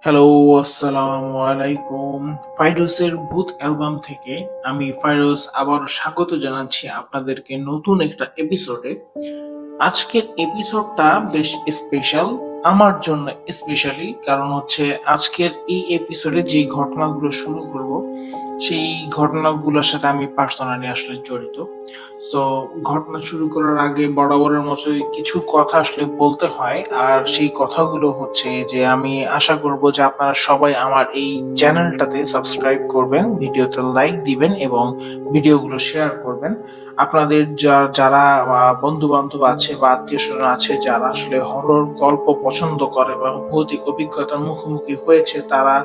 Hello, আসসালামু আলাইকুম। ফাইরোজের ভূত অ্যালবাম থেকে আমি ফাইরোজ আবারও স্বাগত জানাচ্ছি আপনাদেরকে নতুন একটা এপিসোডে। আজকের এপিসোডটা বেশ স্পেশাল আমার জন্য, স্পেশালি কারণ হচ্ছে আজকের এই এপিসোডে যে ঘটনাগুলো শুরু করব সেই ঘটনাগুলোর সাথে আমি পার্সোনালি আসলে জড়িত। তো ঘটনা শুরু করার আগে বরাবরের মতোই কিছু কথা আসলে বলতে হয়, আর সেই কথাগুলো হচ্ছে যে আমি আশা করব যে আপনারা সবাই আমার এই চ্যানেলটাতে সাবস্ক্রাইব করবেন, ভিডিওতে লাইক দিবেন এবং ভিডিওগুলো শেয়ার করবেন। আপনাদের যারা বন্ধু বান্ধব আছে বা আত্মীয় স্বজন আছে যারা আসলে হরর গল্প পছন্দ করে বা ভৌতিক অভিজ্ঞতার মুখোমুখি হয়েছে, তারা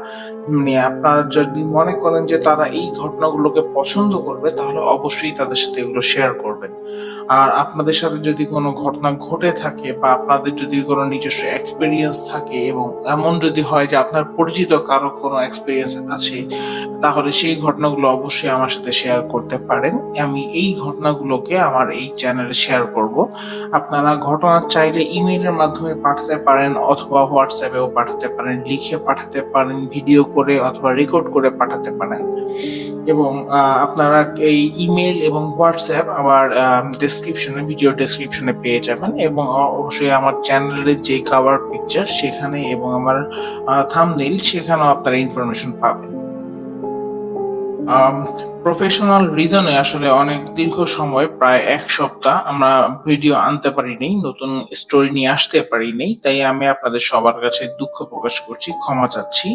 আপনারা যদি মনে করেন যে তারা এই ঘটনাগুলোকে পছন্দ করবে তাহলে অবশ্যই তাদের সাথে এগুলো শেয়ার করবেন। আর আপনাদের সাথে যদি কোনো ঘটনা ঘটে থাকে বা আপনাদের যদি কোনো নিজস্ব এক্সপিরিয়েন্স থাকে এবং এমন যদি হয় যে আপনার পরিচিত কারো কোনো এক্সপিরিয়েন্স আছে, তাহলে সেই ঘটনাগুলো অবশ্যই আমার সাথে শেয়ার করতে পারেন। আমি এই ঘটনাগুলোকে আমার এই চ্যানেলে শেয়ার করব। আপনারা ঘটনা চাইলে ইমেইলের মাধ্যমে পাঠাতে পারেন অথবা হোয়াটসঅ্যাপেও পাঠাতে পারেন, লিখে পাঠাতে পারেন, ভিডিও করে অথবা রেকর্ড করে পাঠাতে পারেন। এবং আপনারা এই ইমেল এবং হোয়াটসঅ্যাপ আমার ডেসক্রিপশনে, ভিডিও ডেসক্রিপশনে পেয়ে যাবেন। এবং অবশ্যই আমার চ্যানেলের যে কভার পিকচার সেখানে এবং আমার থাম্বনেইল সেখানেও আপনারা ইনফরমেশন পাবেন। প্রফেশনাল রিজনে আসলে অনেক দীর্ঘ সময়, প্রায় এক সপ্তাহ আমরা ভিডিও আনতে পারিনি, নতুন স্টোরি নিয়ে আসতে পারিনি, তাই আমি আপনাদের সবার কাছে দুঃখ প্রকাশ করছি, ক্ষমা চাচ্ছি।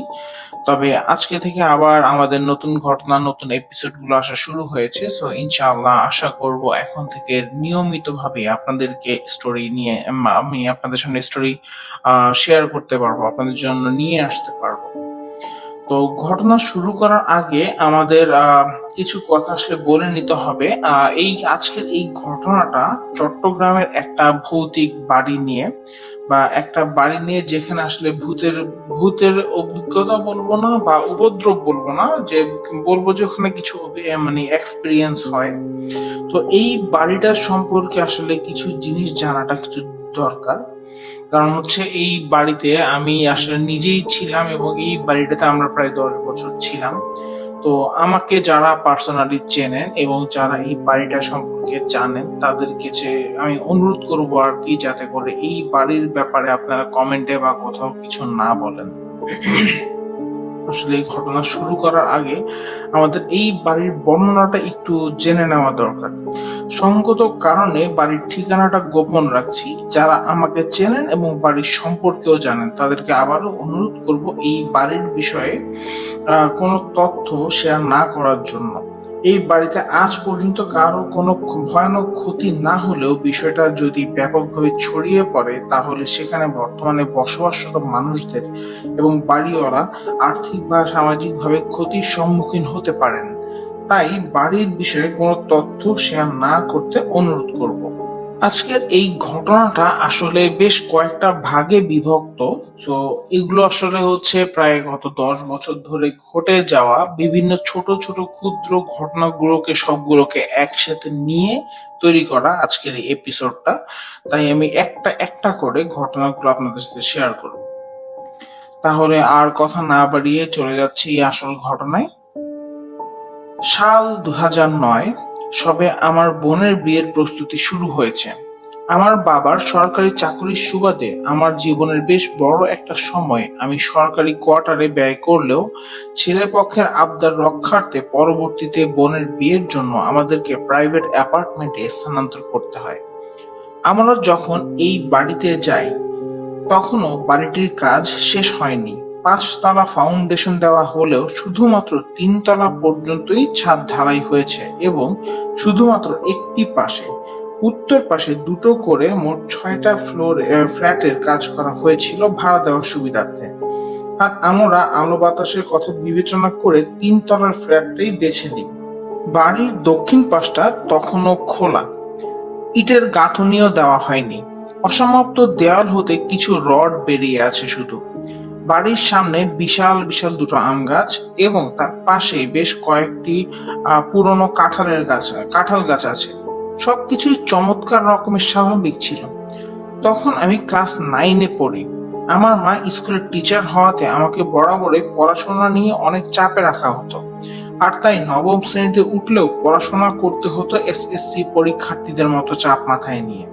তবে আজকে থেকে আবার আমাদের নতুন ঘটনা, নতুন এপিসোড গুলো আসা শুরু হয়েছে। সো ইনশাআল্লাহ আশা করব এখন থেকে নিয়মিত ভাবে আপনাদেরকে স্টোরি নিয়ে আমি আপনাদের সামনে স্টোরি শেয়ার করতে পারবো, আপনাদের জন্য নিয়ে আসতে পারবো। তো ঘটনা শুরু করার আগে আমাদের কিছু কথা আসলে বলে নিতে হবে। এই আজকের এই ঘটনাটা চট্টগ্রামের একটা ভৌতিক বাড়ি নিয়ে, বা একটা বাড়ি নিয়ে যেখানে আসলে ভূতের ভূতের অভিজ্ঞতা বলবো না বা উপদ্রব বলবো না, যে বলবো যে ওখানে কিছু মানে এক্সপিরিয়েন্স হয়। তো এই বাড়িটার সম্পর্কে আসলে কিছু জিনিস জানাটা কিছু দরকার। কারণ হচ্ছে এই বাড়িতে আমি আসলে নিজেই ছিলাম এবং এই বাড়িটাতে আমরা প্রায় 10 বছর ছিলাম। তো আমাকে যারা পার্সোনালি চেনেন এবং যারা এই বাড়িটা সম্পর্কে জানেন তাদের কাছে আমি অনুরোধ করবো আর কি, যাতে করে এই বাড়ির ব্যাপারে আপনারা কমেন্টে বা কোথাও কিছু না বলেন। আসলে এই ঘটনা শুরু করার আগে আমাদের এই বাড়ির বর্ণনাটা একটু জেনে নেওয়া দরকার। সঙ্গত কারণে বাড়ির ঠিকানাটা গোপন রাখছি। যারা আমাকে চেনেন এবং বাড়ির সম্পর্কেও জানেন তাদেরকে আবারও অনুরোধ করব এই বাড়ির বিষয়ে কোনো তথ্য শেয়ার না করার জন্য। এই বাড়িতে আজ পর্যন্ত কারো কোনো ভয়ানক ক্ষতি না হলেও বিষয়টা যদি ব্যাপকভাবে ছড়িয়ে পড়ে তাহলে সেখানে বর্তমানে বসবাসরত মানুষদের এবং বাড়িওয়ালা আর্থিক বা সামাজিকভাবে ক্ষতির সম্মুখীন হতে পারেন। তাই বাড়ির বিষয়ে কোনো তথ্য শেয়ার না করতে অনুরোধ করব। আজকের এই ঘটনাটা আসলে বেশ কয়েকটা ভাগে বিভক্ত। তো এগুলো আসলে হচ্ছে প্রায় গত 10 বছর ধরে ঘটে যাওয়া বিভিন্ন ছোট ছোট ক্ষুদ্র ঘটনাগুলোকে সবগুলোকে একসাথে নিয়ে তৈরি করা আজকের এই এপিসোডটা। তাই আমি একটা একটা করে ঘটনাগুলো আপনাদের সাথে শেয়ার করব। তাহলে আর কথা না বাড়িয়ে চলে যাচ্ছি এই আসল ঘটনায়। সাল 2009, সবে আমার বোনের বিয়ের প্রস্তুতি শুরু হয়েছে। আমার বাবার সরকারি চাকরির সুবাদে আমার জীবনের বেশ বড় একটা সময় আমি সরকারি কোয়ার্টারে ব্যয় করলেও ছেলেপক্ষের আবদার রক্ষার্থে পরবর্তীতে বোনের বিয়ের জন্য আমাদেরকে প্রাইভেট অ্যাপার্টমেন্টে স্থানান্তর করতে হয়। আমরা যখন এই বাড়িতে যাই তখনও বাড়িটির কাজ শেষ হয়নি। 5 তলা ফাউন্ডেশন দেওয়া হলেও শুধুমাত্র 3 তলা পর্যন্তই ছাদ ঢালাই হয়েছে এবং শুধুমাত্র একটি পাশে, উত্তর পাশে দুটো করে মোট 6টা ফ্ল্যাটের কাজ করা হয়েছিল ভাড়া দেওয়ার সুবিধার্থে। আর আমরা আলো বাতাসের কথা বিবেচনা করে 3 তলার ফ্ল্যাটটাই বেছে নিই। বাড়ির দক্ষিণ পাশটা তখনও খোলা, ইটের গাঁথুনিও দেওয়া হয়নি। অসমাপ্ত দেওয়াল হতে কিছু রড বেরিয়ে আছে শুধু। বাড়ির সামনে বিশাল বিশাল দুটো আম গাছ এবং তার পাশেই বেশ কয়েকটি পুরনো কাঁঠাল গাছ আছে। সবকিছুই চমৎকার রকমের স্বাভাবিক ছিল। তখন আমি ক্লাস 9-এ পড়ি। আমার মা স্কুলের টিচার হওয়াতে আমাকে বরাবরই পড়াশোনা নিয়ে অনেক চাপে রাখা হতো, আর তাই নবম শ্রেণীতে উঠলেও পড়াশোনা করতে হতো এসএসসি পরীক্ষার্থীদের মতো চাপ মাথায় নিয়ে।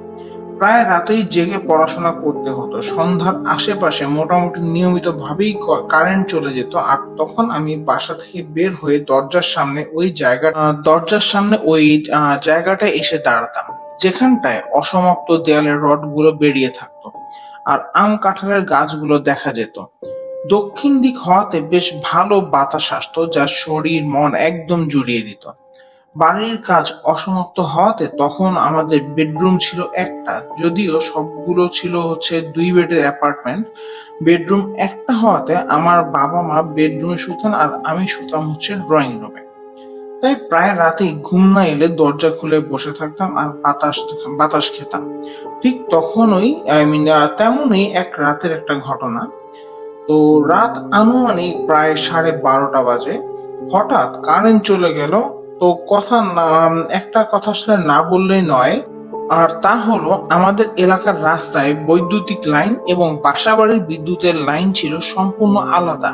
প্রায় রাতেই জেগে পড়াশোনা করতে হতো। সন্ধ্যার আশেপাশে মোটামুটি নিয়মিত ভাবেই কারেন্ট চলে যেত, আর তখন আমি বাসা থেকে বের হয়ে দরজার সামনে ওই জায়গাটায় এসে দাঁড়াতাম, যেখানটায় অসমাপ্ত দেয়ালের রডগুলো বেরিয়ে থাকতো আর আম কাঁঠালের গাছগুলো দেখা যেত। দক্ষিণ দিক হওয়াতে বেশ ভালো বাতাস আসতো, যা শরীর মন একদম জুড়িয়ে দিত। বাড়ির কাজ অসমাপ্ত হওয়াতে তখন আমাদের বেডরুম ছিল একটা, যদিও সবগুলো ছিল 2 বেডের অ্যাপার্টমেন্ট। বেডরুম একটা হওয়াতে আমার বাবা মা বেডরুমে শুতেন আর আমি শুতাম ড্রয়িং রুমে। তাই প্রায় রাতেই ঘুম না এলে দরজা খুলে বসে থাকতাম আর বাতাস খেতাম। ঠিক তখনই তেমনই এক রাতের একটা ঘটনা। তো রাত আনুমানিক প্রায় 12:30 বাজে হঠাৎ কারেন্ট চলে গেল। তো একটা কথা আসলে না বললেই নয়, আর তা হলো আমাদের এলাকার রাস্তায় বৈদ্যুতিক লাইন এবং বাসাবাড়ির বিদ্যুতের লাইন ছিল সম্পূর্ণ আলাদা,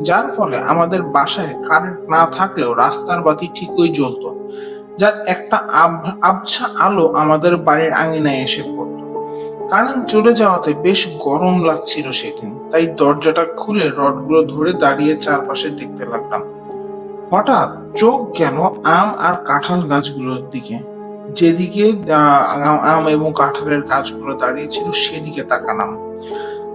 যার ফলে আমাদের বাসায় কারেন্ট না থাকলেও রাস্তার বাতি ঠিকই জ্বলতো, যার একটা আবছা আলো আমাদের বাড়ির আঙিনায় এসে পড়তো। কারেন্ট চলে যাওয়াতে বেশ গরম লাগছিল সেদিন, তাই দরজাটা খুলে রডগুলো ধরে দাঁড়িয়ে চারপাশে দেখতে লাগলাম। হঠাৎ চোখ গেল আম আর কাঁঠাল গাছগুলোর দিকে। যেদিকে আম এবং কাঁঠালের গাছগুলো দাঁড়িয়ে ছিল সেদিকে তাকালাম।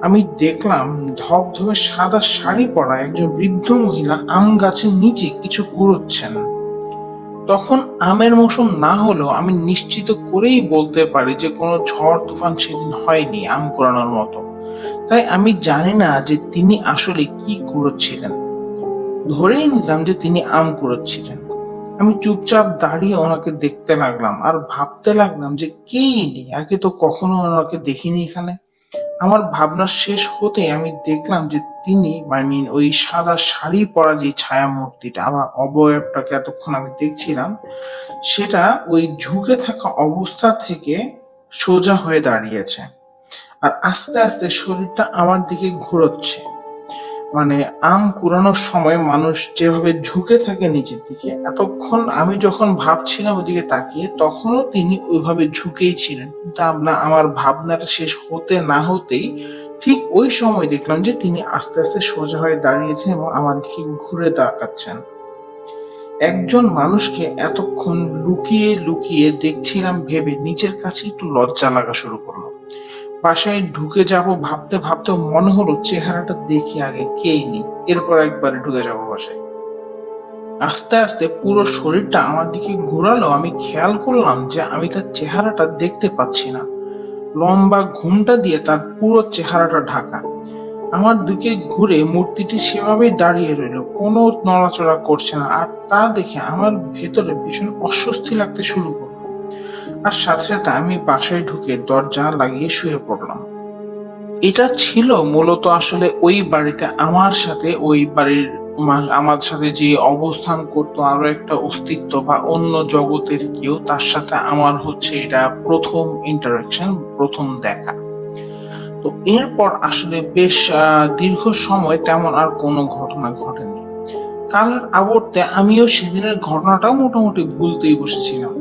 আমি দেখলাম ধবধবে সাদা শাড়ি পরা একজন বৃদ্ধ মহিলা আম গাছের নিচে কিছু কুড়োচ্ছেন। তখন আমের মৌসুম না হলেও আমি নিশ্চিত করেই বলতে পারি যে কোনো ঝড় তুফান সেদিন হয়নি আম কুড়ানোর মতো। তাই আমি জানি না যে তিনি আসলে কি কুড়োচ্ছিলেন। ধরেই নিলাম যে তিনি আম কুড়োচ্ছিলেন। আমি চুপচাপ দাঁড়িয়ে ওনাকে দেখতে লাগলাম আর ভাবতে লাগলাম যে কে ইনি, আগে তো কখনো ওনাকে দেখিনি এখানে। আমার ভাবনা শেষ হতে আমি দেখলাম যে তিনি ওই সাদা শাড়ি পরা যে ছায়া মূর্তিটা, আমার অবয়বটাকে এতক্ষণ আমি দেখছিলাম, সেটা ওই ঝুঁকে থাকা অবস্থা থেকে সোজা হয়ে দাঁড়িয়েছে আর আস্তে আস্তে শরীরটা আমার দিকে ঘুরোচ্ছে। আম কুড়ানোর সময় মানুষ যেভাবে ঝুঁকে থাকে নিচের দিকে, এতক্ষণ আমি যখন ভাবছিলাম ওদিকে তাকিয়ে, তখনও তিনি ওইভাবে ঝুঁকেই ছিলেন। কিন্তু আমার ভাবনাটা শেষ হতে না হতেই ঠিক ওই সময় দেখলাম যে তিনি আস্তে আস্তে সোজা হয়ে দাঁড়িয়েছেন এবং আমার দিকে ঘুরে তাকাচ্ছেন। একজন মানুষকে এতক্ষণ লুকিয়ে লুকিয়ে দেখছিলাম ভেবে নিজের কাছে একটু লজ্জা লাগা শুরু করলো। বাসায় ঢুকে যাব ভাবতে ভাবতে মনে হলো চেহারাটা দেখি আগে, কেই নেই, এরপর একবারে ঢুকে যাব বাসায়। আস্তে আস্তে পুরো শরীরটা আমার দিকে ঘোরালো। আমি খেয়াল করলাম যে আমি তার চেহারাটা দেখতে পাচ্ছি না। লম্বা ঘুমটা দিয়ে তার পুরো চেহারাটা ঢাকা। আমার দিকে ঘুরে মূর্তিটি সেভাবেই দাঁড়িয়ে রইল, কোনো নড়াচড়া করছে না। আর তা দেখে আমার ভেতরে ভীষণ অস্বস্তি লাগতে শুরু করলো। আর সাথে সাথে আমি বাসায় ঢুকে দরজা লাগিয়ে শুয়ে পড়লাম। এটা ছিল মূলত আসলে ওই বাড়িতে আমার সাথে যে অবস্থান করতো আরো একটা অস্তিত্ব বা অন্য জগতের কেউ, তার সাথে আমার এটা প্রথম ইন্টারাকশন, প্রথম দেখা। তো এরপর আসলে বেশ দীর্ঘ সময় তেমন আর কোনো ঘটনা ঘটেনি। কালের আবর্তে আমিও সেদিনের ঘটনাটা মোটামুটি ভুলতেই বসেছিলাম।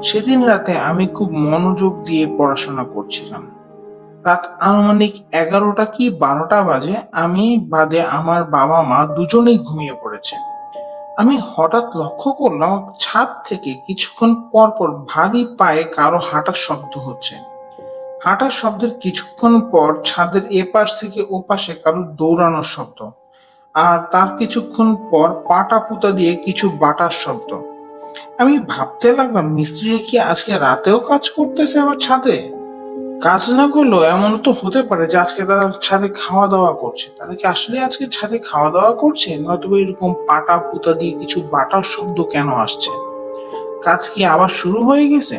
সেদিন রাতে আমি খুব মনোযোগ দিয়ে পড়াশোনা করছিলাম। রাত আনুমানিক 11টা কি 12টা বাজে। আমি বাদে আমার বাবা মা দুজনেই ঘুমিয়ে পড়েছে। আমি হঠাৎ লক্ষ্য করলাম ছাদ থেকে কিছুক্ষণ পর পর ভারী পায়ে কারো হাঁটার শব্দ হচ্ছে। হাঁটার শব্দের কিছুক্ষণ পর ছাদের এপাশ থেকে ওপাশে কারো দৌড়ানোর শব্দ, আর তার কিছুক্ষণ পর পাটা পুতা দিয়ে কিছু বাটার শব্দ। আমি ভাবতে লাগলাম, মিস্ত্রি কি আজকে রাতেও কাজ করতেছে আবার ছাদে? কাজ না করলেও এমন তো হতে পারে যে আজকে তারা ছাদে খাওয়া দাওয়া করছে। তারা কি আসলে আজকে ছাদে খাওয়া দাওয়া করছে, নয়তো এরকম পাটা পুতা দিয়ে কিছু বাটার শব্দ কেন আসছে? কাজ কি আবার শুরু হয়ে গেছে?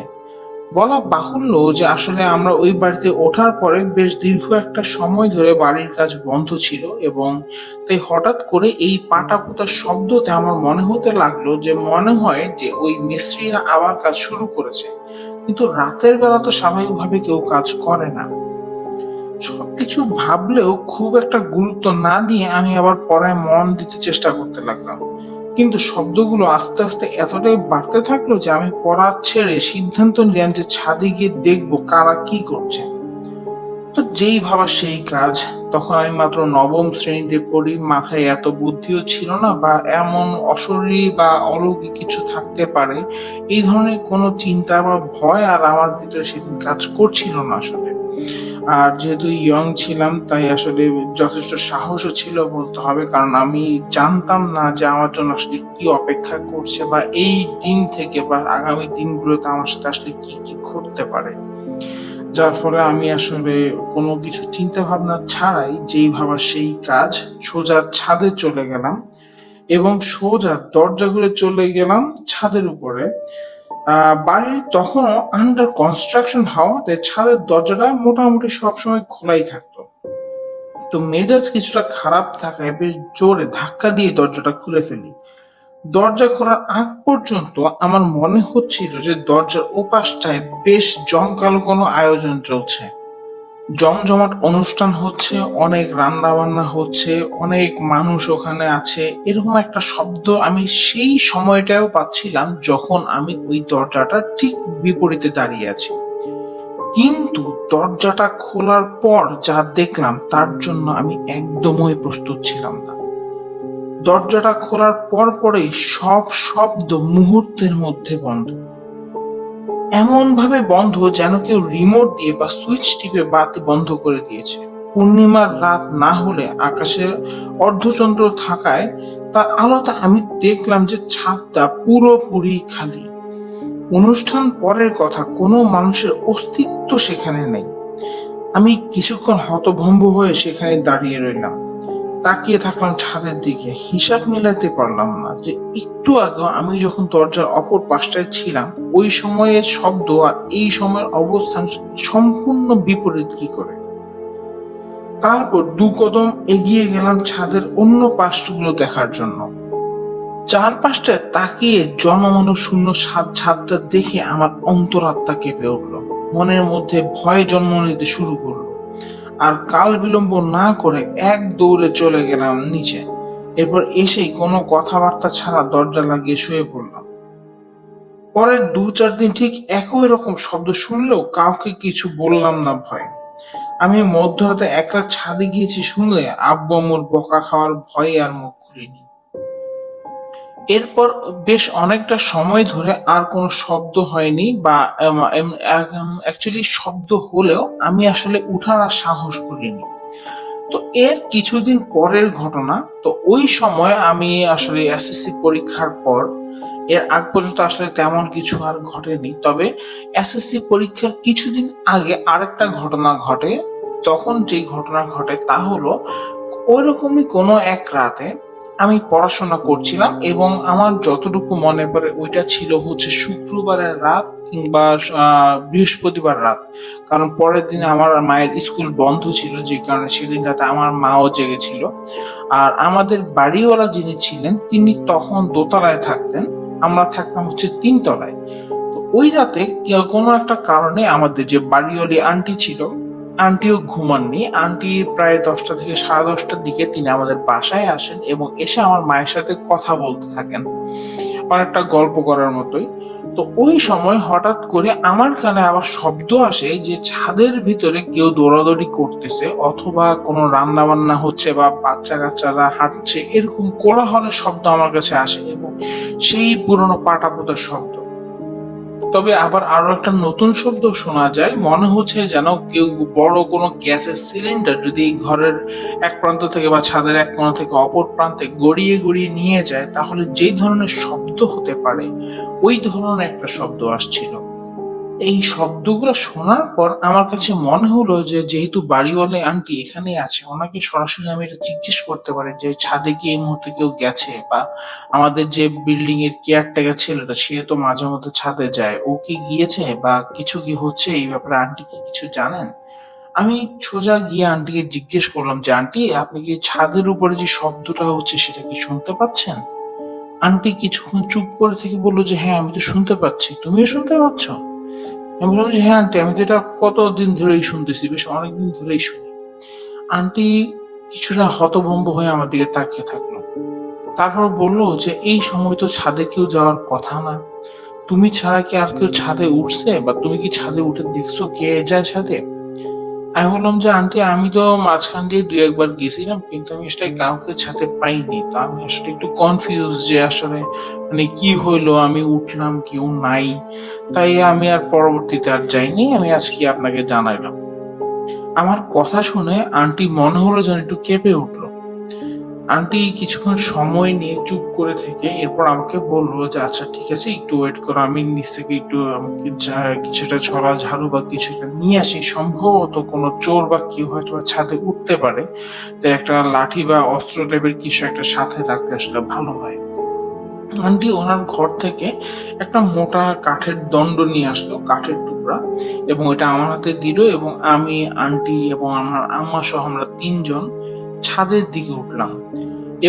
বলা বাহুল্য যে আসলে আমরা ওই বাড়িতে ওঠার পরে বেশ দীর্ঘ একটা সময় ধরে বাড়ির কাজ বন্ধ ছিল, এবং তাই হঠাৎ করে এই পাটা পুতার শব্দতে আমার মনে হতে লাগলো যে মনে হয় যে ওই মিস্ত্রিরা আবার কাজ শুরু করেছে। কিন্তু রাতের বেলা তো স্বাভাবিকভাবে কেউ কাজ করে না। সবকিছু কিছু ভাবলেও খুব একটা গুরুত্ব না দিয়ে আমি আবার পড়ায় মন দিতে চেষ্টা করতে লাগলাম। কিন্তু শব্দগুলো আস্তে আস্তে এতটাই বাড়তে থাকলো যে আমি পড়া ছেড়ে সিদ্ধান্ত নিলাম যে ছাদে গিয়ে দেখবো কারা কি করছে। তো যেই ভাবা সেই কাজ। তখন আমি মাত্র নবম শ্রেণীতে পড়ি, মাথায় এত বুদ্ধিও ছিল না বা এমন অশরীরী বা অলৌকিক কিছু থাকতে পারে এই ধরনের কোনো চিন্তা বা ভয় আর আমার ভিতরে সেদিন কাজ করছিল না আসলে। আর যেহেতু ইয়ং ছিলাম তাই আসলে যথেষ্ট সাহসও ছিল বলতে হবে, কারণ আমি জানতাম না যে আমার জন্য আসলে কি অপেক্ষা করছে বা এই দিন থেকে বা আগামী দিনগুলোতে আমার সাথে আসলে কি কি ঘটতে পারে। যার ফলে আমি আসলে কোনো কিছু চিন্তা ভাবনা ছাড়াই যেই ভাবা সেই কাজ, সোজা ছাদে চলে গেলাম এবং সোজা দরজা খুলে চলে গেলাম ছাদের উপরে। বাড়ি তখনও আন্ডার কনস্ট্রাকশন হওয়াতে ছাদের দরজাটা মোটামুটি সবসময় খোলাই থাকতো। তো মেজাজ কিছুটা খারাপ থাকায় বেশ জোরে ধাক্কা দিয়ে দরজাটা খুলে ফেলি। দরজা খোলার আগ পর্যন্ত আমার মনে হচ্ছিল যে দরজার ওপাশটায় বেশ জমকালো কোনো আয়োজন চলছে, জমজমাট অনুষ্ঠান হচ্ছে, অনেক রান্না বান্না হচ্ছে, অনেক মানুষ ওখানে আছে, এরকম একটা শব্দ আমি সেই সময়টাও পাচ্ছিলাম যখন আমি ওই দরজাটা ঠিক বিপরীতে দাঁড়িয়ে আছি। কিন্তু দরজাটা খোলার পর যা দেখলাম তার জন্য আমি একদমই প্রস্তুত ছিলাম না। দরজাটা খোলার পরেই সব শব্দ মুহূর্তের মধ্যে বন্ধ, এমন ভাবে বন্ধ যেন কেউ রিমোট দিয়ে বা সুইচ টিপে বাতি বন্ধ করে দিয়েছে। পূর্ণিমার রাত না হলে আকাশে অর্ধচন্দ্র থাকায় তার আলোতে আমি দেখলাম যে ছাদটা পুরোপুরি খালি। অনুষ্ঠান পরের কথা, কোনো মানুষের অস্তিত্ব সেখানে নেই। আমি কিছুক্ষণ হতভম্ব হয়ে সেখানে দাঁড়িয়ে রইলাম, তাকিয়ে থাকলাম ছাদের দিকে। হিসাব মিলাতে পারলাম না যে একটু আগে আমি যখন দরজার অপর পাশটায় ছিলাম ওই সময়ের শব্দ আর এই সময়ের অবস্থান সম্পূর্ণ বিপরীত কি করে। তারপর দু কদম এগিয়ে গেলাম ছাদের অন্য পাশগুলো দেখার জন্য। চারপাশটায় তাকিয়ে জনমানব শূন্য ছাদটা দেখে আমার অন্তরাত্মা কেঁপে উঠল, মনের মধ্যে ভয় জন্ম নিতে শুরু করলো। আর কাল বিলম্ব না করে এক দৌড়ে চলে গেলাম নিচে। এরপর এসেই কোনো কথাবার্তা ছাড়া দরজা লাগিয়ে শুয়ে পড়লাম। পরের 2-4 দিন ঠিক একই রকম শব্দ শুনলেও কাউকে কিছু বললাম না ভয়। আমি মধ্যরাতে একলা ছাদে গিয়েছি শুনলে আব্বু আম্মুর বকা খাওয়ার ভয়ে আর মুখ খুলিনি। এরপর বেশ অনেকটা সময় ধরে আর কোনো শব্দ হয়নি বা অ্যাকচুয়ালি শব্দ হলেও আমি আসলে উঠার আর সাহস করিনি। তো এর কিছুদিন পরের ঘটনা, তো ওই সময় আমি আসলে এসএসসি পরীক্ষার পর, এর আগ পর্যন্ত আসলে তেমন কিছু আর ঘটেনি, তবে এসএসসি পরীক্ষার কিছুদিন আগে আরেকটা ঘটনা ঘটে। তখন যে ঘটনা ঘটে তা হলো ওইরকমই কোনো এক রাতে আমি পড়াশোনা করছিলাম এবং আমার যতটুকু মনে পড়ে ওইটা ছিল হচ্ছে শুক্রবারের রাত কিংবা বৃহস্পতিবার রাত, কারণ পরের দিনে আমার মায়ের স্কুল বন্ধ ছিল, যে কারণে সেদিন রাতে আমার মাও জেগেছিল। আর আমাদের বাড়িওয়ালা যিনি ছিলেন তিনি তখন দোতলায় থাকতেন, আমরা থাকতাম হচ্ছে 3 তলায়। তো ওই রাতে কোনো একটা কারণে আমাদের যে বাড়িওয়ালি আন্টি ছিল, আন্টিও ঘুমাননি। আন্টি প্রায় 10টা থেকে 10:30টার দিকে তিনি আমাদের বাসায় আসেন এবং এসে আমার মায়ের সাথে কথা বলতে থাকেন, অনেকটা গল্প করার মতোই। তো ওই সময় হঠাৎ করে আমার কানে আবার শব্দ আসে যে ছাদের ভিতরে কেউ দৌড়াদৌড়ি করতেছে অথবা কোনো রান্না বান্না হচ্ছে বা বাচ্চা কাচ্চারা হাঁটছে, এরকম কোলাহলের শব্দ আমার কাছে আসে এবং সেই পুরনো পাটা পোতার শব্দ। তবে আবার আরো একটা নতুন শব্দ শোনা যায়, মনে হচ্ছে যেন কেউ বড় কোনো গ্যাসের সিলিন্ডার যদি ঘরের এক প্রান্ত থেকে বা ছাদের এক কোণা থেকে অপর প্রান্তে গড়িয়ে গড়িয়ে নিয়ে যায় তাহলে যেই ধরনের শব্দ হতে পারে ওই ধরনের একটা শব্দ আসছিল। এই শব্দগুলো শোনার পর আমার কাছে মনে হলো যে যেহেতু বাড়িওয়ালা আন্টি এখানে আছে, ওনাকে সরাসরি আমি এটা জিজ্ঞেস করতে পারি যে ছাদে কি এই মুহূর্তে কেউ গেছে, বা আমাদের যে বিল্ডিং এর কেয়ারটেকার ছেলেটা সে তো মাঝে মধ্যে ছাদে যায়, ও কি গিয়েছে বা কিছু কি হচ্ছে এই ব্যাপারে আন্টি কি কিছু জানেন। আমি সোজা গিয়ে আন্টিকে জিজ্ঞেস করলাম যে আন্টি আপনি কি ছাদের উপরে যে শব্দটা হচ্ছে সেটা কি শুনতে পাচ্ছেন। আন্টি কিছুক্ষণ চুপ করে থেকে বললো যে হ্যাঁ আমি তো শুনতে পাচ্ছি, তুমিও শুনতে পাচ্ছ। আমি বললাম যে হ্যাঁ আন্টি আমি তো এটা কতদিন ধরেই শুনতেছি, বেশ অনেকদিন ধরেই শুনি। আন্টি কিছুটা হতভম্ব হয়ে আমার দিকে তাকিয়ে থাকলো। তারপর বলল যে এই সময় তো ছাদে কেউ যাওয়ার কথা না, তুমি ছাড়া কি আর কেউ ছাদে উঠছে, বা তুমি কি ছাদে উঠে দেখছো কে যায় ছাদে? আমি বললাম যে আন্টি আমি তো মাঝখান দিয়ে দুই একবার গেছিলাম, কিন্তু আমি সেটা কাউকে ছাদে পাইনি। তো আমি আসলে একটু কনফিউজ যে আসলে মানে কি হইলো, আমি উঠলাম কেউ নাই, তাই আমি আর পরবর্তীতে আর যাইনি, আমি আজকে আপনাকে জানাইলাম। আমার কথা শুনে আন্টি মনে হলো যেন একটু কেঁপে উঠলো। আন্টি কিছুক্ষণ সময় নিয়ে চুপ করে থেকে এরপর আমাকে বললো যে আচ্ছা ঠিক আছে, একটু ওয়েট করো, আমি নিচ থেকে একটু আমাকে কিছুটা ছড়া ঝাড়ু বা কিছুটা নিয়ে আসি, সম্ভবত কোনো চোর বা কেউ হয়তো বা ছাদে উঠতে পারে, তাই একটা লাঠি বা অস্ত্র টাইপের কিছু একটা সাথে রাখলে আসলে ভালো হয়। আন্টি ওনার ঘর থেকে একটা মোটা কাঠের দণ্ড নিয়ে আসলো, কাঠের টুকরা, এবং এটা আমার হাতে দিল, এবং আমি, আন্টি এবং আমার আম্মা সহ আমরা তিনজন ছাদের দিকে উঠলাম।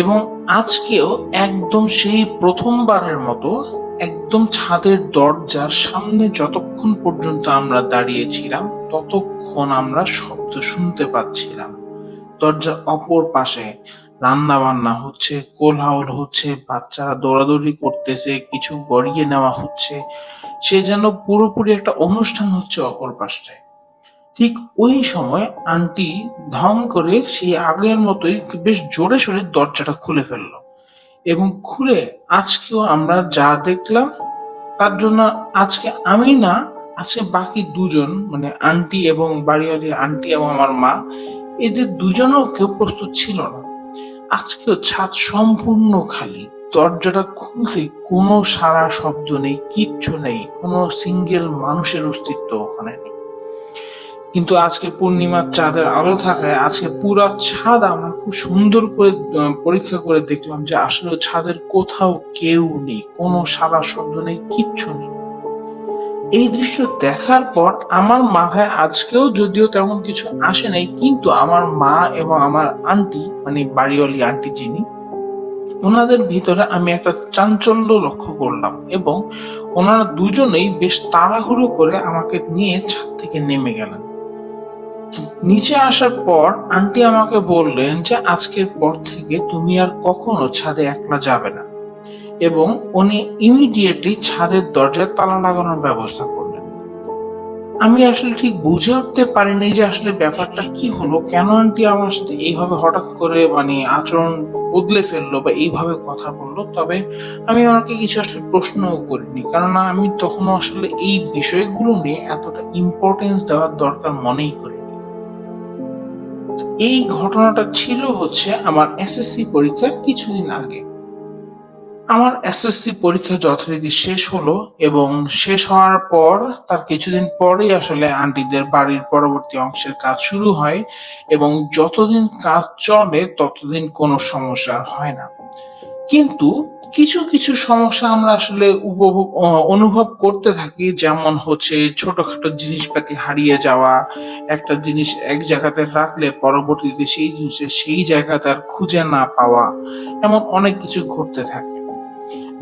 এবং আজকেও একদম সেই প্রথমবারের মতো একদম ছাদের দরজার সামনে যতক্ষণ পর্যন্ত আমরা দাঁড়িয়েছিলাম ততক্ষণ আমরা শব্দ শুনতে পাচ্ছিলাম। দরজার অপর পাশে রান্না বান্না হচ্ছে, কোলাহল হচ্ছে, বাচ্চারা দৌড়াদৌড়ি করতেছে, কিছু গড়িয়ে নেওয়া হচ্ছে, সে যেন পুরোপুরি একটা অনুষ্ঠান হচ্ছে অপর পাশে। ঠিক ওই সময় আন্টি ধম করে সেই আগের মতোই বেশ জোরে সোরে দরজাটা খুলে ফেললো, এবং খুলে আজকেও আমরা যা দেখলাম তার জন্য আজকে আমি না, আজকে বাকি দুজন মানে আন্টি এবং বাড়িওয়ালি আন্টি এবং আমার মা, এদের দুজনও কেউ প্রস্তুত ছিল না। আজকেও ছাদ সম্পূর্ণ খালি, দরজাটা খুলতে কোনো সাড়া শব্দ নেই, কিচ্ছু নেই, কোনো সিঙ্গেল মানুষের অস্তিত্ব ওখানে নেই। কিন্তু আজকে পূর্ণিমার চাঁদের আলো থাকায় আজকে পুরা ছাদ আমরা খুব সুন্দর করে পরীক্ষা করে দেখলাম যে আসলে ছাদের কোথাও কেউ নেই, কোনো সারা শব্দ নেই, কিচ্ছু নেই। এই দৃশ্য দেখার পর আমার মাথায় আজকেও যদিও তেমন কিছু আসে নাই, কিন্তু আমার মা এবং আমার আন্টি মানে বাড়িওয়ালি আন্টি যিনি, ওনাদের ভিতরে আমি একটা চাঞ্চল্য লক্ষ্য করলাম, এবং ওনারা দুজনেই বেশ তাড়াহুড়ো করে আমাকে নিয়ে ছাদ থেকে নেমে গেলেন। নিচে আসার পর আন্টি আমাকে বললেন যে আজকের পর থেকে তুমি আর কখনো ছাদে একলা যাবে না, এবং উনি ইমিডিয়েটলি ছাদের দরজায় তালা লাগানোর ব্যবস্থা করলেন। আমি আসলে ঠিক বুঝে উঠতে পারিনি যে আসলে ব্যাপারটা কি হলো, কেন আন্টি আমার সাথে এইভাবে হঠাৎ করে মানে আচরণ বদলে ফেললো বা এইভাবে কথা বললো। তবে আমি ওনাকে কিছু আসলে প্রশ্নও করিনি, কারণ আমি তখনও আসলে এই বিষয়গুলো নিয়ে এতটা ইম্পর্টেন্স দেওয়ার দরকার মনেই করি। এই ঘটনাটা ছিল হচ্ছে আমার এসএসসি পরীক্ষার কিছুদিন আগে। আমার এসএসসি পরীক্ষা যথারীতি শেষ হলো, এবং শেষ হওয়ার পর তার কিছুদিন পরেই আসলে আন্টিদের বাড়ির পরবর্তী অংশের কাজ শুরু হয়, এবং যতদিন কাজ চলে ততদিন কোনো সমস্যা হয় না। কিন্তু কিছু কিছু সমস্যা আমরা আসলে অনুভব করতে থাকি, যেমন হচ্ছে ছোটখাটো জিনিসপাতি হারিয়ে যাওয়া, একটা জিনিস এক জায়গাতে রাখলে পরবর্তীতে সেই জিনিসের সেই জায়গাতে আর খুঁজে না পাওয়া, এমন অনেক কিছু ঘটতে থাকে।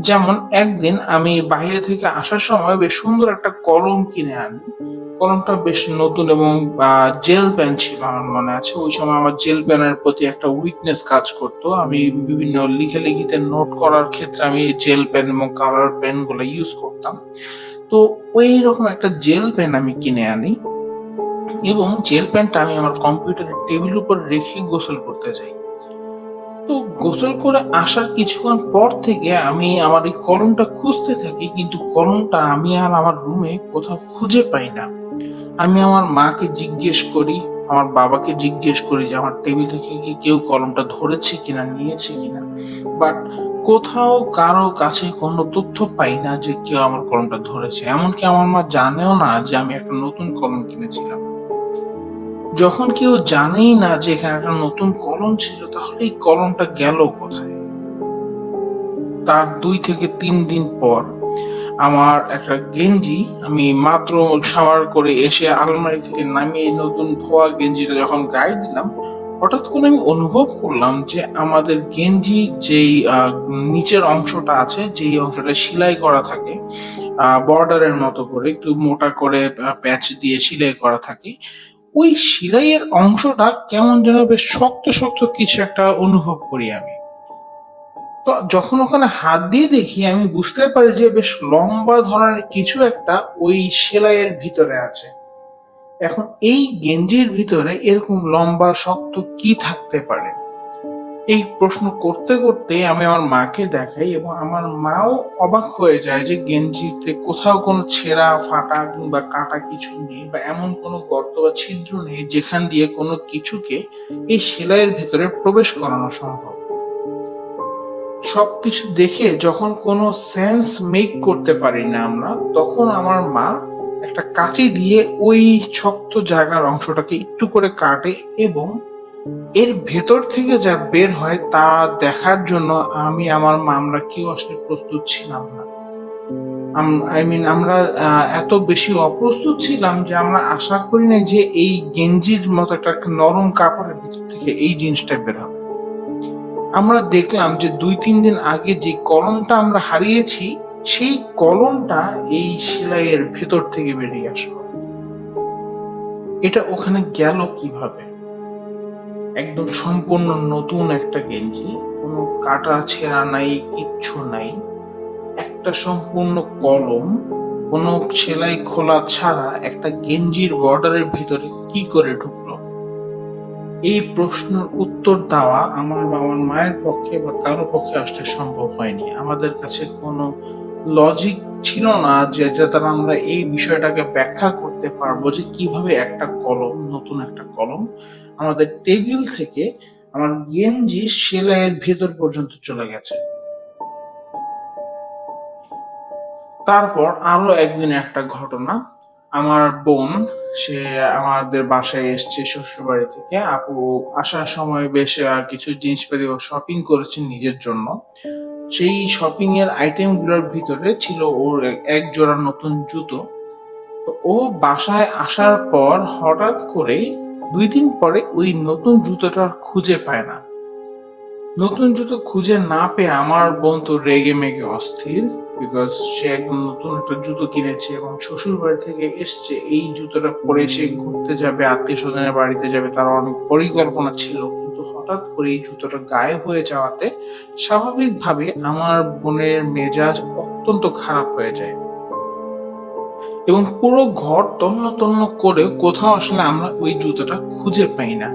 যেমন একদিন আমি বাইরে থেকে আসার সময় বেশ সুন্দর একটা কলম কিনে আনি। কলমটা বেশ নতুন, এবং জেল পেন ছিল আমার মনে আছে। ওই সময় আমার জেল পেনের প্রতি একটা উইকনেস কাজ করতো, আমি বিভিন্ন লিখিতে নোট করার ক্ষেত্রে আমি জেল পেন এবং কালার পেন গুলো ইউজ করতাম। তো ওই রকম একটা জেল পেন আমি কিনে আনি, এবং জেল পেনটা আমি আমার কম্পিউটারের টেবিল উপর রেখে গোসল করতে যাই। তো গোসল করে আসার কিছুক্ষণ পর থেকে আমি আমার এই কলমটা খুঁজতে থাকি, কিন্তু কলমটা আমি আর আমার রুমে কোথাও খুঁজে পাই না। আমি আমার মাকে জিজ্ঞেস করি, আমার বাবাকে জিজ্ঞেস করি যে আমার টেবিল থেকে কি কেউ কলমটা ধরেছে কিনা, নিয়েছে কিনা, বাট কোথাও কারো কাছে কোনো তথ্য পাই না যে কেউ আমার কলমটা ধরেছে। এমনকি আমার মা জানেও না যে আমি একটা নতুন কলম কিনেছিলাম। যখন কেউ জানেই না যে এখানে একটা নতুন কলম ছিল, তাহলে এই কলমটা গেল কোথায়? তার 2 থেকে 3 দিন পর আমার একটা গেঞ্জি আমি মাত্র শাওয়ার করে এসে আলমারি থেকে নামিয়ে নতুন ধোয়া গেঞ্জিটা যখন গায়ে দিলাম, হঠাৎ করে আমি অনুভব করলাম যে আমাদের গেঞ্জি যেই নিচের অংশটা আছে, যেই অংশটা সেলাই করা থাকে বর্ডারের মতো করে, একটু মোটা করে প্যাচ দিয়ে সেলাই করা থাকে, ওই সেলাইয়ের অংশটা কেমন যেন বেশ শক্ত শক্ত কিছু একটা অনুভব করি আমি। তো যখন ওখানে হাত দিয়ে দেখি আমি বুঝতে পারি যে বেশ লম্বা ধরনের কিছু একটা ওই সেলাইয়ের ভিতরে আছে। এখন এই গেঞ্জির ভিতরে এরকম লম্বা শক্ত কি থাকতে পারে? এই প্রশ্ন করতে করতে আমি আমার মাকে দেখাই এবং আমার মাও অবাক হয়ে যায় যে গেঞ্জিতে কোথাও কোনো ছেঁড়া ফাটা কিংবা কাটা কিছু নেই বা এমন কোনো গর্ত বা ছিদ্র নেই যেখান দিয়ে কোনো কিছুকে এই সেলাইয়ের ভেতরে প্রবেশ করানো সম্ভব। সবকিছু দেখে যখন কোনো সেন্স মেক করতে পারি না আমরা, তখন আমার মা একটা কাঁচি দিয়ে ওই শক্ত জায়গার অংশটাকে একটু করে কাটে এবং এর ভেতর থেকে যা বের হয় তা দেখার জন্য আমি আমার মা আমরা কেউ আসলে প্রস্তুত ছিলাম না। আমরা এত বেশি অপ্রস্তুত ছিলাম যে আমরা আশা করি না যে এই গেঞ্জির মতো একটা নরম কাপড়ের ভিতর থেকে এই জিনিসটা বের হবে। আমরা দেখলাম যে 2-3 দিন আগে যে কলমটা আমরা হারিয়েছি সেই কলমটা এই সেলাইয়ের ভেতর থেকে বেরিয়ে আসলো। এটা ওখানে গেল কিভাবে? একদম সম্পূর্ণ নতুন একটা গেঞ্জি, কোনো কাটা ছেঁড়া নাই, কিচ্ছু নাই, একটা সম্পূর্ণ কলম, কোনো সেলাই খোলা ছাড়া একটা গেঞ্জির বর্ডারের ভিতরে কি করে ঢুকলো? এই প্রশ্নের উত্তর দেওয়া আমার বা আমার মায়ের পক্ষে বা কারো পক্ষে আসলে সম্ভব হয়নি। আমাদের কাছে কোনো লজিক ছিল না যেটা দ্বারা আমরা এই বিষয়টাকে ব্যাখ্যা করতে পারবো যে কিভাবে একটা কলম, নতুন একটা কলম আমাদের টেবিল থেকে আমার গেঞ্জি সেলাইয়ের ভেতর পর্যন্ত চলে গেছে। তারপর আরো একদিন একটা ঘটনা। আমার বোন, সে আমাদের বাসায় এসছে শ্বশুরবাড়ি থেকে। আপু আসার সময় বেশ কিছু জিনিসপাতি ও শপিং করেছে নিজের জন্য। সেই শপিং এর আইটেম গুলোর ভিতরে ছিল ওর এক জোড়া নতুন জুতো। তো ও বাসায় আসার পর হঠাৎ করে 2 দিন পরে ওই নতুন জুতোটা আর খুঁজে পায় না। নতুন জুতো খুঁজে না পেয়ে আমার বোন তো রেগে মেগে অস্থির, বিকজ সে একদম নতুন একটা জুতো কিনেছে এবং শ্বশুর বাড়ি থেকে এসছে এই জুতোটা পরে সে ঘুরতে যাবে, আত্মীয় স্বজনের বাড়িতে যাবে, তার অনেক পরিকল্পনা ছিল। কিন্তু হঠাৎ করে এই জুতোটা গায়েব হয়ে যাওয়াতে স্বাভাবিকভাবে আমার বোনের মেজাজ অত্যন্ত খারাপ হয়ে যায় এবং পুরো ঘর তন্ন তন্ন করে কোথাও আসলে আমরা ওই জুতোটা খুঁজে পাই না।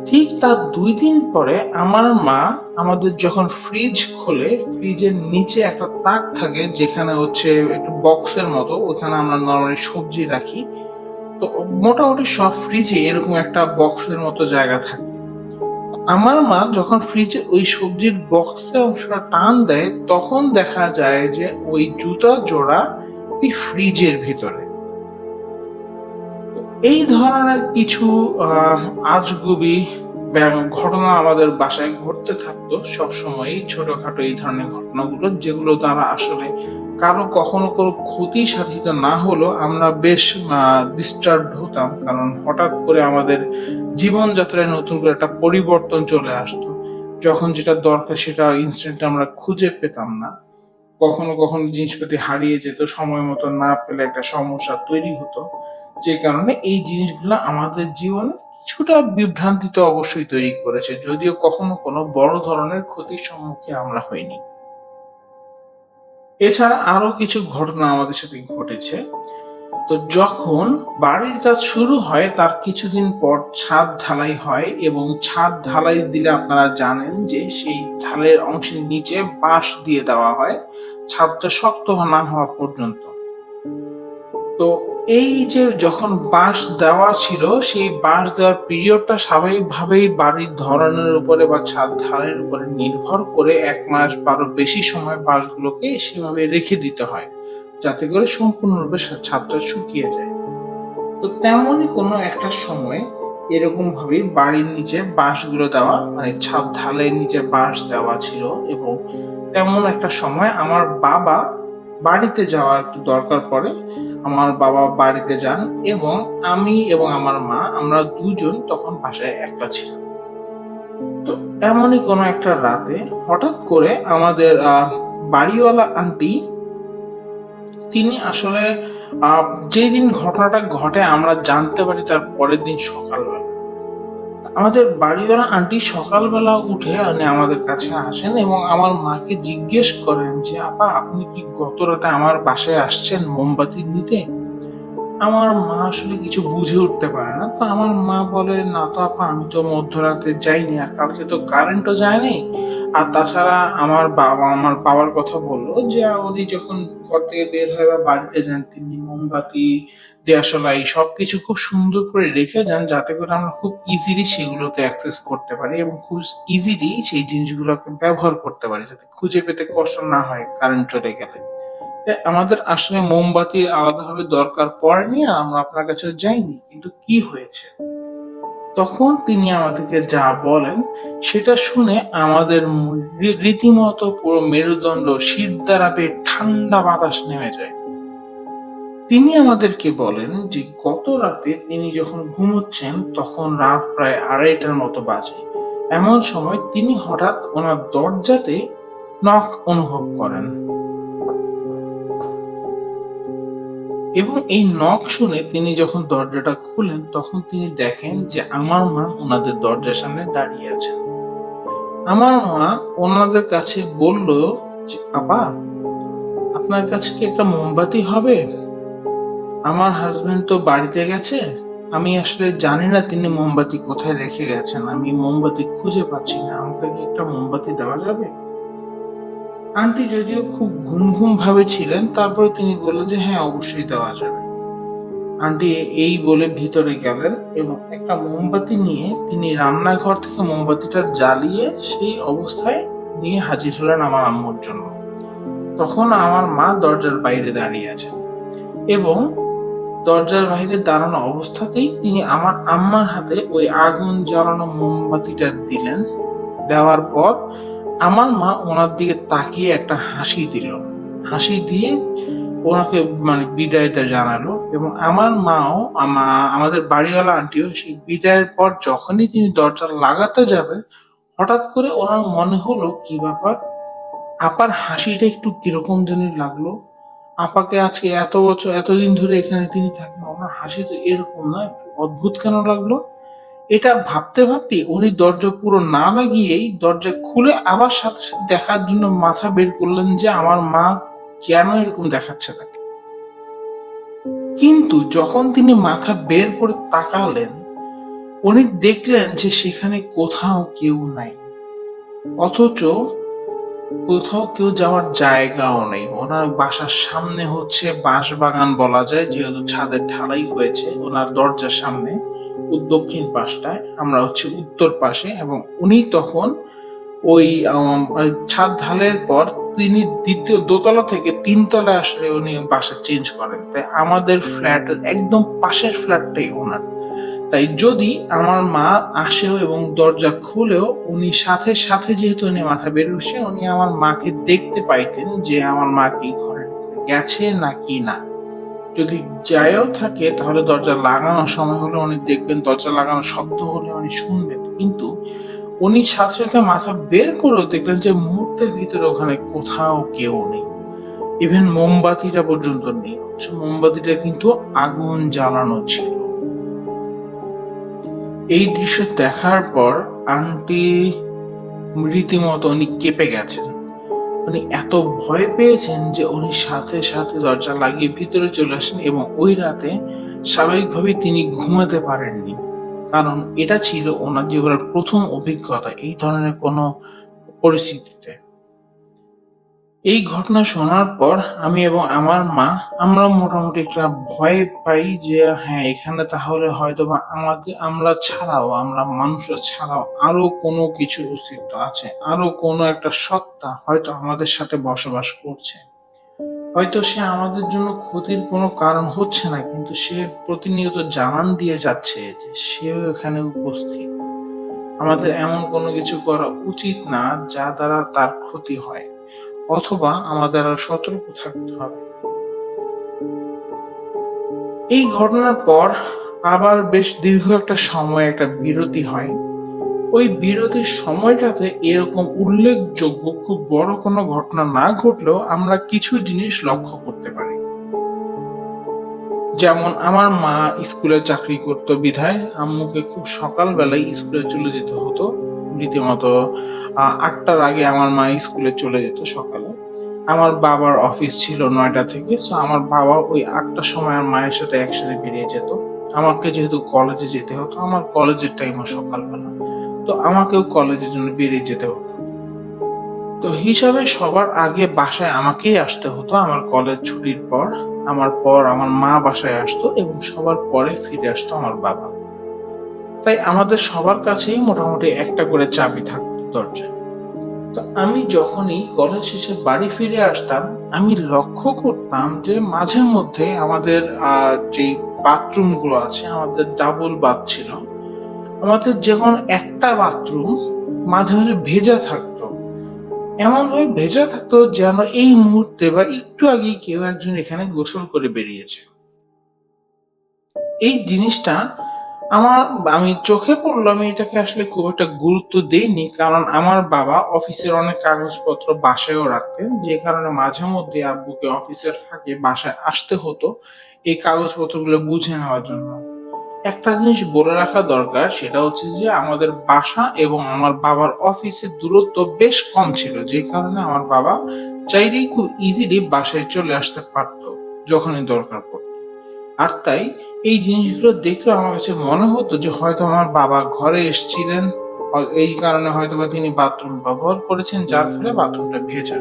ঠিক তার 2 দিন পরে আমার মা আমাদের যখন ফ্রিজ খোলে, ফ্রিজের নিচে একটা তাক থাকে যেখানে হচ্ছে একটু বক্সের মতো, ওখানে আমরা নরমালি সবজি রাখি। তো মোটামুটি সব ফ্রিজে এরকম একটা বক্সের মতো জায়গা থাকে। আমার মা যখন ফ্রিজে ওই সবজির বক্সের অংশটা টান দেয় তখন দেখা যায় যে ওই জুতা জোড়া ওই ফ্রিজের ভিতরে। এই ধরনের কিছু আজগুবি ঘটনা আমাদের বাসায় ঘটতে থাকতো সবসময়, ছোটখাটো এই ধরনের ঘটনাগুলো, যেগুলো দ্বারা আসলে কারো কখনো কোনো ক্ষতি সাধিত না হলেও আমরা বেশ ডিস্টার্ব হতাম, কারণ হঠাৎ করে আমাদের জীবনযাত্রায় নতুন করে একটা পরিবর্তন চলে আসতো। যখন যেটা দরকার সেটা ইনস্ট্যান্ট আমরা খুঁজে পেতাম না, কখনো কখনো জিনিসপাতি হারিয়ে যেত, সময় মতো না পেলে একটা সমস্যা তৈরি হতো। যে কারণে এই জিনিসগুলো আমাদের জীবনে কিছুটা বিভ্রান্তি তো অবশ্যই তৈরি করেছে, যদিও কখনো কোনো বড় ধরনের ক্ষতির সম্মুখীন আমরা হইনি। এছাড়া আরো কিছু ঘটনা আমাদের সাথে ঘটেছে। তো যখন বাড়ির কাজ শুরু হয় তার কিছুদিন পর ছাদ ঢালাই হয় এবং ছাদ ঢালাই দিলে আপনারা জানেন যে সেই ঢালের অংশের নিচে বাঁশ দিয়ে দেওয়া হয় ছাদটা শক্ত না হওয়া পর্যন্ত। তো এই যে যখন বাঁশ দেওয়া ছিল সেই বাঁশ দেওয়ার পিরিয়ডটা স্বাভাবিকভাবেই বাড়ির ধরনের উপরে বা ছাদ ঢালের উপরে নির্ভর করে 1 মাস বা আরো বেশি সময় বাঁশগুলোকে সেভাবে রেখে দিতে হয় যাতে করে সম্পূর্ণরূপে ছাদটা শুকিয়ে যায়। তো তেমনই কোনো একটা সময় এরকম ভাবে বাড়ির নিচে বাঁশগুলো দেওয়া, মানে ছাদ ঢালের নিচে বাঁশ দেওয়া ছিল এবং তেমন একটা সময় আমার বাবা বাড়িতে যাওয়ার একটু দরকার পড়ে। আমার বাবা বাড়িতে যান এবং আমি এবং আমার মা আমরা দুজন তখন বাসায় একলা ছিলাম। তো এমনই কোনো একটা রাতে হঠাৎ করে আমাদের বাড়িওয়ালা আন্টি তিনি আসলে যেদিন ঘটনাটা ঘটে আমরা জানতে পারি তার পরের দিন সকালবেলা। আমাদের বাড়িওয়ালা আন্টি সকালবেলা উঠে আমাদের কাছে আসেন এবং আমার মাকে জিজ্ঞেস করেন যে আপা, আপনি কি গত রাতে আমার বাসায় আসছেন মোমবাতি নিতে? আমার মা আসলে কিছু বুঝে উঠতে পারে না। তো আমার মা বলে, না তো আপা, আমি তো মধ্যরাতে যাইনি, আর কালকে তো কারেন্টও যায়নি। আর তাছাড়া আমার বাবার কথা বললো যে উনি যখন ঘর থেকে বের হয় বা বাড়িতে যান, তিনি মোমবাতি, দেশলাই সবকিছু খুব সুন্দর করে রেখে যান, যাতে করে আমরা খুব ইজিলি সেগুলোতে অ্যাক্সেস করতে পারি এবং খুব ইজিলি সেই জিনিসগুলোকে ব্যবহার করতে পারি, যাতে খুঁজে পেতে কষ্ট না হয় কারেন্ট চলে গেলে। আমাদের আসলে মোমবাতির আলাদাভাবে দরকার পড়েনি, আর আমরা আপনার কাছে যাইনি। কিন্তু কি হয়েছে, তখন তিনি আমাদেরকে যা বলেন সেটা শুনে আমাদের রীতিমতো পুরো মেরুদণ্ড শীতদ্বারা বেয়ে ঠান্ডা বাতাস নেমে যায়। তিনি আমাদেরকে বলেন যে গত রাতে তিনি যখন ঘুমোচ্ছেন তখন রাত প্রায় 2:30টার মতো বাজে। এমন সময় তিনি হঠাৎ ওনার দরজাতে নক অনুভব করেন এবং এই নক শুনে তিনি যখন দরজাটা খুলেন তখন তিনি দেখেন যে আমার মা ওনাদের দরজার সামনে দাঁড়িয়ে আছেন। আমার মা ওনাদের কাছে বলল যে আপা, আপনার কাছে কি একটা মোমবাতি হবে? আমার হাজবেন্ড তো বাড়িতে গেছে, আমি আসলে জানি না তিনি মোমবাতি কোথায় রেখে গেছেন, আমি মোমবাতি খুঁজে পাচ্ছি না, আমাকে কি একটা মোমবাতি দেওয়া যাবে? আন্টি যদিও খুব ঘুম ঘুম ভাবে ছিলেন, তারপরে তিনি বললেন যে হ্যাঁ, অবশ্যই দেওয়া যাবে। আন্টি এই বলে ভিতরে গেলেন এবং একটা মোমবাতি নিয়ে তিনি রান্নাঘর থেকে মোমবাতিটা জ্বালিয়ে সেই অবস্থায় নিয়ে হাজির হলেন আমার আম্মুর জন্য। তখন আমার মা দরজার বাইরে দাঁড়িয়ে আছেন এবং দরজার বাইরে দাঁড়ানো অবস্থাতেই তিনি আমার আম্মার হাতে ওই আগুন জ্বালানো মোমবাতিটা দিলেন। দেওয়ার পর আমার মা ওনার দিকে তাকিয়ে একটা হাসি দিল, হাসি দিয়ে ওনাকে বিদায়টা জানালো এবং আমার মাও আমাদের বাড়িওয়ালা আন্টিও সেই বিদায়ের পর যখনই তিনি দরজা লাগাতে যাবে হঠাৎ করে ওনার মনে হলো কি ব্যাপার, আপার হাসিটা একটু কিরকম জানি লাগলো। আপাকে আজকে এতদিন ধরে এখানে তিনি থাকেন, ওনার হাসি তো এরকম না, একটু অদ্ভুত কেন লাগলো। এটা ভাবতে ভাবতে উনি দরজা পুরো না লাগিয়েই দরজা খুলে আবার সাথে সাথে দেখার জন্য মাথা বের করলেন যে আমার মা কেন এরকম দেখাচ্ছে তাকে। কিন্তু যখন তিনি মাথা বের করে তাকালেন উনি দেখলেন যে সেখানে কোথাও কেউ নাই, অথচ কোথাও কেউ যাওয়ার জায়গাও নেই। ওনার বাসার সামনে হচ্ছে বাঁশ বাগান বলা যায়, যেহেতু ছাদের ঢালাই হয়েছে ওনার দরজার সামনে দক্ষিণ পাশটায়, আমরা হচ্ছে উত্তর পাশে, এবং উনি তখন ওই ছাদ ঢালের পর তিনি দ্বিতীয় দোতলা থেকে তিনতলায় আসলে উনি বাসা চেঞ্জ করেন। তাই আমাদের ফ্ল্যাট একদম পাশের ফ্ল্যাটটাই ওনার। তাই যদি আমার মা আসেও এবং দরজা খুলেও উনি সাথে সাথে যেহেতু উনি মাথা বের হচ্ছে উনি আমার মাকে দেখতে পাইতেন যে আমার মা কি ঘরের ভিতরে গেছে নাকি না। যদি যায়ও থাকে তাহলে দরজা লাগানোর সময় হলে উনি দেখবেন, দরজা লাগানোর শব্দ হলে উনি শুনবেন, কিন্তু উনি সাথে সাথে মাথা বের করেও দেখলেন যে মুহূর্তের ভিতরে ওখানে কোথাও কেউ নেই, ইভেন মোমবাতিটা পর্যন্ত নেই। মোমবাতিটা কিন্তু আগুন জ্বালানো ছিল। এই দৃশ্য দেখার পর আন্টি রীতিমতো উনি কেঁপে গেছেন। উনি এত ভয় পেয়েছেন যে উনি সাথে সাথে দরজা লাগিয়ে ভিতরে চলে আসেন এবং ওই রাতে স্বাভাবিকভাবে তিনি ঘুমাতে পারেননি, কারণ এটা ছিল ওনার জীবনের প্রথম অভিজ্ঞতা এই ধরনের কোনো পরিস্থিতিতে। এই ঘটনা শোনার পর আমি এবং আমার মা আমরা মোটামুটি একটা ভয় পাই যে হ্যাঁ, এখানে তাহলে হয়তো বা আমরা ছাড়াও, আমরা মানুষরা ছাড়াও আরো কোনো কিছু অস্তিত্ব আছে, আরো কোনো একটা সত্তা হয়তো আমাদের সাথে বসবাস করছে। হয়তো সে আমাদের জন্য ক্ষতির কোনো কারণ হচ্ছে না, কিন্তু সে প্রতিনিয়ত জানান দিয়ে যাচ্ছে যে সেও এখানে উপস্থিত। আমাদের এমন কোনো কিছু করা উচিত না যা দ্বারা তার ক্ষতি হয়, অথবা আমাদের আরো সতর্ক থাকতে হবে। এই ঘটনার পর আবার বেশ দীর্ঘ একটা সময় একটা বিরতি হয়। ওই বিরতির সময়টাতে এরকম উল্লেখযোগ্য খুব বড় কোনো ঘটনা না ঘটলেও আমরা কিছু জিনিস লক্ষ্য করতে পারি। যেমন আমার মা স্কুলে চাকরি করতো বিধায় আম্মুকে খুব সকালবেলায় স্কুলে চলে যেতে হতো। রীতিমতো ৮টার আগে আমার মা স্কুলে চলে যেত সকালে। আমার বাবার অফিস ছিল ৯টা থেকে, সো আমার বাবা ওই ৮টার সময় আর মায়ের সাথে একসাথে বেরিয়ে যেত। আমাকে যেহেতু কলেজে যেতে হতো, আমার কলেজের টাইমও সকালবেলা, তো আমাকেও কলেজের জন্য বেরিয়ে যেতে হতো। তো হিসাবে সবার আগে বাসায় আমাকেই আসতে হতো আমার কলেজ ছুটির পর। আমার পর আমার মা বাসায় আসতো এবং সবার পরে ফিরে আসতো আমার বাবা। তাই আমাদের সবার কাছেই মোটামুটি একটা করে চাবি থাকতো দরজায়। তো আমি যখনই কলেজ শেষে বাড়ি ফিরে আসতাম, আমি লক্ষ্য করতাম যে মাঝে মধ্যে আমাদের যে বাথরুম গুলো আছে, আমাদের ডাবল বাথ ছিল, আমাদের যখন একটা বাথরুম মাঝে মাঝে ভেজা থাকতো। এমন ভাবে ভেজা থাকতো যেন এই মুহূর্তে বা একটু আগে কেউ একজন এখানে গোসল করে বেরিয়েছে। এই জিনিসটা আমার আমি চোখে পড়লো, আমি এটাকে আসলে খুব একটা গুরুত্ব দেইনি, কারণ আমার বাবা অফিসের অনেক কাগজপত্র বাসায়ও রাখতেন, যে কারণে মাঝে মধ্যে আব্বুকে অফিসের ফাঁকে বাসায় আসতে হতো এই কাগজপত্রগুলো বুঝে নেওয়ার জন্য। একটা জিনিস বলে রাখা দরকার, সেটা হচ্ছে যে আমাদের বাসা এবং আমার বাবার অফিসের দূরত্ব বেশ কম ছিল, যে কারণে আমার বাবা চাইলেই খুব ইজিলি বাসায় চলে আসতে পারতো যখনই দরকার পড়তো। আর তাই এই জিনিসগুলো দেখলে আমার কাছে মনে হতো যে হয়তো আমার বাবা ঘরে এসেছিলেন, এই কারণে হয়তো বা তিনি বাথরুম ব্যবহার করেছেন, যার ফলে বাথরুমটা ভেজা।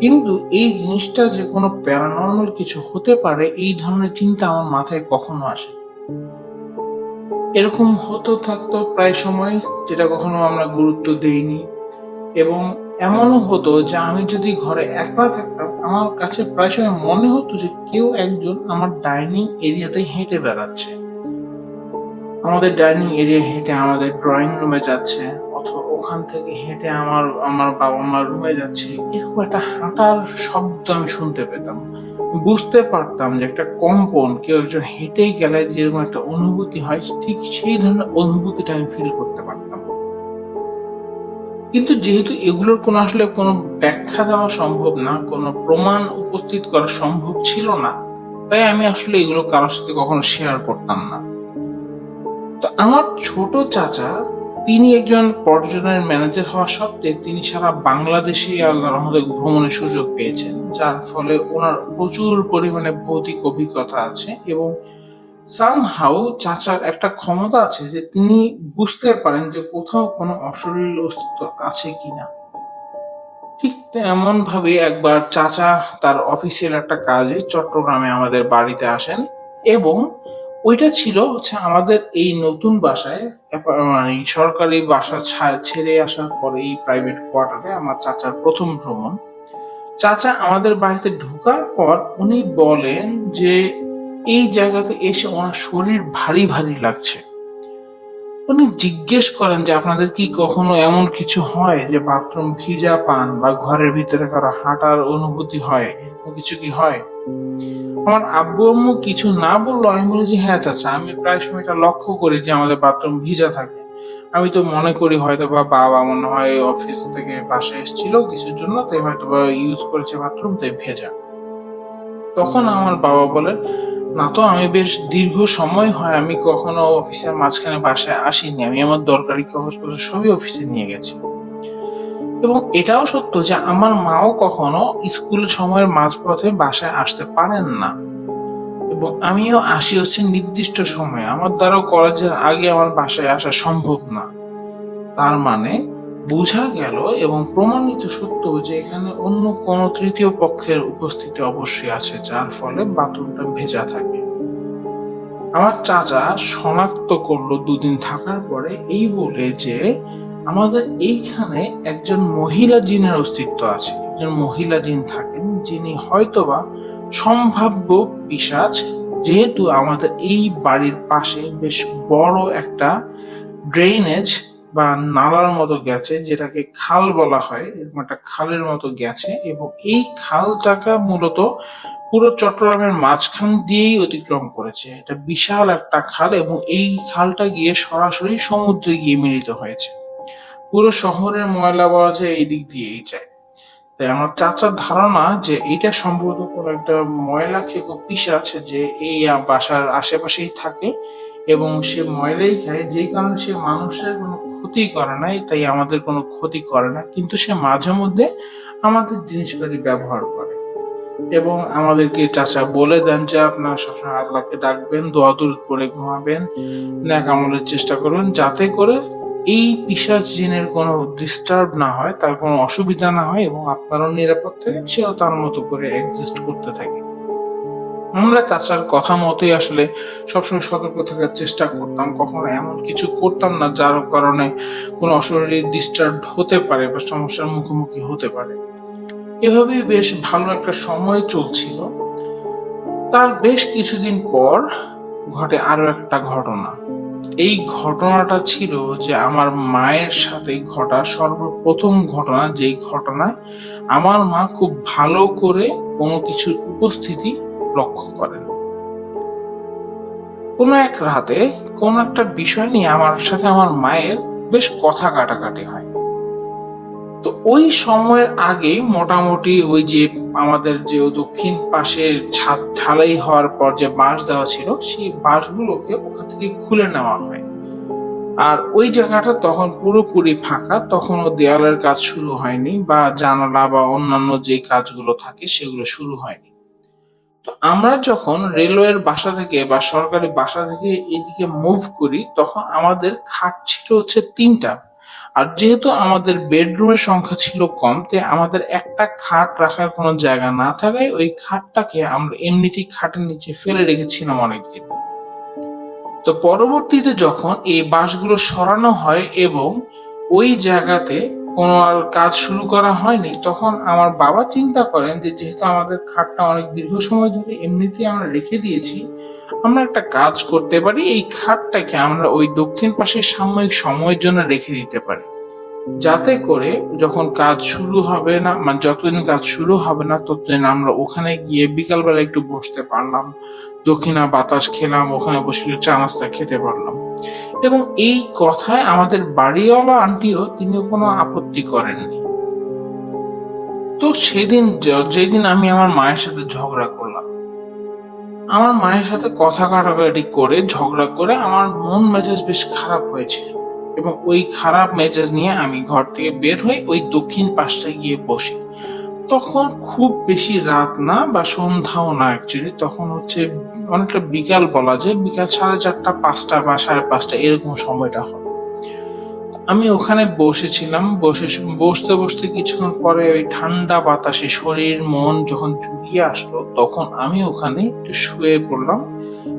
কিন্তু এই জিনিসটা যে কোনো প্যারানর্মাল কিছু হতে পারে, এই ধরনের চিন্তা আমার মাথায় কখনো আসে। এরকম হতো থাকতো প্রায় সময়, যেটা কখনো আমরা গুরুত্ব দেইনি। এবং এমনও হতো যে আমি যদি ঘরে একলা থাকতাম, আমার কাছে প্রায় সময় মনে হতো যে কেউ একজন আমার ডাইনিং এরিয়াতে হেঁটে বেড়াচ্ছে, আমাদের ডাইনিং এরিয়া হেঁটে আমাদের ড্রয়িং রুমে যাচ্ছে, অথবা ওখান থেকে হেঁটে আমার আমার বাবা মার রুমে যাচ্ছে। এরকম একটা হাঁটার শব্দ আমি শুনতে পেতাম, বুঝতে পারতাম যে একটা কম্পন, কেউ একজন হেঁটেই গেলে যেরকম একটা অনুভূতি হয়, ঠিক সেই ধরনের অনুভূতিটা আমি ফিল করতে পারতাম। কিন্তু যেহেতু এগুলোর কোনো আসলে কোনো ব্যাখ্যা দেওয়া সম্ভব না, কোনো প্রমাণ উপস্থিত করা সম্ভব ছিল না, তাই আমি আসলে এগুলো কারোর সাথে কখনো শেয়ার করতাম না। তো আমার ছোট চাচা, তিনি একজন পর্যটনের ম্যানেজার হওয়া সত্ত্বে তিনি সারা বাংলাদেশে আল্লাহর রহমতে ভ্রমণের সুযোগ পেয়েছেন, যার ফলে ওনার প্রচুর পরিমাণে ভৌতিক অভিজ্ঞতা আছে। এবং সামহাউ চাচার একটা ক্ষমতা আছে যে তিনি বুঝতে পারেন যে কোথাও কোনো অশরীরী অস্তিত্ব আছে কিনা। ঠিক তেমন ভাবে একবার চাচা তার অফিসিয়াল একটা কাজে চট্টগ্রামে আমাদের বাড়িতে আসেন, এবং ওইটা ছিল হচ্ছে আমাদের এই নতুন বাসায়, মানে সরকারি বাসা ছেড়ে আসার পরে এই প্রাইভেট কোয়ার্টারে আমার চাচার প্রথম ভ্রমণ। চাচা আমাদের বাড়িতে ঢোকার পর উনি বলেন যে এই জায়গাতে এসে ওনার শরীর ভারী ভারী লাগছে। উনি জিজ্ঞেস করেন যে আপনাদের কি কখনো এমন কিছু হয় যে বাথরুম ভিজা পান বা ঘরের ভিতরে কারো হাঁটার অনুভূতি হয়, এরকম কিছু কি হয়? আমার আব্বু আম্মু কিছু না বললো, আমি বলি যে হ্যাঁ চাচা, আমি প্রায় সময় এটা লক্ষ্য করি যে আমাদের বাথরুম ভিজা থাকে। আমি তো মনে করি হয়তো বা বাবা মনে হয় অফিস থেকে বাসায় এসেছিল কিছুর জন্য, তাই হয়তো বা ইউজ করেছে বাথরুম, তাই ভেজা। তখন আমার বাবা বলেন, না তো, আমি বেশ দীর্ঘ সময় হয় আমি কখনো অফিসের মাঝখানে বাসায় আসিনি, আমি আমার দরকারি কাগজপত্র সবই অফিসে নিয়ে গেছি। এবং এটাও সত্য যে আমার মাও কখনো স্কুল সময়ের মাঝপথে বাসায় আসতে পারেন না, এবং আমিও আসি হচ্ছে নির্দিষ্ট সময়ে, আমার দ্বারাও কলেজের আগে আমার বাসায় আসা সম্ভব না। তার মানে বোঝা গেল এবং প্রমাণিত সত্য যে এখানে অন্য কোনো তৃতীয় পক্ষের উপস্থিতি অবশ্যই আছে, যার ফলে বাথরুমটা ভেজা থাকে। আমার চাচা শনাক্ত করলো 2 দিন থাকার পরে এই বলে যে আমাদের এইখানে একজন মহিলা জিনের অস্তিত্ব আছে, একজন মহিলা জিন থাকেন যিনি হয়তোবা সম্ভাব্য পিশাচ। যেহেতু আমাদের এই বাড়ির পাশে বেশ বড় একটা ড্রেনেজ বা নালার মতো গেছে, যেটাকে খাল বলা হয়, এরকম একটা খালের মতো গেছে, এবং এই খালটাকে মূলত পুরো চট্টগ্রামের মাঝখান দিয়েই অতিক্রম করেছে। এটা বিশাল একটা খাল, এবং এই খালটা গিয়ে সরাসরি সমুদ্রে গিয়ে মিলিত হয়েছে। পুরো শহরের ময়লা বলা যায় এই দিক দিয়েই যায়। তাই আমার চাচার ধারণা যে এটা সম্ভবত কোনো একটা ময়লা খেকো পিশাচ যে এই বাসার আশেপাশেই থাকে এবং সে ময়লাই খায়, যেই কারণে সে মানুষের কোনো ক্ষতি করে নাই, তাই আমাদের কোনো ক্ষতি করে না, কিন্তু সে মাঝে মধ্যে আমাদের জিনিসপাতি ব্যবহার করে। এবং আমাদেরকে চাচা বলে দেন যে আপনারা সবসময় আল্লাহকে ডাকবেন, দোয়া দরুদ পড়ে ঘুমাবেন, নেক আমলের চেষ্টা করবেন, যাতে করে এই পিশাচ জিনের কোনো ডিস্টার্ব না হয়, তার কোনো অসুবিধা না হয় এবং আপনারও নিরাপদ থাকে, সেও তার মতো করে এক্সিস্ট করতে থাকে। আমরা চাচার কথা মতোই আসলে সবসময় সতর্ক থাকার চেষ্টা করতাম, কখনো এমন কিছু করতাম না যার কারণে কোনো অশরীর ডিস্টার্ব হতে পারে বা সমস্যার মুখোমুখি হতে পারে। এভাবেই বেশ ভালো একটা সময় চলছিল। তার বেশ কিছুদিন পর ঘটে আরো একটা ঘটনা। এই ঘটনাটা ছিল যে আমার মায়ের সাথে ঘটা সর্বপ্রথম ঘটনা, যেই ঘটনায় আমার মা খুব ভালো করে কোনো কিছুর উপস্থিতি লক্ষ্য করেন। কোনো এক রাতে কোন একটা বিষয় নিয়ে আমার সাথে আমার মায়ের বেশ কথা কাটাকাটি হয়। তো ওই সময়ের আগে মোটামুটি ওই যে আমাদের যে দক্ষিণ পাশের ছাদ ঢালাই হওয়ার পর যে বাঁশ দেওয়া ছিল, সেই বাঁশগুলোকে ওখান থেকে খুলে নেওয়া হয়। আর ওই জায়গাটা তখন পুরোপুরি ফাঁকা, তখনও দেয়ালের কাজ শুরু হয়নি বা জানালা বা অন্যান্য যে কাজগুলো থাকে সেগুলো শুরু হয়নি। তো আমরা যখন রেলওয়ের বাসা থেকে বা সরকারি বাসা থেকে এদিকে মুভ করি, তখন আমাদের খাট ছিল হচ্ছে 3টা। আর যেহেতু আমাদের বেডরুমের সংখ্যা ছিল কম, তাই আমাদের একটা খাট রাখার কোনো জায়গা না থাকায় ওই খাটটাকে আমরা এমনিতেই খাটের নিচে ফেলে রেখেছিলাম অনেকদিন। তো পরবর্তীতে যখন এই বাঁশগুলো সরানো হয় এবং ওই জায়গাতে কোনো আর কাজ শুরু করা হয়নি, তখন আমার বাবা চিন্তা করেন যে যেহেতু আমাদের খাটটা অনেক দীর্ঘ সময় ধরে এমনিতেই আমরা রেখে দিয়েছি, আমরা একটা কাজ করতে পারি, এই খাটটাকে আমরা ওই দক্ষিণ পাশে সাময়িক সময়ের জন্য রেখে দিতে পারি, যাতে করে যখন কাজ শুরু হবে না, মানে যতদিন কাজ শুরু হবে না ততদিন আমরা ওখানে গিয়ে বিকালবেলা একটু বসতে পারলাম, দক্ষিণা বাতাস খেলাম, ওখানে বসে চা নাস্তা খেতে পারলাম। এবং এই কথায় আমাদের বাড়িওয়ালা আন্টিও তিনি কোনো আপত্তি করেননি। তো সেদিন যেদিন আমি আমার মায়ের সাথে ঝগড়া করলাম, আমার মায়ের সাথে কথা কাটাকাটি করে ঝগড়া করে আমার মন মেজাজ বেশ খারাপ হয়েছিল এবং ওই খারাপ মেজাজ নিয়ে আমি ঘর থেকে বের হয়ে ওই দক্ষিণ পাশটায় গিয়ে বসি। তখন খুব বেশি রাত না বা সন্ধ্যাও না, অ্যাকচুয়ালি তখন হচ্ছে অনেকটা বিকাল বলা যায়, বিকাল 4:30 5টা বা 5:30 এরকম সময়টা হয়। আমি ওখানে বসেছিলাম, বসতে বসতে কিছুক্ষণ পরে ওই ঠান্ডা বাতাসে শরীর মন যখন জুড়িয়ে আসলো, তখন আমি ওখানে একটু শুয়ে পড়লাম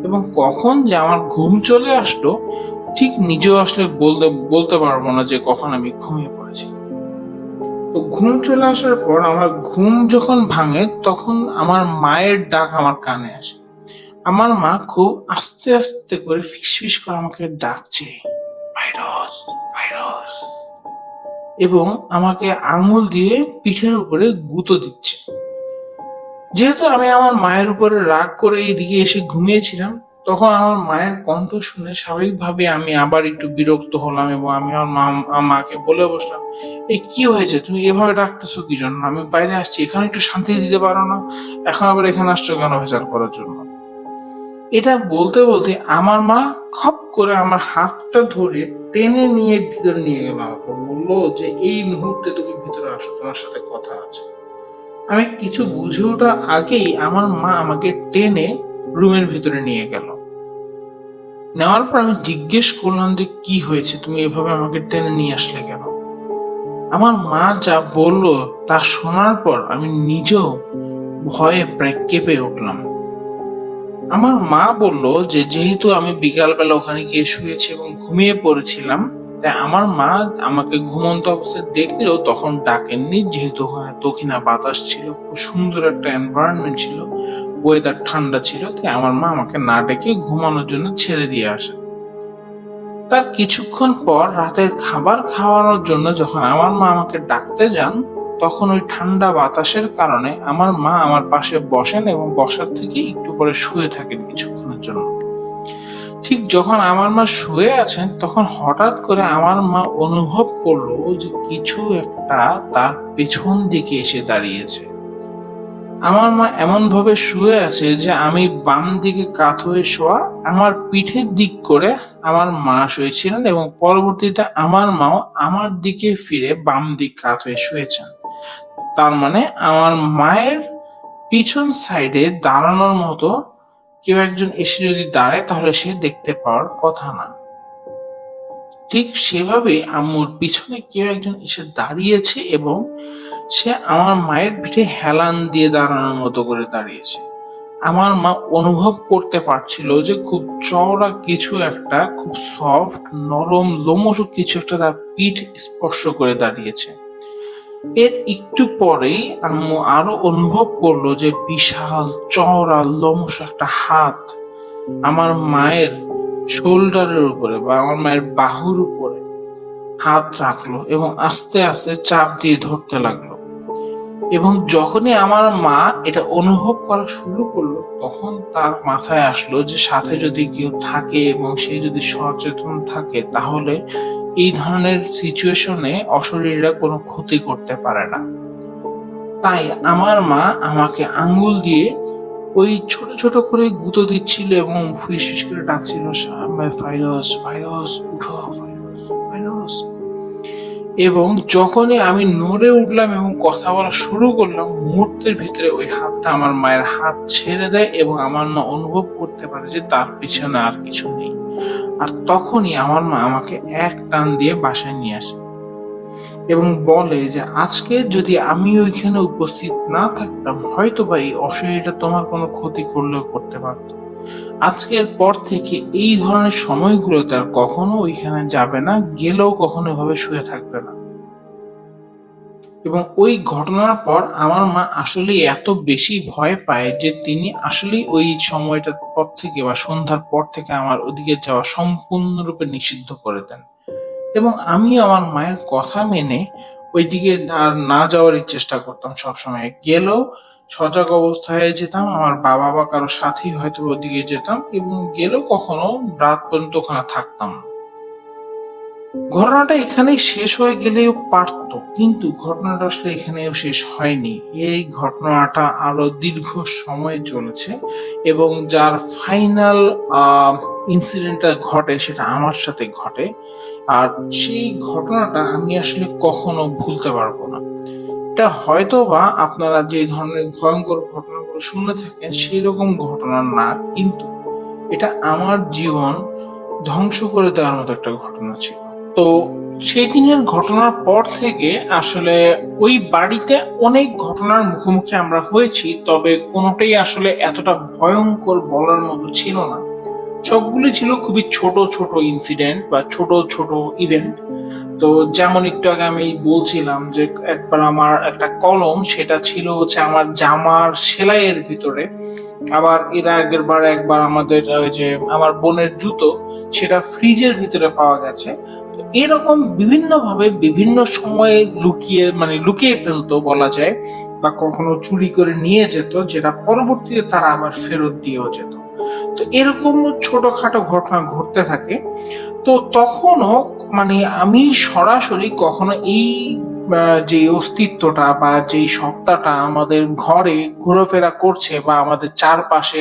এবং কখন যে আমার ঘুম চলে আসলো ঠিক নিজেও আসলে বলতে পারবো না যে কখন আমি ঘুমিয়ে পড়েছি। তো ঘুম চলে আসার পর আমার ঘুম যখন ভাঙে, তখন আমার মায়ের ডাক আমার কানে আসে। আমার মা খুব আস্তে আস্তে করে ফিসফিস করে আমাকে ডাকছে, ভাইরাস ভাইরাস, এবং আমাকে আঙুল দিয়ে পিঠের উপরে গুঁতো দিচ্ছে। যেহেতু আমি আমার মায়ের উপরে রাগ করে এইদিকে এসে ঘুমিয়েছিলাম, তখন আমার মায়ের কণ্ঠ শুনে স্বাভাবিকভাবে আমি আবার একটু বিরক্ত হলাম এবং আমি আমার মাকে বলে বসলাম, এই কি হয়েছে, তুমি এভাবে ডাকতেছো কি জন্য? আমি বাইরে আসছি, এখানে একটু শান্তি দিতে পারো না? এখন আবার এখানে আসছো কেন ভেজাল করার জন্য? এটা বলতে বলতে আমার মা খপ করে আমার হাতটা ধরে টেনে নিয়ে ভিতরে নিয়ে গেল, আমাকে বললো যে এই মুহূর্তে তুমি ভিতরে আসো, তোমার সাথে কথা আছে। আমি কিছু বুঝে ওঠার আগেই আমার মা আমাকে টেনে রুমের ভিতরে নিয়ে গেল। নেওয়ার পর আমি জিজ্ঞেস করলাম যে কি হয়েছে, তুমি এভাবে আমাকে টেনে নিয়ে আসলে কেন? আমার মা যা বলল তা শোনার পর আমি নিজেও ভয়ে প্রায় কেঁপে উঠলাম। আমার মা বলল যে যেহেতু আমি বিকালবেলা ওখানে গিয়ে শুয়েছি এবং ঘুমিয়ে পড়েছিলাম, তাই আমার মা আমাকে ঘুমন্ত অবস্থায় দেখলেও তখন ডাকেননি, যেহেতু ওখানে দক্ষিণা বাতাস ছিল, খুব সুন্দর একটা এনভায়রনমেন্ট ছিল, ওয়েদার ঠান্ডা ছিল, তাই আমার মা আমাকে না ডেকে ঘুমানোর জন্য ছেড়ে দিয়ে আসে। তার কিছুক্ষণ পর রাতের খাবার খাওয়ানোর জন্য যখন আমার মা আমাকে ডাকতে যান, তখন ওই ঠান্ডা বাতাসের কারণে আমার মা আমার পাশে বসেন এবং বসার থেকে একটু পরে শুয়ে থাকেন কিছুক্ষণের জন্য। ঠিক যখন আমার মা শুয়ে আছেন তখন হঠাৎ করে আমার মা অনুভব করলো যে কিছু একটা তার পেছন দিকে এসে দাঁড়িয়েছে। আমার মা এমন ভাবে শুয়ে আছে যে আমি বাম দিকে কাত হয়ে শোয়া, আমার পিঠের দিক করে আমার মা শুয়েছিলেন এবং পরবর্তীতে আমার মাও আমার দিকে ফিরে বাম দিক কাত হয়ে শুয়েছেন। তার মানে আমার মায়ের পিছন সাইডে দাঁড়ানোর মতো কেউ একজন এসে যদি দাঁড়ায় তাহলে সে দেখতে পাওয়ার কথা না। ঠিক সেভাবে আম্মুর পিছনে কেউ একজন এসে দাঁড়িয়েছে এবং সে আমার মায়ের পিঠে হেলান দিয়ে দাঁড়ানোর মতো করে দাঁড়িয়েছে। আমার মা অনুভব করতে পারছিল যে খুব চওড়া কিছু একটা, খুব সফট নরম লোমশ কিছু একটা তার পিঠ স্পর্শ করে দাঁড়িয়েছে। এর একটু পরেই আম্মু আরো অনুভব করলো যে বিশাল চওড়া লোমশ একটা হাত আমার মায়ের শোল্ডারের উপরে বা আমার মায়ের বাহুর উপরে হাত রাখলো এবং আস্তে আস্তে চাপ দিয়ে ধরতে লাগলো। এবং যখনই আমার মা এটা অনুভব করা শুরু করলো তখন তার মাথায় আসলো যে সাথে যদি কেউ থাকে এবং সে যদি সচেতন থাকে তাহলে এই ধরনের সিচুয়েশনে অশরীররা কোনো ক্ষতি করতে পারে না। তাই আমার মা আমাকে আঙ্গুল দিয়ে ওই ছোট ছোট করে গুঁতো দিচ্ছিল এবং ফিস ফিস করে ডাকছিল, ফাইরোজ ফাইরোজ উঠো, ফাইরোজ ফাইরোজ। এবং যখনই আমি নড়ে উঠলাম এবং কথা বলা শুরু করলাম, মুহূর্তের ভিতরে ওই হাতটা আমার মায়ের হাত ছেড়ে দেয় এবং আমার মা অনুভব করতে পারে যে তার পিছনে আর কিছু নেই। আর তখনই আমার মা আমাকে এক টান দিয়ে বাসায় নিয়ে আসে এবং বলে যে আজকে যদি আমি ওইখানে উপস্থিত না থাকতাম হয়তো বা এই অশরীরটা তোমার কোনো ক্ষতি করলেও করতে পারত। আজকের পর থেকে এই ধরনের সময়গুলোতে আর কখনো ওইখানে যাবে না, গেলেও কখনো এভাবে শুয়ে থাকবে না। এবং ওই ঘটনার পর আমার মা আসলে এত বেশি ভয় পায় যে তিনি আসলে ওই সময়টার পর থেকে বা সন্ধ্যার পর থেকে আমার ওদিকে যাওয়া সম্পূর্ণরূপে নিষিদ্ধ করে দেন। এবং আমি আমার মায়ের কথা মেনে ওইদিকে আর না যাওয়ারই চেষ্টা করতাম। সবসময় গেলেও সজাগ অবস্থায় যেতাম, আমার বাবা বা কারো সাথেই হয়তো ওদিকে যেতাম এবং গেলেও কখনো রাত পর্যন্ত ওখানে থাকতাম না। ঘটনাটা এখানেই শেষ হয়ে গেলেও পারত, কিন্তু ঘটনাটা আসলে এখানেও শেষ হয়নি। এই ঘটনাটা আরো দীর্ঘ সময় চলেছে এবং যার ফাইনাল ইনসিডেন্টটা ঘটে সেটা আমার সাথে ঘটে। আর সেই ঘটনাটা আমি আসলে কখনো ভুলতে পারবো না। এটা হয়তো বা আপনারা যে ধরনের ভয়ঙ্কর ঘটনাগুলো শুনে থাকেন সেই রকম ঘটনা না, কিন্তু এটা আমার জীবন ধ্বংস করে দেওয়ার মতো একটা ঘটনা ছিল। তো সেই দিনের ঘটনার পর থেকে আসলে ওই বাড়িতে অনেক ঘটনার মুখোমুখি আমরা হয়েছি, তবে কোনোটাই আসলে এতটা ভয়ঙ্কর বলার মতো ছিল না। সবগুলি ছিল খুবই ছোট ছোট ইনসিডেন্ট বা ছোট ছোট ইভেন্ট। তো যেমন একটু আগে আমি বলছিলাম যে একবার আমার একটা কলম, সেটা ছিল হচ্ছে আমার জামার সেলাইয়ের ভিতরে। আবার এর আগের বার একবার আমাদের ওই যে আমার বোনের জুতো, সেটা ফ্রিজের ভিতরে পাওয়া গেছে। তো এরকম বিভিন্ন ভাবে বিভিন্ন সময়ে লুকিয়ে ফেলতো বলা যায়, বা কখনো চুরি করে নিয়ে যেত, যেটা পরবর্তীতে তারা আবার ফেরত দিয়েও যেত। তো এরকম ছোটখাটো ঘটনা ঘটতে থাকে। তো তখনও আমি সরাসরি কখনো এই যে অস্তিত্বটা বা যে সত্তাটা আমাদের ঘরে ঘোরাফেরা করছে বা আমাদের চারপাশে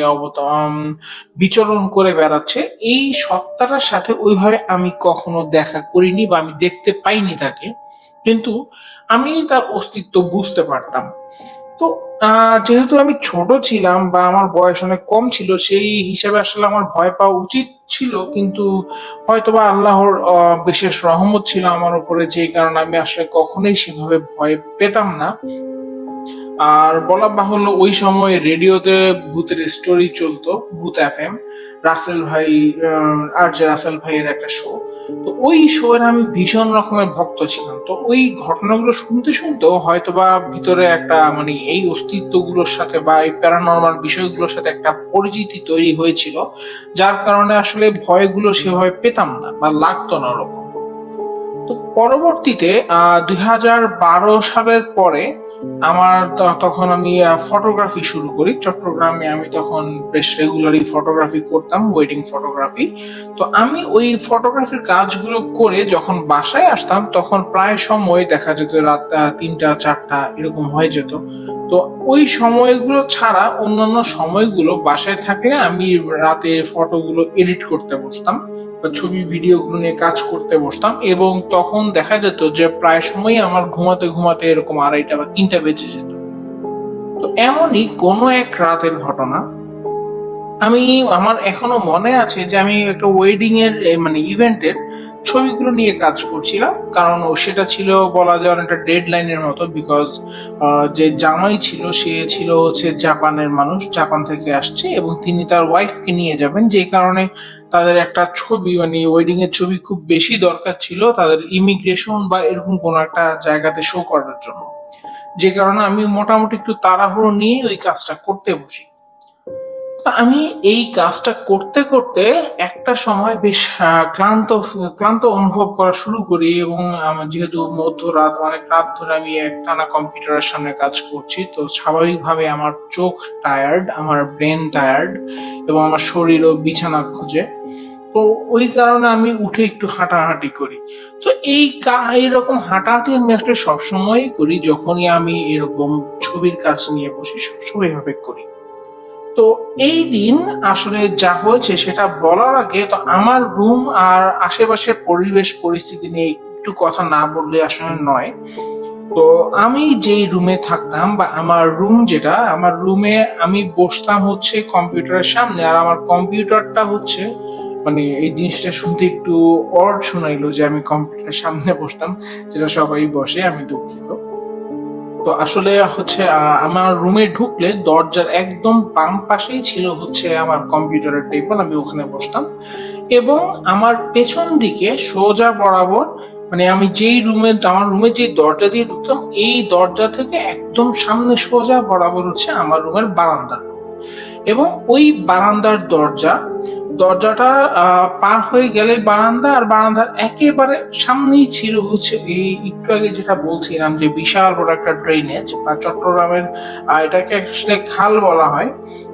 বিচরণ করে বেড়াচ্ছে, এই সত্তাটার সাথে ওইভাবে আমি কখনো দেখা করিনি বা আমি দেখতে পাইনি তাকে, কিন্তু আমি তার অস্তিত্ব বুঝতে পারতাম। তো যেহেতু আমি ছোট ছিলাম বা আমার বয়স অনেক কম ছিল, সেই হিসাবে আসলে আমার ভয় পাওয়া উচিত ছিল, কিন্তু হয়তোবা আল্লাহর বিশেষ রহমত ছিল আমার উপরে, যে কারণে আমি আসলে কখনোই সেভাবে ভয় পেতাম না। আর বলা বাহুল্য ওই সময় রেডিওতে ভূতের স্টোরি চলতো, ভূত এফএম, রাসেল ভাই, আর যে রাসেল ভাইয়ের একটা শো। তো ওই শো এর আমি ভীষণ রকমের ভক্ত ছিলাম। তো ওই ঘটনাগুলো শুনতে শুনতেও হয়তোবা ভিতরে একটা এই অস্তিত্বগুলোর সাথে বা এই প্যারানর্মাল বিষয়গুলোর সাথে একটা পরিচিতি তৈরি হয়েছিল, যার কারণে আসলে ভয়গুলো সেভাবে পেতাম না বা লাগতো না ওরকম। তো পরবর্তীতে 2012 সালের পরে আমার তখন আমি ফটোগ্রাফি শুরু করি চট্টগ্রামে। আমি তখন বেশ রেগুলারলি ফটোগ্রাফি করতাম, ওয়েডিং ফটোগ্রাফি। তো আমি ওই ফটোগ্রাফির কাজগুলো করে যখন বাসায় আসতাম তখন প্রায় সময় দেখা যেত রাত 3টা 4টা এরকম হয়ে যেত। তো ওই সময়গুলো ছাড়া অন্যান্য সময়গুলো বাসায় থাকলে আমি রাতে ফটোগুলো এডিট করতে বসতাম বা ছবি ভিডিওগুলো নিয়ে কাজ করতে বসতাম, এবং তখন দেখা যেত যে প্রায় সময়ই আমার ঘুমাতে ঘুমাতে এরকম 2:30 বা 3টা বেজে যেত। তো এমনই কোনো এক রাতের ঘটনা, আমি আমার এখনো মনে আছে যে আমি একটা ওয়েডিং এর মানে ইভেন্টের ছবিগুলো নিয়ে কাজ করছিলাম, কারণ সেটা ছিল বলা যায় অনেকটা ডেড লাইনের মতো। বিকজ যে জামাই ছিল সে ছিল হচ্ছে জাপানের মানুষ, জাপান থেকে আসছে, এবং তিনি তার ওয়াইফকে নিয়ে যাবেন, যে কারণে তাদের একটা ছবি মানে ওয়েডিং এর ছবি খুব বেশি দরকার ছিল তাদের ইমিগ্রেশন বা এরকম কোনো একটা জায়গাতে শো করার জন্য। যে কারণে আমি মোটামুটি একটু তাড়াহুড়ো নিয়ে ওই কাজটা করতে বসি। আমি এই কাজটা করতে করতে একটা সময় বেশ ক্লান্ত ক্লান্ত অনুভব করা শুরু করি, এবং আমার যেহেতু মধ্যরাত, অনেক রাত ধরে আমি একটানা কম্পিউটারের সামনে কাজ করছি, তো স্বাভাবিকভাবে আমার চোখ টায়ার্ড, আমার ব্রেন টায়ার্ড, এবং আমার শরীরও বিছানা খুঁজে। তো ওই কারণে আমি উঠে একটু হাঁটাহাঁটি করি। তো এইরকম হাঁটাহাঁটি আমি আসলে সবসময়ই করি যখনই আমি এরকম ছবির কাজ নিয়ে বসি, সবসময় এভাবে করি। তো এই দিন আসলে যা হয়েছে সেটা বলার আগে তো আমার রুম আর আশেপাশের পরিবেশ পরিস্থিতি নিয়ে একটু কথা না বললে আসলে নয়। তো আমি যেই রুমে থাকতাম বা আমার রুম যেটা, আমার রুমে আমি বসতাম হচ্ছে কম্পিউটারের সামনে, আর আমার কম্পিউটারটা হচ্ছে মানে এই জিনিসটা শুনতে একটু অড শোনাইলো যে আমি কম্পিউটারের সামনে বসতাম, যেটা সবাই বসে, আমি দুঃখিত। তো আসলে হচ্ছে আমার রুমে ঢুকলে দরজার একদম বাম পাশেই ছিল হচ্ছে আমার কম্পিউটারের টেবিল, আমি ওখানে বসতাম। এবং আমার পেছন দিকে সোজা বরাবর, মানে আমি যেই রুমে, আমার রুমে যে দরজা দিয়ে ঢুকতাম, এই দরজা থেকে একদম সামনে সোজা বরাবর হচ্ছে আমার রুমের বারান্দা। এবং ওই বারান্দার দরজাটা পার হয়ে গেলে বারান্দা, আর বারান্দার একেবারে সামনেই ছিল হচ্ছে এই একটু আগে যেটা বলছিলাম যে বিশাল বড় একটা ড্রেনেজ বা চট্টগ্রামের এটাকে আসলে খাল বলা হয়।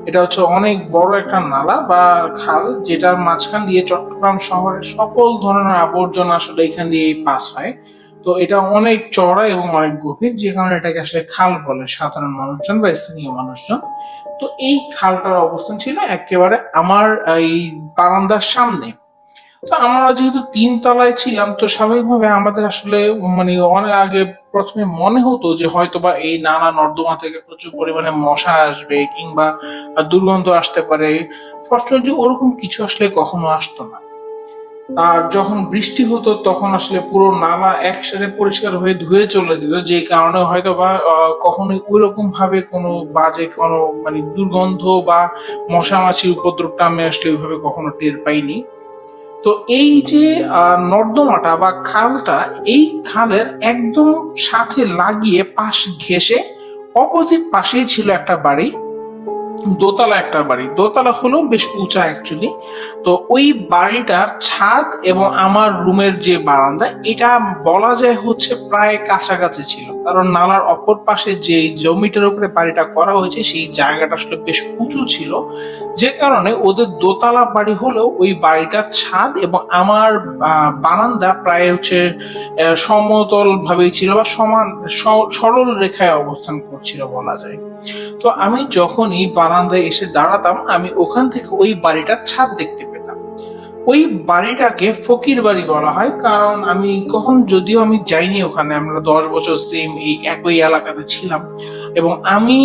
এটা হচ্ছে অনেক বড় একটা নালা বা খাল, যেটার মাঝখান দিয়ে চট্টগ্রাম শহরের সকল ধরনের আবর্জনা আসলে এখান দিয়ে পাস হয়। তো এটা অনেক চড়া এবং অনেক গভীর, যে কারণে এটাকে আসলে খাল বলে সাধারণ মানুষজন বা স্থানীয় মানুষজন। তো এই খালটার অবস্থান ছিল একেবারে আমার এই বারান্দার সামনে। তো আমরা যেহেতু 3 তলায় ছিলাম, তো স্বাভাবিকভাবে আমাদের আসলে মানে অনেক আগে প্রথমে মনে হতো যে হয়তোবা এই নালা নর্দমা থেকে প্রচুর পরিমাণে মশা আসবে কিংবা দুর্গন্ধ আসতে পারে। ফর্চুনেটলি ওরকম কিছু আসলে কখনো আসতো না। আর যখন বৃষ্টি হতো তখন আসলে পুরো নালা একসাথে পরিষ্কার হয়ে ধুয়ে চলে যেত, যে কারণে হয়তো বা কখনোই ওই রকম ভাবে কোনো বাজে কোনো মানে দুর্গন্ধ বা মশা মাছির উপদ্রবটা আমি আসলে ওইভাবে কখনো টের পাইনি। তো এই যে নর্দমাটা বা খালটা, এই খালের একদম সাথে লাগিয়ে পাশ ঘেঁষে অপোজিট পাশেই ছিল একটা বাড়ি, দোতলা একটা বাড়ি। দোতলা হলো বেশ উঁচা অ্যাকচুয়ালি। তো ওই বাড়িটার ছাদ এবং আমার রুমের যে বারান্দা, এটা বলা যায় হচ্ছে প্রায় কাছাকাছি ছিল, কারণ নালার অপর পাশে যে জমিটার উপরে বাড়িটা করা হয়েছে সেই জায়গাটা আসলে বেশ উঁচু ছিল, যে কারণে ওদের দোতলা বাড়ি হলেও ওই বাড়িটার ছাদ এবং আমার বারান্দা প্রায় হচ্ছে সমতল ভাবেই ছিল বা সমান সরল রেখায় অবস্থান করছিল বলা যায়। তো আমি যখনই বারান্দায় এসে দাঁড়াতাম, আমি ওখান থেকে ওই বাড়িটার ছাদ দেখতে পেতাম। ওই বাড়িটাকে ফকির বাড়ি বলা হয়, কারণ আমি কখন, যদিও আমি যাইনি ওখানে, আমরা 10 বছর সেম এই একই এলাকাতে ছিলাম, এবং আমি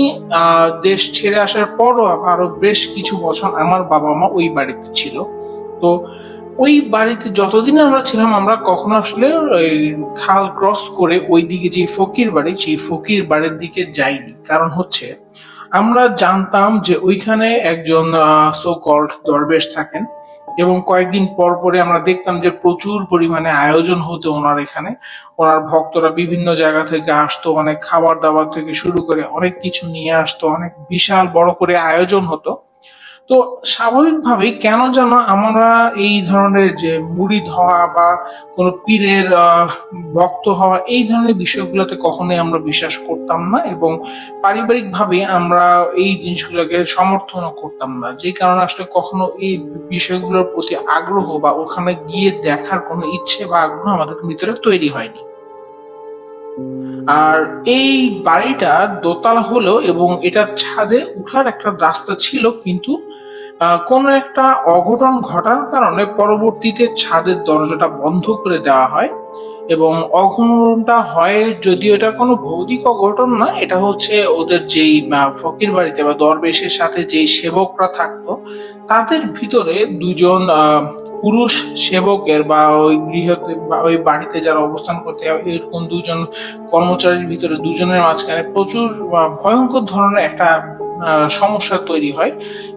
দেশ ছেড়ে আসার পরও আরো বেশ কিছু বছর আমার বাবা মা ওই বাড়িতে ছিল। তো ওই বাড়িতে যতদিন আমরা ছিলাম, আমরা কখনো আসলে ওই খাল ক্রস করে ওই দিকে যে ফকির বাড়ি, সেই ফকির বাড়ির দিকে যাইনি। কারণ হচ্ছে আমরা জানতাম যে ওইখানে একজন সো কল্ড দরবেশ থাকেন, এবং কয়েকদিন পর পরে আমরা দেখতাম যে প্রচুর পরিমাণে আয়োজন হতো ওনার এখানে। ওনার ভক্তরা বিভিন্ন জায়গা থেকে আসতো, অনেক খাবার দাবার থেকে শুরু করে অনেক কিছু নিয়ে আসতো, অনেক বিশাল বড় করে আয়োজন হতো। তো স্বাভাবিকভাবেই কেন যেন আমরা এই ধরনের যে মুরিদ হওয়া বা কোনো পীরের ভক্ত হওয়া এই ধরনের বিষয়গুলোতে কখনোই আমরা বিশ্বাস করতাম না, এবং পারিবারিকভাবে আমরা এই জিনিসগুলোকে সমর্থনও করতাম না, যে কারণে আসলে কখনো এই বিষয়গুলোর প্রতি আগ্রহ বা ওখানে গিয়ে দেখার কোনো ইচ্ছে বা আগ্রহ আমাদের ভিতরে তৈরি হয়নি। আর এই বাড়িটা দোতলা হলো এবং এটার ছাদে উঠার একটা রাস্তা ছিল, কিন্তু কোনো একটা অঘটন ঘটার কারণে পরবর্তীতে ছাদের দরজাটা বন্ধ করে দেওয়া হয়। এবং অঘটনটা হয়, যদিও এটা কোনো ভৌতিক অঘটন না, এটা হচ্ছে ওদের যেই ফকির বাড়িতে বা দরবেশের সাথে যেই সেবকরা থাকতো তাদের ভিতরে দুজন পুরুষ সেবকের বা ওই গৃহতে বা ওই বাড়িতে যারা অবস্থান করতে এরকম দুজন কর্মচারীর ভিতরে দুজনের মাঝখানে প্রচুর ভয়ঙ্কর ধরনের একটা সমস্যা তৈরি হয়,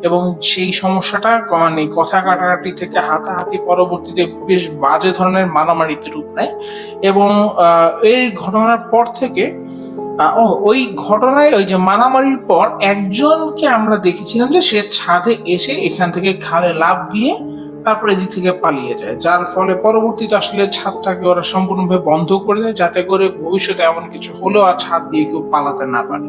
এবং সেই সমস্যাটা মানে কথা কাটাকাটি থেকে হাতাহাতি পরবর্তীতে বেশ বাজে ধরনের মারামারিতে রূপ নেয়। এবং এই ঘটনার পর থেকে ওই ঘটনায় ওই যে মারামারির পর একজনকে আমরা দেখেছিলাম যে সে ছাদে এসে এখান থেকে খালে লাফ দিয়ে তারপরে এদিক থেকে পালিয়ে যায়, যার ফলে পরবর্তীতে আসলে ছাদটাকে ওরা সম্পূর্ণভাবে বন্ধ করে দেয়, যাতে করে ভবিষ্যতে এমন কিছু হলেও আর ছাদ দিয়ে কেউ পালাতে না পারে।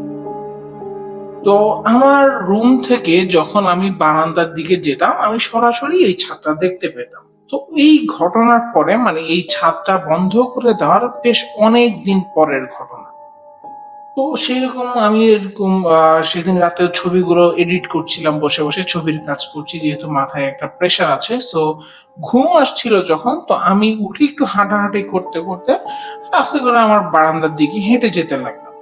তো আমার রুম থেকে যখন আমি বারান্দার দিকে যেতাম আমি সরাসরি এই ছাদটা দেখতে পেতাম। তো এই ঘটনার পরে মানে এই ছাদটা বন্ধ করে দেওয়ার বেশ অনেক দিন পরের ঘটনা। তো সেরকম আমি এরকম সেদিন রাতে ছবিগুলো এডিট করছিলাম, বসে বসে ছবির কাজ করছি, যেহেতু মাথায় একটা প্রেশার আছে। সো ঘুম আসছিল যখন, তো আমি উঠে একটু হাঁটাহাঁটি করতে করতে আস্তে করে আমার বারান্দার দিকে হেঁটে যেতে লাগলাম।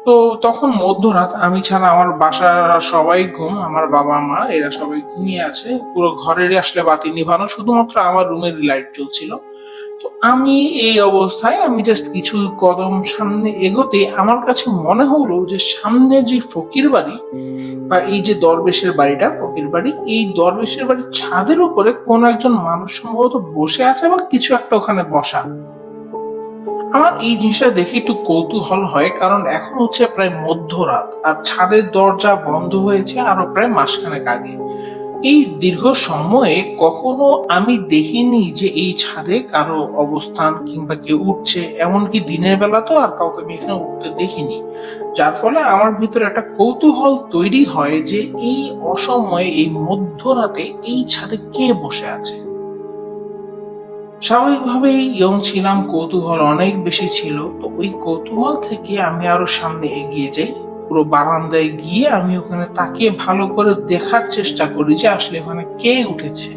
তো তখন মধ্যরাত, আমি ছাড়া আমার বাসার সবাই ঘুম, আমার বাবা মা এরা সবাই ঘুমিয়ে আছে, পুরো ঘরেরই আসলে বাতি নিভানো, শুধুমাত্র আমার রুমের লাইট জ্বলছিল। তো আমি এই অবস্থায় আমি জাস্ট কিছু কদম সামনে এগোতে আমার কাছে মনে হলো যে সামনে যে ফকির বাড়ি বা এই যে দরবেশের বাড়িটা ফকির বাড়ি, এই দরবেশের বাড়ির ছাদের উপরে কোনো একজন মানুষ সম্ভবত বসে আছে বা কিছু একটা ওখানে বসা। আমার এই জিনিসটা দেখে একটু কৌতূহল হয়, কারণ এখন হচ্ছে প্রায় মধ্যরাত আর ছাদের দরজা বন্ধ হয়েছে আরো প্রায় মাসখানেক আগে। এই দীর্ঘ সময়ে কখনো আমি দেখিনি যে এই ছাদে কারো অবস্থান কিংবা কেউ উঠছে, এমনকি দিনের বেলা তো আর কাউকে আমি এখানে উঠতে দেখিনি, যার ফলে আমার ভিতরে একটা কৌতূহল তৈরি হয় যে এই অসময়ে এই মধ্যরাতে এই ছাদে কে বসে আছে। স্বাভাবিকভাবেই ইয়ং ছিলাম, কৌতূহল অনেক বেশি ছিল। তো ওই কৌতূহল থেকে আমি আরো সামনে এগিয়ে যাই, পুরো বারান্দায় গিয়ে আমি ওখানে তাকিয়ে ভালো করে দেখার চেষ্টা করি যে আসলে ওখানে কে উঠেছে।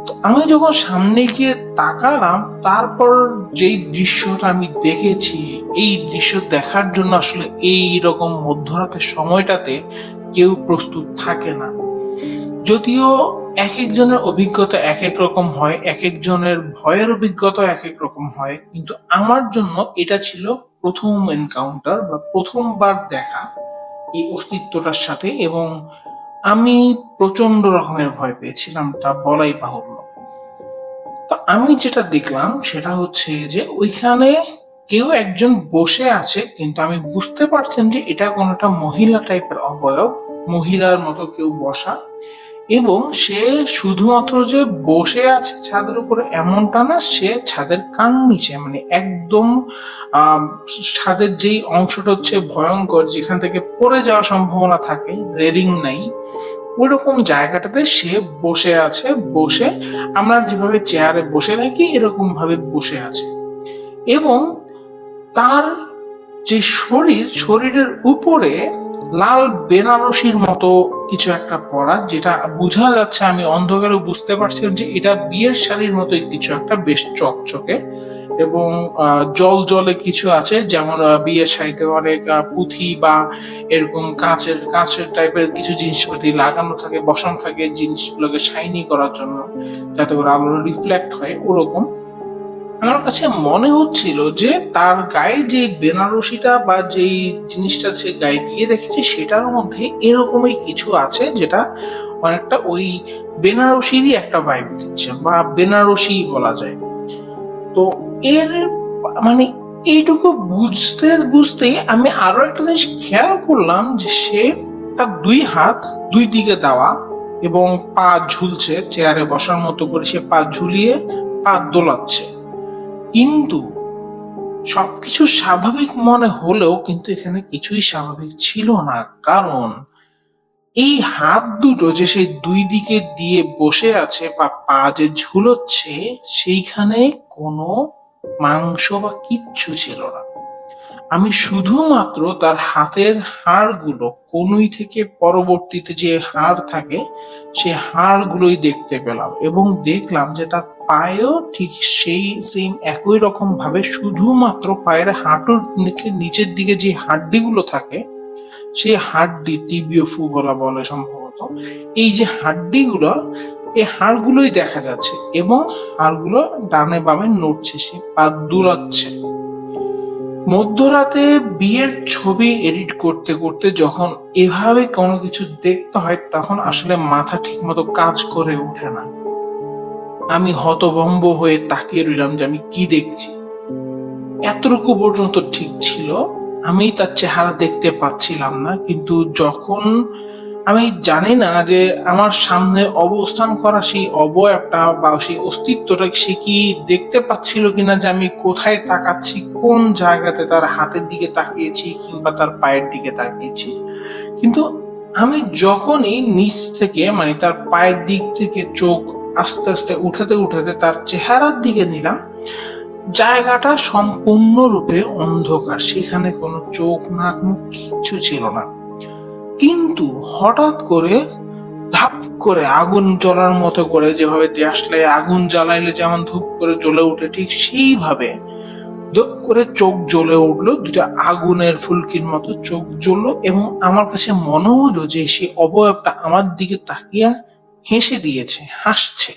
তো আমি যখন সামনে গিয়ে তাকালাম, তারপর যেই দৃশ্যটা আমি দেখেছি, এই দৃশ্য দেখার জন্য আসলে এই রকম মধ্যরাতের সময়টাতে কেউ প্রস্তুত থাকে না। যদিও এক একজনের অভিজ্ঞতা এক এক রকম হয়, এক একজনের ভয়ের অভিজ্ঞতা এক এক রকম হয়, কিন্তু আমার জন্য এটা ছিল প্রথম এনকাউন্টার বা প্রথমবার দেখা এই অস্তিত্বটার সাথে, এবং আমি প্রচন্ড রকমের ভয় পেয়েছিলাম, তা বলাই বাহুল্য। তো আমি যেটা দেখলাম সেটা হচ্ছে যে ওইখানে কেউ একজন বসে আছে, কিন্তু আমি বুঝতে পারছেন যে এটা কোনো একটা মহিলা টাইপের অবয়ব, মহিলার মতো কেউ বসা। এবং সে শুধুমাত্র যে বসে আছে ছাদের উপরে এমনটা না, সে ছাদের কান নিচে মানে একদম আহ ছাদের যেই অংশটা হচ্ছে ভয়ঙ্কর, যেখান থেকে পড়ে যাওয়ার সম্ভাবনা থাকে, রেলিং নাই, ওইরকম জায়গাটাতে সে বসে আছে। বসে আমরা যেভাবে চেয়ারে বসে থাকি এরকম ভাবে বসে আছে, এবং তার যে শরীরের উপরে লাল বেনারসির মতো কিছু একটা পরা, যেটা বোঝা যাচ্ছে, আমি অন্ধকারে বুঝতে পারছি যে এটা বিয়ের শাড়ির মতোই কিছু একটা, বেশ চকচকে, এবং জল জলে কিছু আছে, যেমন বিয়ের শাড়িতে অনেক পুঁথি বা এরকম কাঁচের কাঁচের টাইপের কিছু জিনিসপাতি লাগানো থাকে, বসানো থাকে জিনিসগুলোকে শাইনি করার জন্য, যাতে করে আলো রিফ্লেক্ট হয় ওরকম। আমার কাছে মনে হচ্ছিল যে তার গায়ে যে বেনারসিটা বা যেই জিনিসটা সে গায়ে দিয়ে রেখেছে সেটার মধ্যে এরকমই কিছু আছে, যেটা অনেকটা ওই বেনারসিরই একটা ভাইব দিচ্ছে বা বেনারসি বলা যায়। তো এর মানে এইটুকু বুঝতে বুঝতেই আমি আরো একটা জিনিস খেয়াল করলাম যে সে তার দুই হাত দুই দিকে দেওয়া, এবং পা ঝুলছে, চেয়ারে বসার মতো করে সে পা ঝুলিয়ে পা দোলাচ্ছে। কিন্তু সবকিছু স্বাভাবিক মনে হলেও কিন্তু এখানে কিছুই স্বাভাবিক ছিল না, কারণ এই হাত দুটো যে সেই দুই দিকে দিয়ে বসে আছে বা পা যে ঝুলোচ্ছে, সেইখানে কোনো মাংস বা কিচ্ছু ছিল না। আমি শুধুমাত্র তার হাতের হাড়গুলো, কনুই থেকে পরবর্তীতে যে হাড় থাকে সে হাড়গুলোই দেখতে পেলাম, এবং দেখলাম যে তার পায়েও ঠিক সেই সেম একই রকম ভাবে শুধুমাত্র পায়ের হাঁটুর নিচের দিকে যে হাড্ডিগুলো থাকে, সেই হাড্ডি টিবিওফু বলে সম্ভবত, এই যে হাড্ডিগুলো, এই হাড়গুলোই দেখা যাচ্ছে এবং হাড়গুলো ডানে বামে নড়ছে, সে পা দুলাচ্ছে। মধ্যরাতে বিয়ের ছবি এডিট করতে করতে যখন এভাবে কোনো কিছু দেখতে হয়, তখন আসলে মাথা ঠিক মতো কাজ করে ওঠে না। আমি হতভম্ব হয়ে তাকিয়ে রইলাম যে আমি কি দেখছি। এতটুকু পর্যন্ত ঠিক ছিল, আমি তার চেহারা দেখতে পাচ্ছিলাম না, কিন্তু যখন আমি জানি না যে আমার সামনে অবস্থান করা সেই অবয়বটা বা সেই অস্তিত্বটা সে কি দেখতে পাচ্ছিল কিনা যে আমি কোথায় তাকাচ্ছি, কোন জায়গাতে তার হাতের দিকে তাকিয়েছি কিংবা তার পায়ের দিকে তাকিয়েছি। কিন্তু আমি যখনই নিচ থেকে, মানে তার পায়ের দিক থেকে চোখ আস্তে আস্তে উঠাতে উঠাতে তার চেহারার দিকে নিলাম, জায়গাটা সম্পূর্ণরূপে অন্ধকার, সেখানে কোনো চোখ নাক মুখ কিচ্ছু ছিল না। কিন্তু হঠাৎ করে ধাপ করে আগুন জ্বলার মতো করে, যেভাবে দেশলায় আগুন জ্বালাইলে যেমন ধূপ করে জ্বলে উঠে, ঠিক সেইভাবে ধূপ করে চোখ জ্বলে উঠলো, দুটা আগুনের ফুলকির মতো চোখ জ্বললো, এবং আমার কাছে মনে হলো যে সে অবয়বটা আমার দিকে তাকিয়ে হেসে দিয়েছে, হাসছে।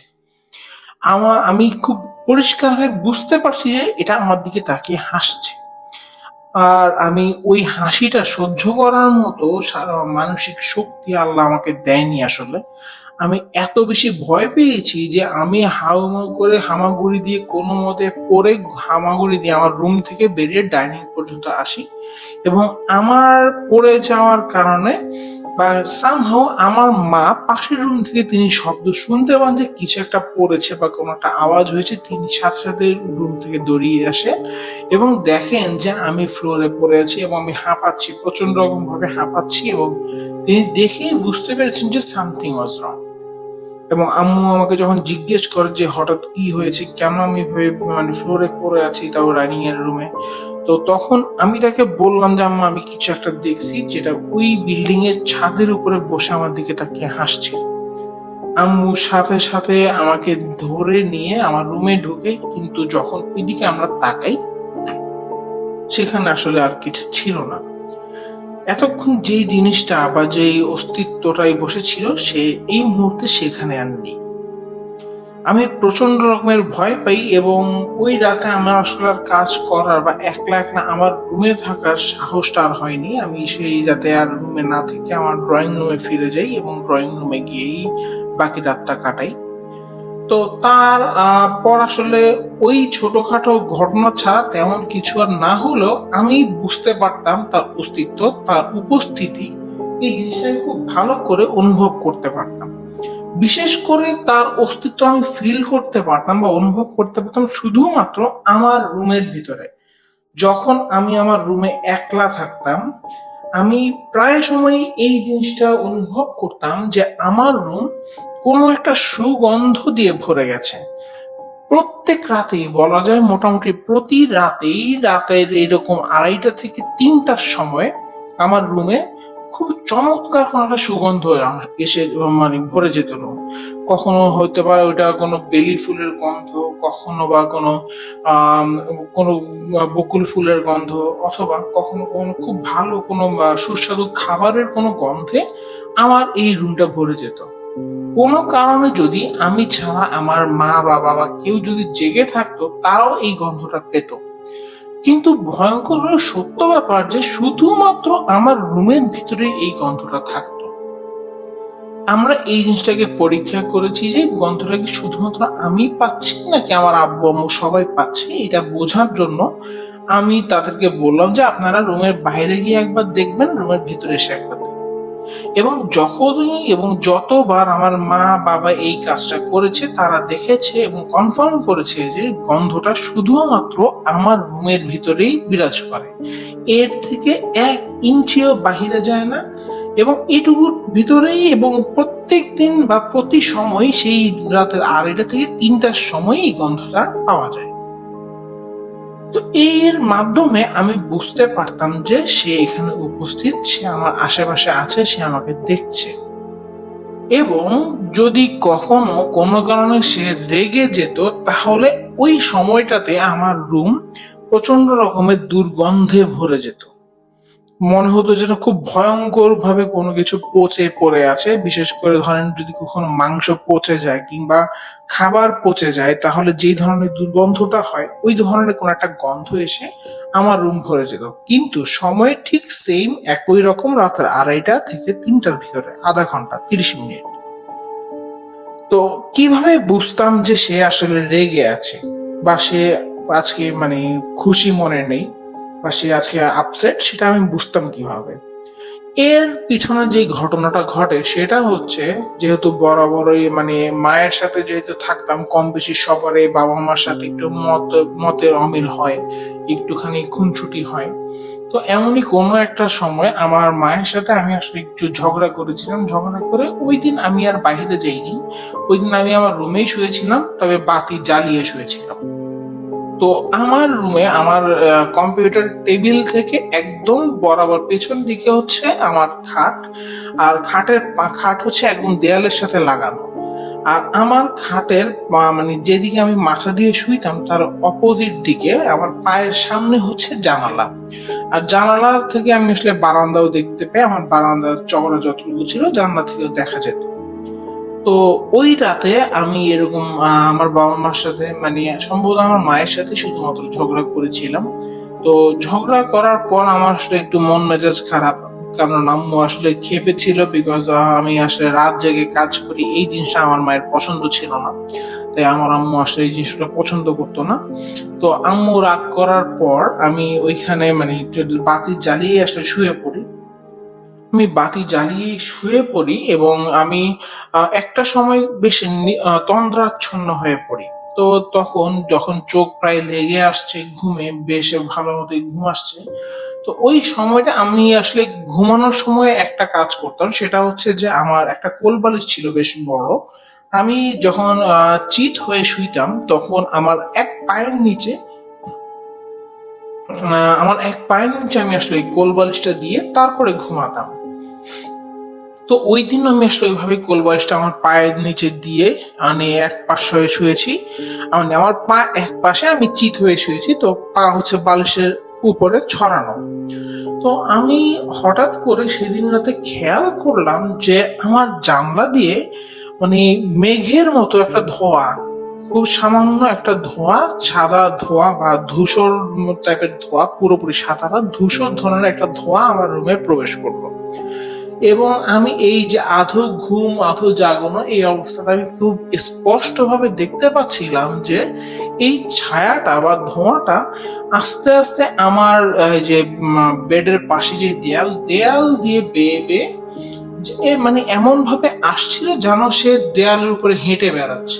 আমি খুব পরিষ্কারভাবে বুঝতে পারছি যে এটা আমার দিকে তাকিয়ে হাসছে। আর আমি ওই হাসিটা সহ্য করার মতো মানসিক শক্তি আল্লাহ আমাকে দেয়নি আসলে। আমি এত বেশি ভয় পেয়েছি যে আমি হাউমাউ করে হামাগুড়ি দিয়ে কোনো মতে পড়ে হামাগুড়ি দিয়ে আমার রুম থেকে বেরিয়ে ডাইনিং পর্যন্ত আসি, এবং আমার পড়ে যাওয়ার কারণে বা সামহাও আমার মা পাশের রুম থেকে তিনি শব্দ শুনতে পান যে কিছু একটা পড়েছে বা কোনো একটা আওয়াজ হয়েছে, তিনি সাথে সাথে রুম থেকে দৌড়িয়ে আসে এবং দেখেন যে আমি ফ্লোরে পড়ে আছি এবং আমি হাঁপাচ্ছি, প্রচন্ড রকম ভাবে হাঁপাচ্ছি, এবং তিনি দেখেই বুঝতে পেরেছেন যে সামথিং ওয়াজ রং। এবং আম্মু আমাকে যখন জিজ্ঞেস করে যে হঠাৎ কি হয়েছে, কেন আমি মানে ফ্লোরে পড়ে আছি, তাও ডাইনিং এর রুমে, তো তখন আমি তাকে বললাম যে আম্মা আমি কিছু একটা দেখছি যেটা ওই বিল্ডিং এর ছাদের উপরে বসে আমার দিকে তাকিয়ে হাসছে। আম্মু সাথে সাথে আমাকে ধরে নিয়ে আমার রুমে ঢুকে, কিন্তু যখন ওইদিকে আমরা তাকাই সেখানে আসলে আর কিছু ছিল না। এতক্ষণ যে জিনিসটা বা যে অস্তিত্বটাই বসেছিল সে এই মুহূর্তে সেখানে আর নেই। আমি প্রচন্ড রকমের ভয় পাই, এবং ওই রাতে আমার আসলে আর কাজ করার বা একলা একলা আমার রুমে থাকার সাহসটা আর হয়নি। আমি সেই রাতে আর রুমে না থেকে আমার ড্রয়িং রুমে ফিরে যাই এবং ড্রয়িং রুমে গিয়েই বাকি রাতটা কাটাই। তো তার পর আসলে ওই ছোটখাটো ঘটনা ছাড়া তেমন কিছু আর না হলেও আমি বুঝতে পারতাম তার অস্তিত্ব, তার উপস্থিতি, এই জিনিসটা খুব ভালো করে অনুভব করতে পারতাম। বিশেষ করে তার অস্তিত্ব আমি ফিল করতে পারতাম বা অনুভব করতে পারতাম শুধুমাত্র আমার রুমের ভিতরে। যখন আমি আমার রুমে একলা থাকতাম, আমি প্রায় সময় এই জিনিসটা অনুভব করতাম যে আমার রুম কোনো একটা সুগন্ধ দিয়ে ভরে গেছে। প্রত্যেক রাতেই বলা যায়, মোটামুটি প্রতি রাতেই রাতের এরকম 2:30 থেকে 3টার সময় আমার রুমে খুব চমৎকার কোনো একটা সুগন্ধ এসে মানে ভরে যেত রুম। কখনো হতে পারে ওইটা কোনো বেলি ফুলের গন্ধ, কখনো বা কোনো বকুল ফুলের গন্ধ, অথবা কখনো কখনো খুব ভালো কোনো সুস্বাদু খাবারের কোনো গন্ধে আমার এই রুমটা ভরে যেত। কোনো কারণে যদি আমি ছাড়া আমার মা বা বাবা কেউ যদি জেগে থাকতো, তারাও এই গন্ধটা পেত। কিন্তু ভয়ঙ্কর হলো সত্য ব্যাপার যে শুধুমাত্র আমার রুমের ভিতরে এই গন্ধটা থাকতো। আমরা এই জিনিসটাকে পরীক্ষা করেছি যে গন্ধটা কি শুধুমাত্র আমি পাচ্ছি নাকি আমার আব্বু আম্মু সবাই পাচ্ছে, এটা বোঝার জন্য আমি তাদেরকে বললাম যে আপনারা রুমের বাইরে গিয়ে একবার দেখবেন, রুমের ভিতরে এসে একবার দেখবেন। এবং যখনই এবং যতবার আমার মা বাবা এই কাজটা করেছে তারা দেখেছে এবং কনফার্ম করেছে যে গন্ধটা শুধুমাত্র আমার রুমের ভিতরেই বিরাজ করে, এর থেকে 1 ইঞ্চিও বাহিরে যায় না। এবং এটুকুর ভিতরেই এবং প্রত্যেক দিন বা প্রতি সময় সেই রাতের 2:30 থেকে 3টার সময় এই গন্ধটা পাওয়া যায়। তো এর মাধ্যমে আমি বুঝতে পারতাম যে সে এখানে উপস্থিত, সে আমার আশেপাশে আছে, সে আমাকে দেখছে। এবং যদি কখনো কোনো কারণে সে রেগে যেত তাহলে ওই সময়টাতে আমার রুম প্রচন্ড রকমের দুর্গন্ধে ভরে যেত। মনে হতো যেন খুব ভয়ঙ্কর ভাবে কোনো কিছু পচে পড়ে আছে। বিশেষ করে ধরেন যদি কখনো মাংস পচে যায় কিংবা খাবার পচে যায় তাহলে যে ধরনের দুর্গন্ধটা হয় ওই ধরনের কোন একটা গন্ধ এসে আমার রুম ভরে যেত। কিন্তু সময় ঠিক সেম একই রকম, রাতের 2:30 থেকে 3টার ভিতরে, আধা ঘন্টা 30 মিনিট। তো কিভাবে বুঝতাম যে সে আসলে রেগে আছে বা সে আজকে খুশি মনে নেই বা সে আজকে আপসেট, সেটা আমি বুঝতাম কিভাবে? এর পিছনে যে ঘটনাটা ঘটে সেটা হচ্ছে, যেহেতু বরাবরই মায়ের সাথে যেহেতু থাকতাম কম বেশি সবারই বাবা মার সাথে একটু মতের অমিল হয়, একটুখানি খুনসুটি হয়। তো এমনই কোনো একটা সময় আমার মায়ের সাথে আমি আসলে একটু ঝগড়া করেছিলাম। ঝগড়া করে ওই দিন আমি আর বাইরে যাইনি, ওই দিন আমি আমার রুমেই শুয়েছিলাম, তবে বাতি জ্বালিয়ে শুয়েছিলাম। তো আমার রুমে আমার কম্পিউটার টেবিল থেকে একদম বরাবর পেছন দিকে হচ্ছে আমার খাট, আর খাট হচ্ছে একদম দেয়ালের সাথে লাগানো। আর আমার খাটের যেদিকে আমি মাথা দিয়ে শুইতাম তার অপোজিট দিকে আমার পায়ের সামনে হচ্ছে জানালা। আর জানালার থেকে আমি আসলে বারান্দাও দেখতে পাই, আমার বারান্দার চওড়া যতটুকু ছিল জানলা থেকে দেখা যেত। তো ওই রাতে আমি এরকম আমার বাবা মার সাথে সম্ভবত আমার মায়ের সাথে শুধুমাত্র ঝগড়া করেছিলাম। তো ঝগড়া করার পর আমার আসলে একটু মন মেজাজ খারাপ, কারণ আম্মু আসলে ক্ষেপে ছিল, বিকজ আমি আসলে রাত জেগে কাজ করি, এই জিনিসটা আমার মায়ের পছন্দ ছিল না। তাই আমার আম্মু আসলে এই জিনিসটা পছন্দ করতো না। তো আম্মু রাগ করার পর আমি ওইখানে বাতি জ্বালিয়ে আসলে শুয়ে পড়ি। আমি বাতি জ্বালিয়ে শুয়ে পড়ি এবং আমি একটা সময় বেশ তন্দ্রাচ্ছন্ন হয়ে পড়ি। তো তখন যখন চোখ প্রায় লেগে আসছে ঘুমে, বেশ ভালো মতো ঘুম আসছে, তো ওই সময়টা আমি আসলে ঘুমানোর সময় একটা কাজ করতাম, সেটা হচ্ছে যে আমার একটা কোল বালিশ ছিল বেশ বড়। আমি যখন চিত হয়ে শুইতাম তখন আমার এক পায়ের নিচে আমি আসলে কোল বালিশটা দিয়ে তারপরে ঘুমাতাম। তো ওই দিন আমি আসলে ওইভাবে কোল বালিশটা আমার পায়ের নিচে দিয়ে এক পাশ হয়ে শুয়েছি, আমার পা এক পাশে, আমি চিত হয়ে শুয়েছি, তো পা হচ্ছে বালিশের উপরে ছড়ানো। তো আমি হঠাৎ করে সেদিন রাতে খেয়াল করলাম যে আমার জানলা দিয়ে মেঘের মতো একটা ধোঁয়া, খুব সামান্য একটা ধোঁয়া, সাদা ধোঁয়া বা ধূসর টাইপের ধোঁয়া, পুরোপুরি সাদা না, ধূসর ধরনের একটা ধোঁয়া আমার রুমে প্রবেশ করলো। এবং আমি এই যে আধো ঘুম আধো জাগনো এই অবস্থাটা আমি খুব স্পষ্ট ভাবে দেখতে পাচ্ছিলাম যে এই ছায়াটা বা ধোঁয়াটা আস্তে আস্তে আমার যে বেডের পাশে যে দেয়াল দিয়ে বেয়ে বেয়ে এমন ভাবে আসছিল যেন সে দেয়ালের উপরে হেঁটে বেড়াচ্ছে।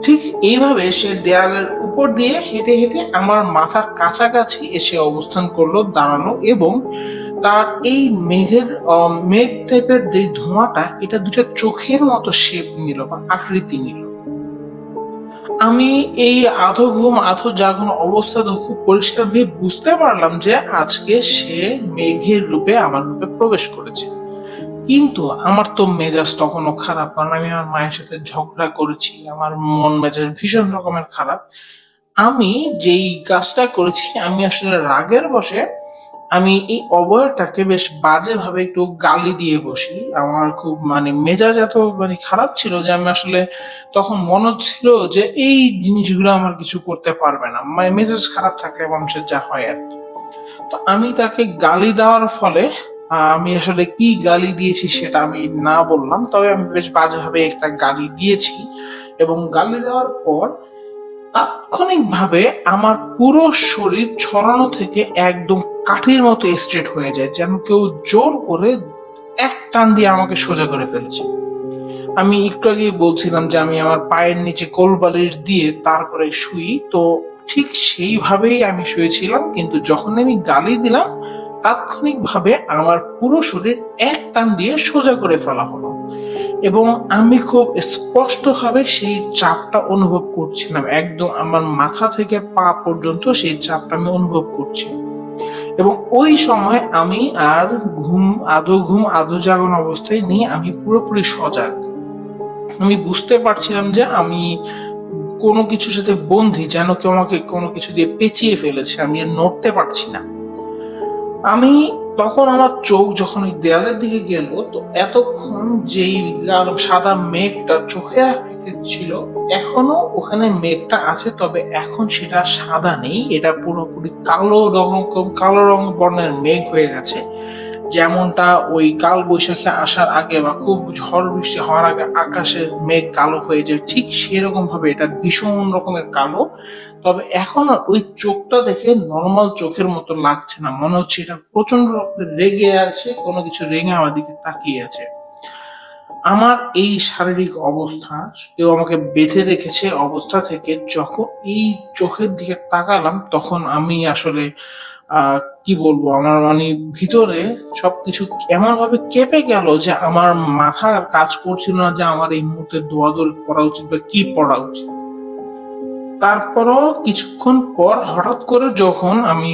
ঠিক এইভাবে সে দেয়ালের উপর দিয়ে হেঁটে হেঁটে আমার মাথার কাছাকাছি এসে অবস্থান করলো, দাঁড়ানো, এবং তার এই মেঘ টাইপের যে ধোঁয়াটা, এটা দুটো চোখের মতো শেপ নিল বা আকৃতি নিল। আমি এই আধো ঘুম আধো জাগানো অবস্থাতে খুব পরিষ্কার ভাবে বুঝতে পারলাম যে আজকে সে মেঘের রূপে আমার রূপে প্রবেশ করেছে। কিন্তু আমার তো মেজাজ তখনও খারাপ, কারণ আমি আমার মায়ের সাথে ঝগড়া করেছি, আমার মন মেজাজ ভীষণ রকমের খারাপ। আমি যেই কাজটা করেছি, আমি আসলে রাগের বশে আমি এই অবয়টাকে বেশ বাজে ভাবে একটু গালি দিয়ে বসি। আমার খুব মেজাজ এত খারাপ ছিল যে আমি আসলে তখন মনে হচ্ছিল যে এই জিনিসগুলো আমার কিছু করতে পারবে না, মেজাজ খারাপ থাকলে মানুষের যা হয় আর কি। তো আমি তাকে গালি দেওয়ার ফলে আমি আসলে কি গালি দিয়েছি সেটা আমি না বললাম, তবে আমি বেশ বাজেভাবে একটা গালি দিয়েছি। এবং গালি দেওয়ার পর তাৎক্ষণিকভাবে আমার পুরো শরীর ছড়ানো থেকে একদম কাঠির মতো স্ট্রেট হয়ে যায়, যেন কেউ জোর করে এক টান দিয়ে আমাকে সোজা করে ফেলেছে। আমি একটু আগে বলছিলাম যে আমি আমার পায়ের নিচে কোলবালিশ দিয়ে তারপরে শুই, তো ঠিক সেইভাবেই আমি শুয়েছিলাম, কিন্তু যখন আমি গালি দিলাম তাৎক্ষণিকভাবে আমার পুরো শরীর এক টান দিয়ে সোজা করে ফেলা হলো, এবং আমি খুব স্পষ্টভাবে সেই চাপটা অনুভব করছিলাম। একদম আমার মাথা থেকে পা পর্যন্ত সেই চাপটা আমি অনুভব করছি। এবং ওই সময় আমি আর ঘুম আদো জাগন অবস্থায় নেই, আমি পুরোপুরি সজাগ। আমি বুঝতে পারছিলাম যে আমি কোনো কিছুর সাথে বন্দী, যেন কেউ আমাকে কোনো কিছু দিয়ে পেঁচিয়ে ফেলেছে, আমি আর নড়তে পারছি না। আমি তখন আমার চোখ যখন ওই দেয়ালের দিকে গেল, তো এতক্ষণ যেই সাদা মেঘটা চোখের আকৃতির ছিল, এখনো ওখানে মেঘটা আছে, তবে এখন সেটা সাদা নেই, এটা পুরোপুরি কালো রং বর্ণের মেঘ হয়ে গেছে। যেমনটা ওই কাল বৈশাখী আসার আগে বা খুব ঝড় বৃষ্টি হওয়ার আগে আকাশের মেঘ কালো হয়ে যায়, ঠিক সেরকম ভাবে এটা ভীষণ রকমের কালো। তবে এখন আর ওই চোখটা দেখে নর্মাল চোখের মতো লাগছে না, মনে হচ্ছে এটা প্রচন্ড রকমের রেগে আছে, কোনো কিছু রেগে আমার দিকে তাকিয়ে আছে। আমার এই শারীরিক অবস্থা, কেউ আমাকে বেঁধে রেখেছে অবস্থা থেকে যখন এই চোখের দিকে তাকালাম, তখন আমি আসলে কি বলবো, আমার মানে ভিতরে সবকিছু এমন ভাবে কেঁপে গেল যে আমার মাথা আর কাজ করছিল না যে আমার এই মুহূর্তে দৌড়াদৌড়ি পড়া উচিত বা কি পড়া উচিত। তারপরও কিছুক্ষণ পর হঠাৎ করে যখন আমি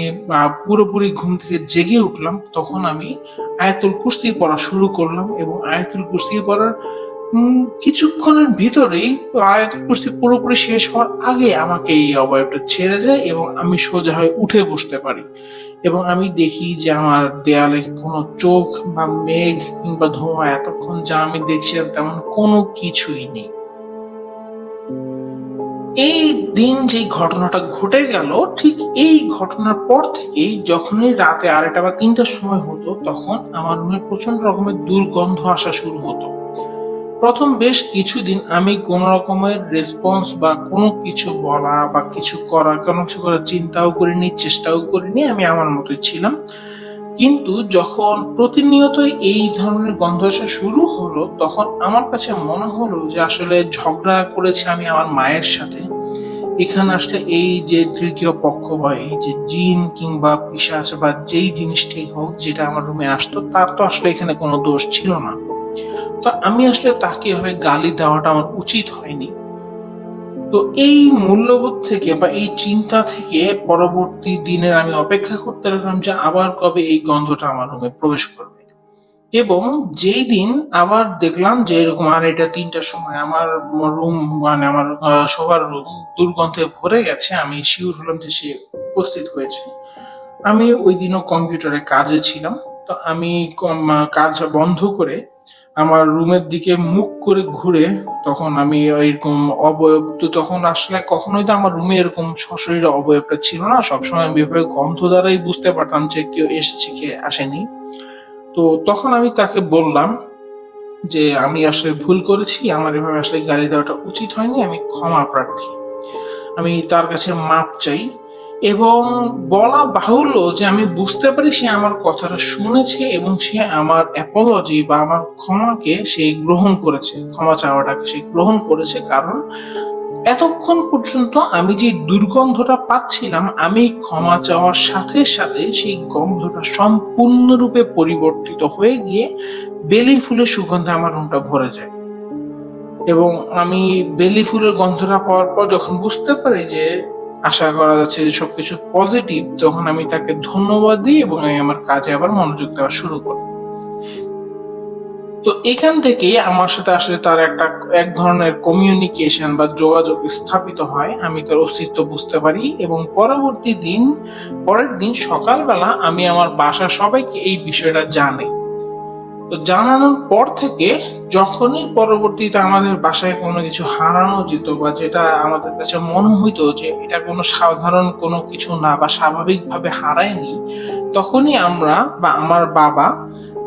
পুরোপুরি ঘুম থেকে জেগে উঠলাম, তখন আমি আয়াতুল কুরসি পড়া শুরু করলাম, এবং আয়াতুল কুরসি পড়ার কিছুক্ষণের ভিতরেই আয়াতুল কুরসি পুরোপুরি শেষ হওয়ার আগে আমাকে এই অবয়বটা ছেড়ে যায় এবং আমি সোজা হয়ে উঠে বসতে পারি। এবং আমি দেখি যে আমার দেয়ালে কোনো চোখ বা মেঘ কিংবা ধোঁয়া, এতক্ষণ যা আমি দেখছিলাম তেমন কোনো কিছুই নেই। এই দিন যে ঘটনাটা ঘটে গেল, ঠিক এই ঘটনার পর থেকেই যখনই রাতে 2টা বা 3টার সময় হতো, তখন আমার রুমে প্রচন্ড রকমের দুর্গন্ধ আসা শুরু হতো। প্রথম বেশ কিছুদিন আমি কোন রকমের রেসপন্স বা কোনো কিছু বলা বা কোনো কিছু করার চিন্তাও করিনি, চেষ্টাও করিনি, আমি আমার মতোই ছিলাম। কিন্তু যখন প্রতিনিয়ত এই ধরনের গন্ধ আসা শুরু হলো, তখন আমার কাছে মনে হলো যে আসলে ঝগড়া করেছি আমি আমার মায়ের সাথে। এখানে আসলে এই যে তৃতীয় পক্ষ বা এই যে জিন কিংবা পিশাচ বা যেই জিনিসটাই হোক যেটা আমার রুমে আসতো, তার তো আসলে এখানে কোনো দোষ ছিল না। তো আমি আসলে তাকে এভাবে গালি দেওয়াটা আমার উচিত হয়নি। তো এই মূল্যবোধ থেকে বা এই চিন্তা থেকে পরবর্তী দিনের আমি অপেক্ষা করতে লাগলাম যে আবার কবে এই গন্ধটা আমার রুমে প্রবেশ করবে। এবং যেই দিন আবার দেখলাম যে এরকম 2:30-3টার সময় আমার রুম, মানে আমার শোবার রুম দুর্গন্ধে ভরে গেছে, আমি শিওর হলাম যে সে উপস্থিত হয়েছে। আমি ওই দিনও কম্পিউটারে কাজে ছিলাম। তো আমি কাজ বন্ধ করে আমার রুমের দিকে মুখ করে ঘুরে, তখন আমি এরকম অবয়ব, তো তখন আসলে কখনোই তো আমার রুমে এরকম সশরীরে অবয়বটা ছিল না, সবসময় আমি এভাবে গন্ধ দ্বারাই বুঝতে পারতাম যে কেউ এসেছে কে আসেনি। তো তখন আমি তাকে বললাম যে আমি আসলে ভুল করেছি, আমার এভাবে আসলে গালি দেওয়াটা উচিত হয়নি, আমি ক্ষমা প্রার্থী, আমি তার কাছে মাপ চাই। এবং বলা বাহুল্য যে আমি বুঝতে পারি সে আমার কথাটা শুনেছে এবং সে আমার অ্যাপোলজি বা আমার ক্ষমাকে সে গ্রহণ করেছে, ক্ষমা চাওয়াটাকে সে গ্রহণ করেছে। কারণ এতক্ষণ পর্যন্ত আমি যে দুর্গন্ধটা পাচ্ছিলাম, আমি ক্ষমা চাওয়ার সাথে সাথে সেই গন্ধটা সম্পূর্ণরূপে পরিবর্তিত হয়ে গিয়ে বেলি ফুলের সুগন্ধে আমার রুমটা ভরে যায়। এবং আমি বেলি ফুলের গন্ধটা পাওয়ার পর যখন বুঝতে পারি যে আশা করা যাচ্ছে যে সবকিছু পজিটিভ, তখন আমি তাকে ধন্যবাদ দিই এবং আমি আমার কাজে আবার মনোযোগ দেওয়া শুরু করি। তো এখান থেকেই আমার সাথে আসলে তার এক ধরনের কমিউনিকেশন বা যোগাযোগ স্থাপিত হয়, আমি তার অস্তিত্ব বুঝতে পারি। এবং পরের দিন সকালবেলা আমি আমার বাসার সবাইকে এই বিষয়টা জানাই। তো জানানোর পর থেকে যখনই পরবর্তীতে আমাদের বাসায় কোনো কিছু হারানো যেত বা যেটা আমাদের কাছে মনে হইতো যে এটা কোনো সাধারণ কোনো কিছু না বা স্বাভাবিকভাবে হারায়নি, তখনই আমরা বা আমার বাবা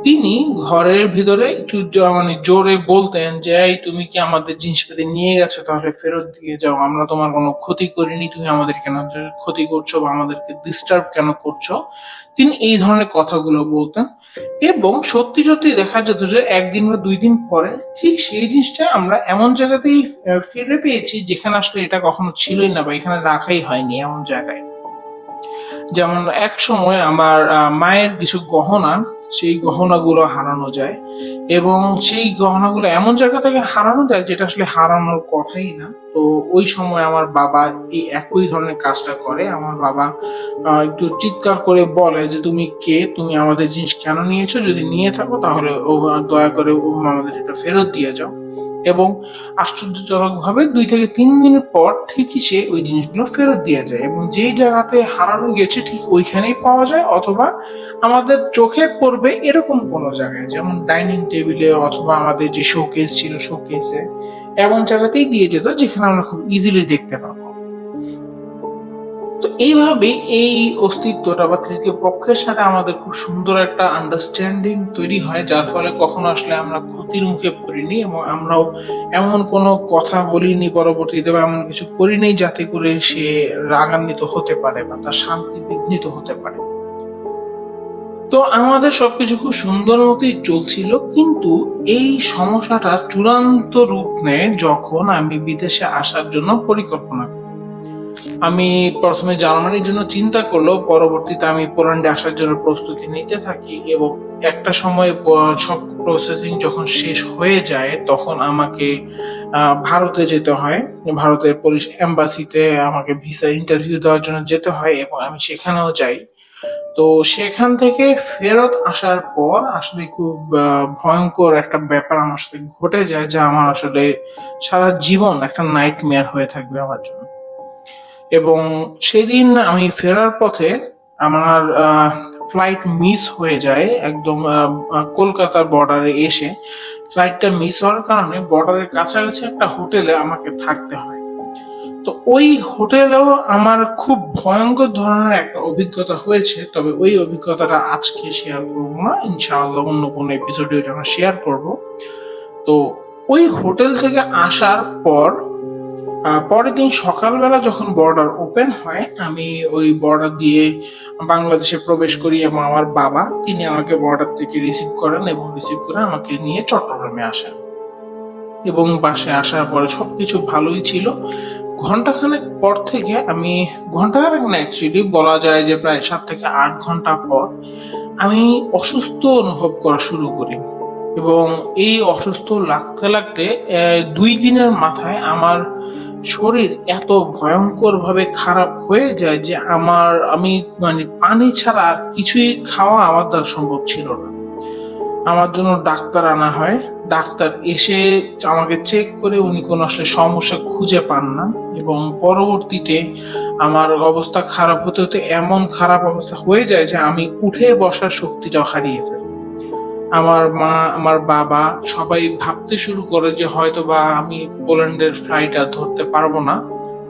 তিনি ঘরের ভিতরে একটু মানে জোরে বলতেন যে, এই তুমি কি আমাদের জিনিসপাতি নিয়ে গেছো, তাহলে ফেরত দিয়ে যাও, আমরা তোমার কোনো ক্ষতি করিনি, তুমি আমাদের কেন ক্ষতি করছো বা আমাদেরকে ডিস্টার্ব কেন করছো। তিনি এই ধরনের কথাগুলো বলতেন এবং সত্যি সত্যি দেখা যেত যে একদিন বা 2 দিন পরে ঠিক সেই জিনিসটা আমরা এমন জায়গাতেই ফিরে পেয়েছি যেখানে আসলে এটা কখনো ছিলই না বা এখানে রাখাই হয়নি এমন জায়গায়। যেমন এক সময় আমার মায়ের কিছু গহনা, সেই গহনাগুলো হারানো যায় এবং সেই গহনাগুলো এমন জায়গা থেকে হারানো যায় যেটা আসলে হারানোর কথাই না। তো ওই সময় আমার বাবা এই একই ধরনের কাজটা করে। আমার বাবা একটু চিৎকার করে বলে যে, তুমি কে, তুমি আমাদের জিনিস কেন নিয়েছো, যদি নিয়ে থাকো তাহলে দয়া করে আমাদের এটা ফেরত দিয়ে যাও। এবং আশ্চর্যজনক ভাবে 2 থেকে 3 দিন পর ঠিকই সে ওই জিনিসগুলো ফেরত দিয়ে যায় এবং যেই জায়গাতে হারানো গেছে ঠিক ওইখানেই পাওয়া যায়, অথবা আমাদের চোখে পড়বে এরকম কোনো জায়গায়, যেমন ডাইনিং টেবিলে অথবা আমাদের যে শোকেস ছিল শোকেসে, এমন জায়গাতেই দিয়ে যেত যেখানে আমরা খুব ইজিলি দেখতে পাবো। তো এইভাবেই এই অস্তিত্বটা বা তৃতীয় পক্ষের সাথে আমাদের খুব সুন্দর একটা আন্ডারস্ট্যান্ডিং তৈরি হয়, যার ফলে কখনো আসলে আমরা ক্ষতির মুখে পড়িনি এবং আমরাও এমন কোনো কথা বলিনি পরবর্তীতে বা এমন কিছু করিনি যাতে করে সে রাগান্বিত হতে পারে বা তার শান্তি বিঘ্নিত হতে পারে। তো আমাদের সবকিছু খুব সুন্দর মতোই চলছিল, কিন্তু এই সমস্যাটার চূড়ান্ত রূপ নেয় যখন আমি বিদেশে আসার জন্য পরিকল্পনা করি। আমি প্রথমে জার্মানির জন্য চিন্তা করলেও পরবর্তীতে আমি পোল্যান্ডে আসার জন্য প্রস্তুতি নিতে থাকি এবং একটা সময় সব প্রসেসিং যখন শেষ হয়ে যায় তখন আমাকে ভারতে যেতে হয়। ভারতের এম্বাসিতে আমাকে ভিসা ইন্টারভিউ দেওয়ার জন্য যেতে হয় এবং আমি সেখানেও যাই। তো সেখান থেকে ফেরত আসার পর আসলে খুব ভয়ঙ্কর একটা ব্যাপার আমার সাথে ঘটে যায়, যা আমার আসলে সারা জীবন একটা নাইটমেয়ার হয়ে থাকবে আমার জন্য। এবং সেদিন আমি ফেরার পথে আমার ফ্লাইট মিস হয়ে যায় একদম কলকাতার বর্ডারে এসে। ফ্লাইটটা মিস হওয়ার কারণে বর্ডারের কাছাকাছি একটা হোটেলে আমাকে থাকতে হয়। তো ওই হোটেলেও আমার খুব ভয়ঙ্কর ধরনের একটা অভিজ্ঞতা হয়েছে, তবে ওই অভিজ্ঞতাটা আজকে শেয়ার করবো না, ইনশাআল্লাহ অন্য কোনো এপিসোডে এটা আমরা শেয়ার করব। তো ওই হোটেল থেকে আসার পর পরের দিন সকালবেলা যখন বর্ডার ওপেন হয়, আমি ওই বর্ডার দিয়ে বাংলাদেশে প্রবেশ করি এবং আমার বাবা তিনি আমাকে বর্ডার থেকে রিসিভ করেন এবং রিসিভ করে আমাকে নিয়ে চট্টগ্রামে আসেন। এবং বাসায় আসার পরে সবকিছু ভালোই ছিল। ঘন্টাখানেক পর থেকে আমি, ঘন্টাখানেক না অ্যাকচুয়ালি বলা যায় যে প্রায় 7 থেকে 8 ঘন্টা পর আমি অসুস্থ অনুভব করা শুরু করি এবং এই অসুস্থ লাগতে লাগতে 2 দিনের মাথায় আমার শরীর এত ভয়ঙ্কর ভাবে খারাপ হয়ে যায় যে আমি মানে পানি ছাড়া আর কিছুই খাওয়া আমার দ্বারা সম্ভব ছিল না। আমার জন্য ডাক্তার আনা হয়। ডাক্তার এসে আমাকে চেক করে উনি কোনো আসলে সমস্যা খুঁজে পান না এবং পরবর্তীতে আমার অবস্থা খারাপ হতে হতে এমন খারাপ অবস্থা হয়ে যায় যে আমি উঠে বসার শক্তিটাও হারিয়ে ফেলি। আমার মা, আমার বাবা সবাই ভাবতে শুরু করে যে হয়তো বা আমি পোল্যান্ডের ফ্লাইট আর ধরতে পারবো না।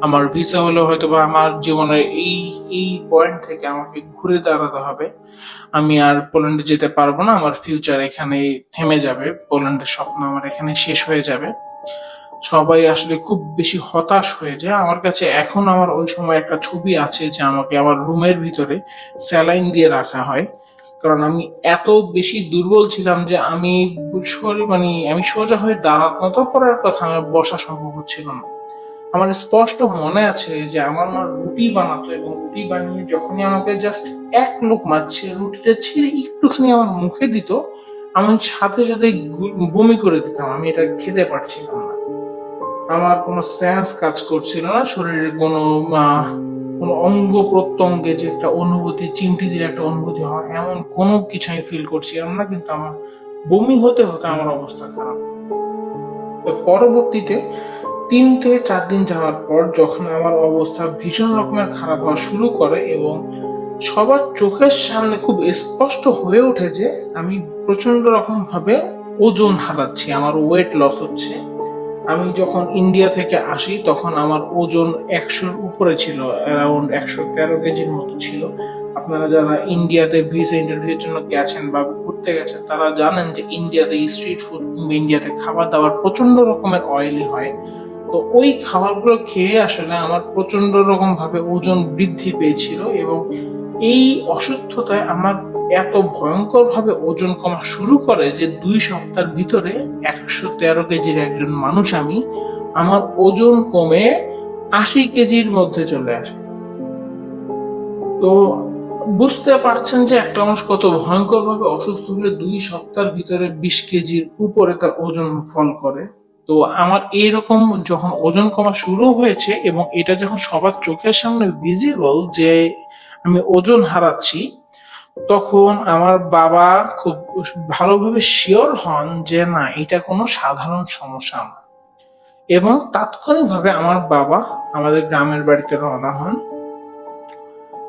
আমার ভিসা হলে হয়তো বা আমার জীবনের এই এই পয়েন্ট থেকে আমাকে ঘুরে দাঁড়াতে হবে। আমি আর পোল্যান্ডে যেতে পারবো না, আমার ফিউচার এখানে থেমে যাবে, পোল্যান্ডের স্বপ্ন আমার এখানে শেষ হয়ে যাবে। সবাই আসলে খুব বেশি হতাশ হয়ে যায়। আমার কাছে এখন আমার ওই সময় একটা ছবি আছে যে আমাকে আমার রুমের ভিতরে স্যালাইন দিয়ে রাখা হয়, কারণ আমি এত বেশি দুর্বল ছিলাম যে আমি আমি সোজা হয়ে দাঁড়ানো তো পড়ার কথা, আমার বসা সম্ভব হচ্ছিল না। আমার স্পষ্ট মনে আছে যে আমার মা রুটি বানাতো এবং রুটি বানিয়ে যখনই আমাকে জাস্ট এক লুকমা রুটিটা ছিঁড়ে একটুখানি আমার মুখে দিত, আমি সাথে সাথে বমি করে দিতাম, আমি এটা খেতে পারছিলাম না। আমার কোনো সেন্স কাজ করছিল না, শরীরের কোনো কোনো অঙ্গ প্রত্যঙ্গে যে একটা অনুভূতি, চিমটি দিয়ে একটা অনুভূতি হয় এমন কোনো কিছু আমি ফিল করছিলাম না, কিন্তু আমার বমি হতে হতে আমার অবস্থা খারাপ। পরবর্তীতে 3 থেকে 4 দিন যাওয়ার পর যখন আমার অবস্থা ভীষণ রকমের খারাপ হওয়া শুরু করে এবং সবার চোখের সামনে খুব স্পষ্ট হয়ে ওঠে যে আমি প্রচন্ড রকম ভাবে ওজন হারাচ্ছি, আমার ওয়েট লস হচ্ছে। আমি যখন ইন্ডিয়া থেকে আসি তখন আমার ওজন 100-র উপরে ছিল, অ্যারাউন্ড 113 কেজির মতো ছিল। আপনারা যারা ইন্ডিয়াতে ভিসা ইন্টারভিউর জন্য গেছেন বা ঘুরতে গেছেন তারা জানেন যে ইন্ডিয়াতে স্ট্রিট ফুড কিংবা ইন্ডিয়াতে খাবার দাবার প্রচন্ড রকমের অয়েলি হয়। তো ওই খাবারগুলো খেয়ে আসলে আমার প্রচন্ড রকম ভাবে ওজন বৃদ্ধি পেয়েছিল এবং এই অসুস্থতায় আমার এত ভয়ঙ্কর ভাবে ওজন কমা শুরু করে যে 2 সপ্তাহের ভিতরে 113 কেজির একজন মানুষ আমি, আমার ওজন কমে 80 কেজির মধ্যে চলে আসে। তো বুঝতে পারছেন যে একটা মানুষ কত ভয়ঙ্কর ভাবে অসুস্থ হলে 2 সপ্তাহের ভিতরে 20 কেজির উপরে তার ওজন ফল করে। তো আমার এইরকম যখন ওজন কমা শুরু হয়েছে এবং এটা যখন সবার চোখের সামনে ভিজিবল যে আমি ওজন হারাচ্ছি, তখন আমার বাবা খুব ভালোভাবে শিওর হন যে না, এটা কোনো সাধারণ সমস্যা না, এবং তাৎক্ষণিকভাবে আমার বাবা আমাদের গ্রামের বাড়িতে রওনা হন।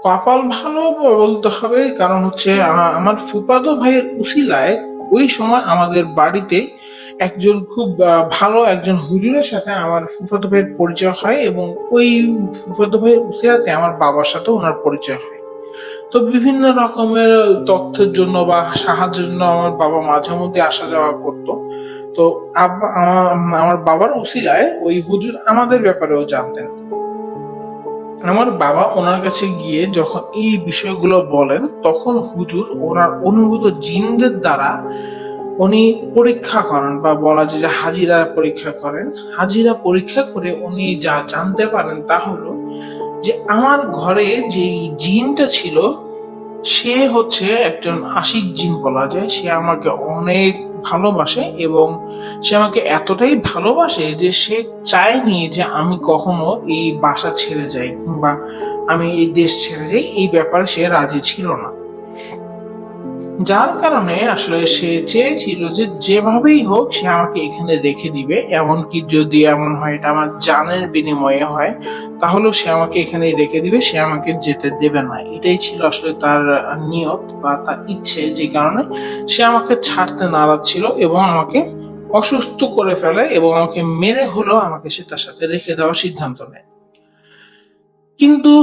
কপাল ভালো বলতে হবে, কারণ হচ্ছে আমার ফুফাতো ভাইয়ের উসিলায় ওই সময় আমাদের বাড়িতে একজন খুব ভালো একজন হুজুরের সাথে আমার ফুফাতো ভাইয়ের পরিচয় হয়, এবং ওই ফুফাতো ভাইয়ের উসিলাতে আমার বাবার সাথে ওনার পরিচয় হয়। তো বিভিন্ন রকমের তথ্যের জন্য বা সাহায্যের জন্য আমার বাবা মাঝে মধ্যে আসা যাওয়া করতো। তো আমার বাবার উসিলায় ওই হুজুর আমাদের ব্যাপারেও জানতেন। আমার বাবা ওনার কাছে গিয়ে যখন এই বিষয়গুলো বলেন, তখন হুজুর ওনার অনুভূত জিনদের দ্বারা উনি পরীক্ষা করেন, বা বলা যায় যে হাজিরা পরীক্ষা করেন। হাজিরা পরীক্ষা করে উনি যা জানতে পারেন তা হলো যে আমার ঘরে যে জিনটা ছিল সে হচ্ছে একজন আশিক জিন বলা যায়। সে আমাকে অনেক ভালোবাসে এবং সে আমাকে এতটাই ভালোবাসে যে সে চায়নি যে আমি কখনো এই বাসা ছেড়ে যাই কিংবা আমি এই দেশ ছেড়ে যাই, এই ব্যাপারে সে রাজি ছিল না। যার কারণে আসলে সে চেয়েছিল যে যেভাবেই হোক সে আমাকে এখানে রেখে দিবে, এমনকি যদি এমন হয় এটা আমার জানের বিনিময়ে হয় তাহলেও সে আমাকে এখানে রেখে দিবে, সে আমাকে যেতে দেবে না। এটাই ছিল আসলে তার নিয়ত বা তার ইচ্ছে, যে কারণে সে আমাকে ছাড়তে নারাজ ছিল এবং আমাকে অসুস্থ করে ফেলে এবং আমাকে মেরে হলেও আমাকে সে তার সাথে রেখে দেওয়ার সিদ্ধান্ত নেয়। কিন্তু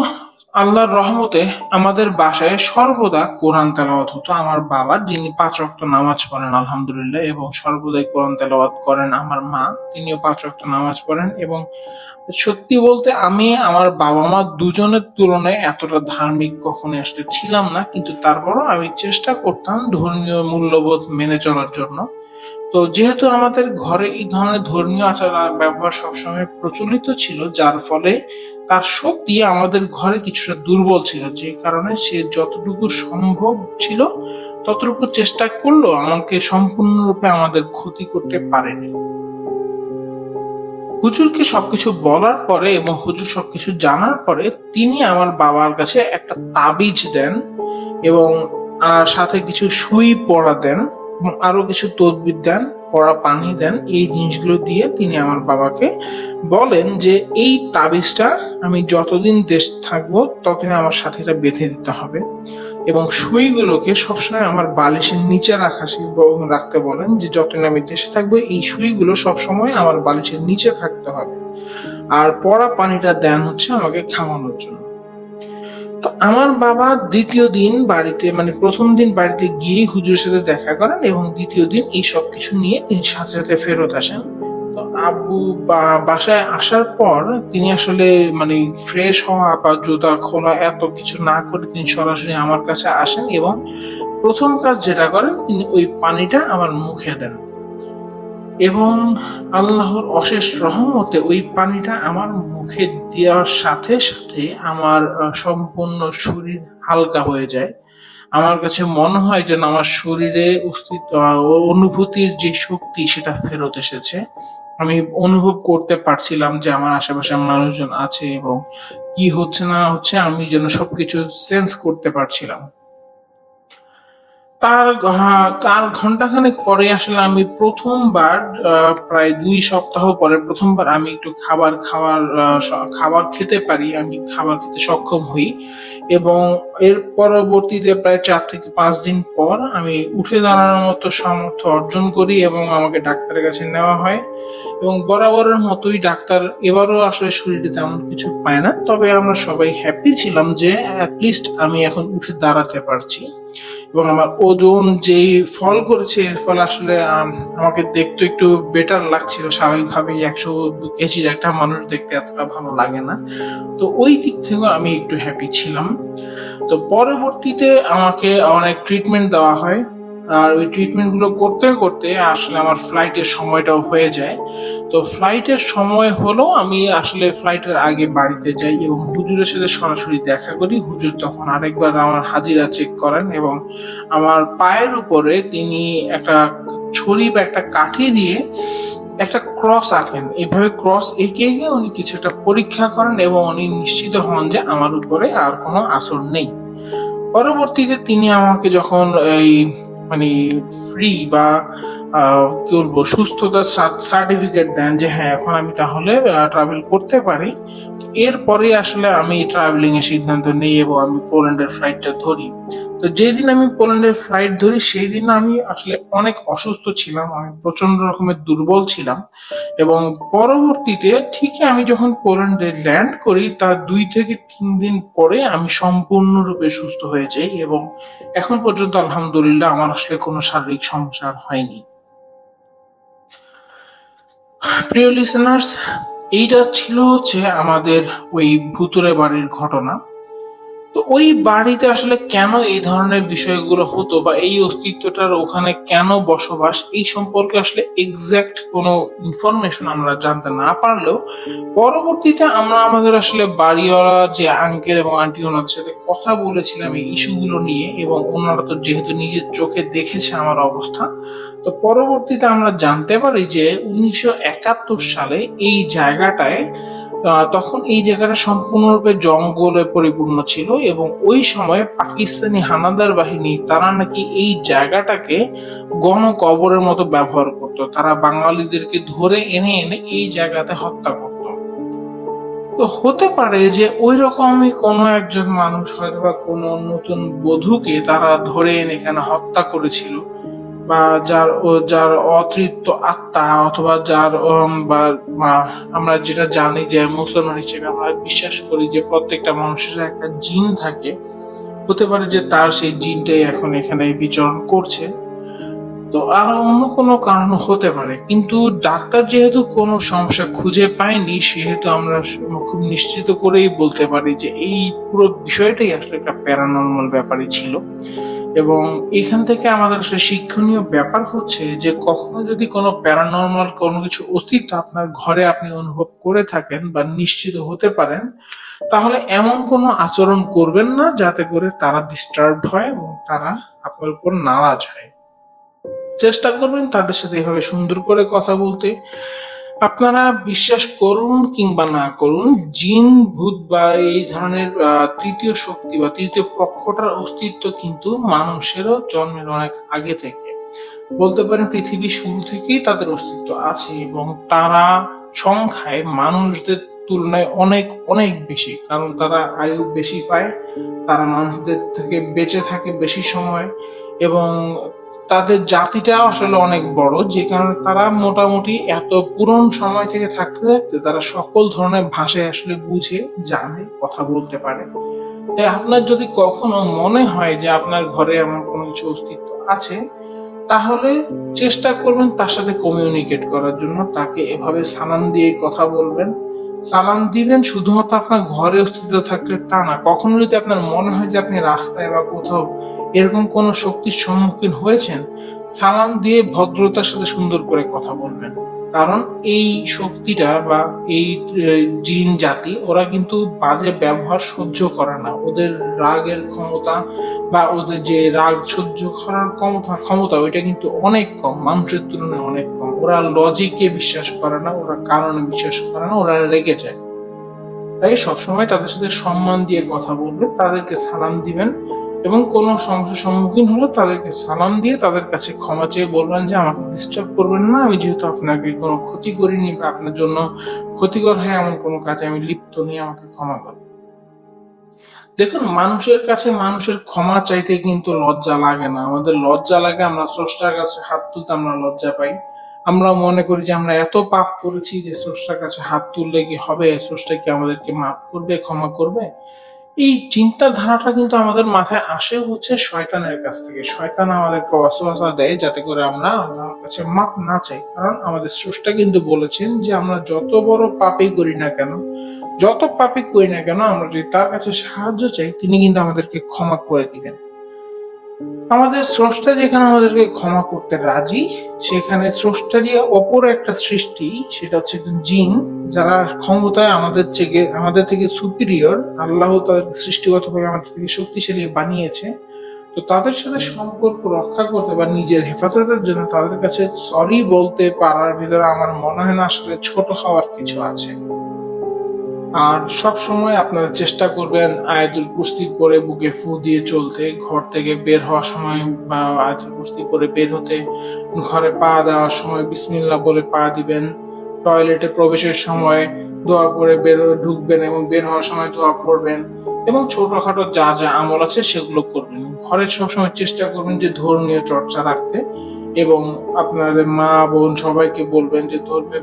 আল্লাহর রহমতে আমাদের বাসায় সর্বদা কোরআন তেলাওয়াত হতো। আমার বাবা, যিনি 5 ওয়াক্ত নামাজ পড়েন আলহামদুলিল্লাহ, এবং সর্বদাই কোরআন তেলাওয়াত করেন। আমার মা, তিনিও 5 ওয়াক্ত নামাজ পড়েন। এবং সত্যি বলতে আমি আমার বাবা মা দুজনের তুলনায় এতটা ধার্মিক কখনো আসলে ছিলাম না, কিন্তু তারপরও আমি চেষ্টা করতাম ধর্মীয় মূল্যবোধ মেনে চলার জন্য। তো যেহেতু আমাদের ঘরে এই ধরনের ধর্মীয় আচার ব্যবহার সবসময় প্রচলিত ছিল, যার ফলে তার শক্তি আমাদের ঘরে কিছুটা দুর্বল ছিল, যে কারণে সে যতটুকু সম্ভব ছিল ততটুকু চেষ্টা করলো আমাকে সম্পূর্ণরূপে আমাদের ক্ষতি করতে পারেনি। হুজুরকে সবকিছু বলার পরে এবং হুজুর সবকিছু জানার পরে তিনি আমার বাবার কাছে একটা তাবিজ দেন এবং সাথে কিছু সুই পড়া দেন এবং আরো কিছু তদবির দেন, পড়া পানি দেন। এই জিনিসগুলো দিয়ে তিনি আমার বাবাকে বলেন যে এই তাবিজটা আমি যতদিন দেশ থাকবো ততদিন আমার সাথে এটা বেঁধে দিতে হবে, এবং সুইগুলোকে সবসময় আমার বালিশের নিচে রাখতে বলেন, যে যতদিন আমি দেশে থাকবো এই সুইগুলো সবসময় আমার বালিশের নিচে থাকতে হবে। আর পড়া পানিটা দেন হচ্ছে আমাকে খাওয়ানোর জন্য। তো আমার বাবা দ্বিতীয় দিন বাড়িতে, মানে প্রথম দিন বাড়িতে গিয়ে হুজুরের সাথে দেখা করেন এবং দ্বিতীয় দিন এই সব কিছু নিয়ে তিনি সাথে সাথে ফেরত আসেন। তো আব্বু বাসায় আসার পর তিনি আসলে মানে ফ্রেশ হওয়া বা জুতা খোলা এত কিছু না করে তিনি সরাসরি আমার কাছে আসেন এবং প্রথম কাজ যেটা করেন তিনি ওই পানিটা আমার মুখে দেন, এবং আল্লাহর অশেষ রহমতে ওই পানিটা আমার মুখে দেওয়ার সাথে সাথে আমার সম্পূর্ণ শরীর হালকা হয়ে যায়। আমার কাছে মনে হয় যেন আমার শরীরে অনুভূতির যে শক্তি সেটা ফেরত এসেছে। আমি অনুভব করতে পারছিলাম যে আমার আশেপাশে মানুষজন আছে এবং কি হচ্ছে না হচ্ছে আমি যেন সবকিছু সেন্স করতে পারছিলাম। তার ঘন্টাখানেক পরে আসলে আমি প্রথমবার, প্রায় 2 সপ্তাহ পরে প্রথমবার আমি একটু খাবার খেতে পারি, আমি খাবার খেতে সক্ষম হই। এবং এর পরবর্তীতে প্রায় 4 থেকে 5 দিন পর আমি উঠে দাঁড়ানোর মতো সামর্থ্য অর্জন করি এবং আমাকে ডাক্তারের কাছে নেওয়া হয়। এবং বরাবরের মতোই ডাক্তার এবারও আসলে শরীরে তেমন কিছু পায় না, তবে আমরা সবাই হ্যাপি ছিলাম যে অ্যাটলিস্ট আমি এখন উঠে দাঁড়াতে পারছি। এবং আমার ওজন যেই ফল করেছে এর ফলে আসলে আমাকে দেখতে একটু বেটার লাগছিল। স্বাভাবিকভাবেই 100 কেজির একটা মানুষ দেখতে এতটা ভালো লাগে না, তো ওই দিক থেকে আমি একটু হ্যাপি ছিলাম। তো পরবর্তীতে আমাকে অনেক ট্রিটমেন্ট দেওয়া হয়, আর ওই ট্রিটমেন্ট গুলো করতে করতে আসলে আমার ফ্লাইটের সময়টাও হয়ে যায়। তো ফ্লাইটের সময় হলো আমি আসলে ফ্লাইটের আগে বাড়িতে যাই এবং হুজুরের সাথে সরাসরি দেখা করি। হুজুর তখন আরেকবার আমার হাজিরা চেক করেন এবং আমার পায়ের উপরে তিনি একটা ছড়ি বা একটা কাঠি দিয়ে একটা ক্রস আঁকেন। এভাবে ক্রস এঁকে এঁকে উনি কিছু একটা পরীক্ষা করেন এবং উনি নিশ্চিত হন যে আমার উপরে আর কোনো আসর নেই। পরবর্তীতে তিনি আমাকে যখন এই মানে ফ্রি বা কি বলবো সুস্থতার সার্টিফিকেট দেন যে হ্যাঁ এখন আমি তাহলে ট্রাভেল করতে পারি, এরপরে আসলে আমি ট্রাভেলিং এর সিদ্ধান্ত নিই এবং আমি পোল্যান্ডের ফ্লাইটটা ধরি। তো যেদিন আমি পোল্যান্ডের ফ্লাইট ধরি সেই দিন আমি আসলে অনেক অসুস্থ ছিলাম, আমি প্রচন্ড রকমের দুর্বল ছিলাম। এবং পরবর্তীতে ঠিকই আমি যখন পোল্যান্ডে ল্যান্ড করি তার 2 থেকে 3 দিন পরে আমি সম্পূর্ণরূপে সুস্থ হয়ে যাই এবং এখন পর্যন্ত আলহামদুলিল্লাহ আমার আসলে কোনো শারীরিক সমস্যা আর হয়নি। প্রিয় লিসেনার্স, এইটা ছিল হচ্ছে আমাদের ওই ভুতুরে বাড়ির ঘটনা। তো ওই বাড়িতে আসলে কেন এই ধরনের বিষয়গুলো হতো বা এই অস্তিত্বটার ওখানে কেন বসবাস, এই সম্পর্কে আসলে এক্সাক্ট কোনো ইনফরমেশন আমরা জানতে না পারলেও পরবর্তীতে আমরা আমাদের আসলে বাড়িওয়ালা যে আঙ্কেল এবং আন্টি ওনার সাথে কথা বলেছিলাম এই ইস্যুগুলো নিয়ে, এবং ওনারা তো যেহেতু নিজের চোখে দেখেছে আমার অবস্থা, তো পরবর্তীতে আমরা জানতে পারি যে 1971 সালে এই জায়গাটায় তখন এই জায়গাটা সম্পূর্ণরূপে জঙ্গলে পরিপূর্ণ ছিল এবং ওই সময় পাকিস্তানি হানাদার বাহিনী তারা নাকি এই জায়গাটাকে গণকবরের মতো ব্যবহার করত। তারা বাঙালিদেরকে ধরে এনে এনে এই জায়গাতে হত্যা করত। তো হতে পারে যে ওই রকমই কোনো একজন মানুষ হয়তো বা কোনো নতুন বধূকে তারা ধরে এনে এখানে হত্যা করেছিল, বা যার অতৃপ্ত আত্মা অথবা যার বা আমরা যেটা জানি যে মুসলমান হিসেবে আমরা বিশ্বাস করি যে প্রত্যেকটা মানুষের একটা জিন থাকে, হতে পারে যে তার সেই জিনটাই এখন এখানে বিচরণ করছে। তো আর অন্য কোনো কারণ হতে পারে, কিন্তু ডাক্তার যেহেতু কোনো সমস্যা খুঁজে পায়নি সেহেতু আমরা খুব নিশ্চিত করেই বলতে পারি যে এই পুরো বিষয়টাই আসলে একটা প্যারানর্মাল ব্যাপারই ছিল। এবং এখান থেকে আমাদের আসলে শিক্ষণীয় ব্যাপার হচ্ছে যে কখনো যদি কোনো প্যারানর্মাল কোনো কিছু অস্তিত্ব আপনার ঘরে আপনি অনুভব করে থাকেন বা নিশ্চিত হতে পারেন, তাহলে এমন কোনো আচরণ করবেন না যাতে করে তারা ডিস্টার্বড হয় এবং তারা আপনার উপর নারাজ হয়। চেষ্টা করবেন তাদের সাথে এভাবে সুন্দর করে কথা বলতে। আপনারা বিশ্বাস করুন কিংবা না করুন, জিন ভূত বা এই ধরনের তৃতীয় শক্তি বা তৃতীয় পক্ষটার অস্তিত্ব কিন্তু মানুষেরও জন্মের অনেক আগে থেকে, বলতে পারেন পৃথিবীর শুরু থেকেই তাদের অস্তিত্ব আছে এবং তারা সংখ্যায় মানুষদের তুলনায় অনেক অনেক বেশি, কারণ তারা আয়ু বেশি পায়, তারা মানুষদের থেকে বেঁচে থাকে বেশি সময় এবং তাদের জাতিটাও আসলে অনেক বড়, যে কারণে তারা মোটামুটি এত পুরনো সময় থেকে থাকতে থাকতে তারা সকল ধরনের ভাষায় আসলে বুঝে জানে, কথা বলতে পারে। তাই আপনার যদি কখনো মনে হয় যে আপনার ঘরে এমন কোনো কিছু অস্তিত্ব আছে, তাহলে চেষ্টা করবেন তার সাথে কমিউনিকেট করার জন্য। তাকে এভাবে সালাম দিয়ে কথা বলবেন। সালাম দিবেন শুধুমাত্র আপনার ঘরে অস্তিত্ব থাকলে তা না, কখনো যদি আপনার মনে হয় যে আপনি রাস্তায় বা কোথাও এরকম কোন শক্তির সম্মুখীন হয়েছেন, সালাম দিয়ে ভদ্রতার সাথে সুন্দর করে কথা বলবেন। কারণ এই শক্তিটা বা এই জিন জাতি ওরা কিন্তু বাজে ব্যবহার সহ্য করে না। ওদের রাগের ক্ষমতা বা ওদের যে রাগ সহ্য করার ক্ষমতা ওইটা কিন্তু অনেক কম, মানুষের তুলনায় অনেক কম। ওরা লজিকে বিশ্বাস করে না, ওরা কারণে বিশ্বাস করে না, ওরা রেগে যায়। তাই সবসময় তাদের সাথে সম্মান দিয়ে কথা বলবেন, তাদেরকে সালাম দিবেন এবং কোনো সমস্যার সম্মুখীন হলে তাদেরকে সালাম দিয়ে তাদের কাছে ক্ষমা চেয়ে বলবেন যে আমাকে ডিস্টার্ব করবেন না, আমি যেহেতু আপনাকে কোনো ক্ষতি করিনি বা আপনার জন্য ক্ষতিকর হয় এমন কোনো কাজে আমি লিপ্ত নেই, আমাকে ক্ষমা করবেন। দেখুন, মানুষের কাছে মানুষের ক্ষমা চাইতে কিন্তু লজ্জা লাগে না। আমাদের লজ্জা লাগে আমরা স্রষ্টার কাছে হাত তুলতে আমরা লজ্জা পাই। আমরা মনে করি যে আমরা এত পাপ করেছি যে স্রষ্টার কাছে হাত তুললে কি হবে? স্রষ্টা কি আমাদেরকে মাফ করবে, ক্ষমা করবে? এই চিন্তাধারাটা কিন্তু আমাদের মাথায় আসে হচ্ছে শয়তানের কাছ থেকে। শয়তান আমাদেরকে ওয়াসওয়াসা দেয় যাতে করে আমরা আল্লাহর কাছে মাফ না চাই। কারণ আমাদের স্রষ্টা কিন্তু বলেছেন যে আমরা যত বড় পাপই করি না কেন, যত পাপই করি না কেন, আমরা যদি তার কাছে সাহায্য চাই তিনি কিন্তু আমাদেরকে ক্ষমা করে দিবেন। আমাদের স্রষ্টা যেখানে আমাদেরকে ক্ষমা করতে রাজি, সেখানে স্রষ্টারই অপর একটা সৃষ্টি, সেটা হচ্ছে জিন, যারা ক্ষমতায় আমাদের থেকে সুপিরিয়র। আল্লাহ তাদের সৃষ্টিগতভাবে আমাদের থেকে শক্তিশালী বানিয়েছে। তো তাদের সাথে সম্পর্ক রক্ষা করতে বা নিজের হেফাজতের জন্য তাদের কাছে সরি বলতে পারার ভিতরে আমার মনে হয় না আসলে ছোট হওয়ার কিছু আছে। আর সব সময় আপনারা চেষ্টা করবেন আয়াতুল কুরসি পরে বুকে ফু দিয়ে চলতে, ঘর থেকে বের হওয়ার সময় বা আয়াতুল কুরসি পরে বের হতে, ঘরে পা দেওয়ার সময় বিসমিল্লাহ বলে পা দিবেন, টয়লেটে প্রবেশের সময় দোয়া করে ঢুকবেন এবং বের হওয়ার সময় দোয়া করবেন, এবং ছোটখাটো যা যা আমল আছে সেগুলো করবেন। ঘরে সবসময় চেষ্টা করবেন যে ধর্মীয় চর্চা রাখতে, এবং আপনাদের মা বোন সবাইকে বলবেন যে ধর্মীয়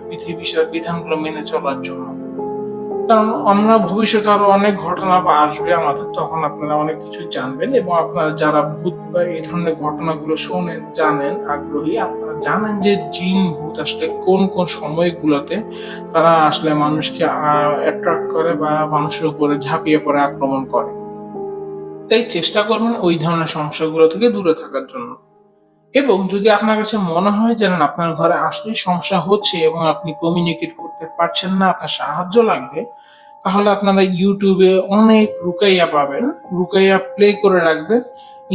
বিধানগুলো মেনে চলার জন্য। কারণ আমরা ভবিষ্যতে আরো অনেক ঘটনা বা আসবে আমাদের, তখন আপনারা অনেক কিছু জানবেন, এবং আপনারা যারা ভূত বা এই ধরনের ঘটনাগুলো শোনেন, জানেন, আগ্রহী, আপনারা জানেন যে জিন ভূত আসলে কোন কোন সময়গুলোতে তারা আসলে মানুষকে অ্যাট্রাক্ট করে বা মানুষের উপরে ঝাঁপিয়ে পড়ে আক্রমণ করে। তাই চেষ্টা করবেন ওই ধরনের সমস্যাগুলো থেকে দূরে থাকার জন্য। এবং যদি আপনার কাছে মনে হয় যে না, আপনার ঘরে আসলে সমস্যা হচ্ছে এবং আপনি কমিউনিকেট করতে পারছেন না, আপনার সাহায্য লাগবে, তাহলে আপনারা ইউটিউবে অনেক রুকাইয়া পাবেন। রুকাইয়া প্লে করে রাখবেন,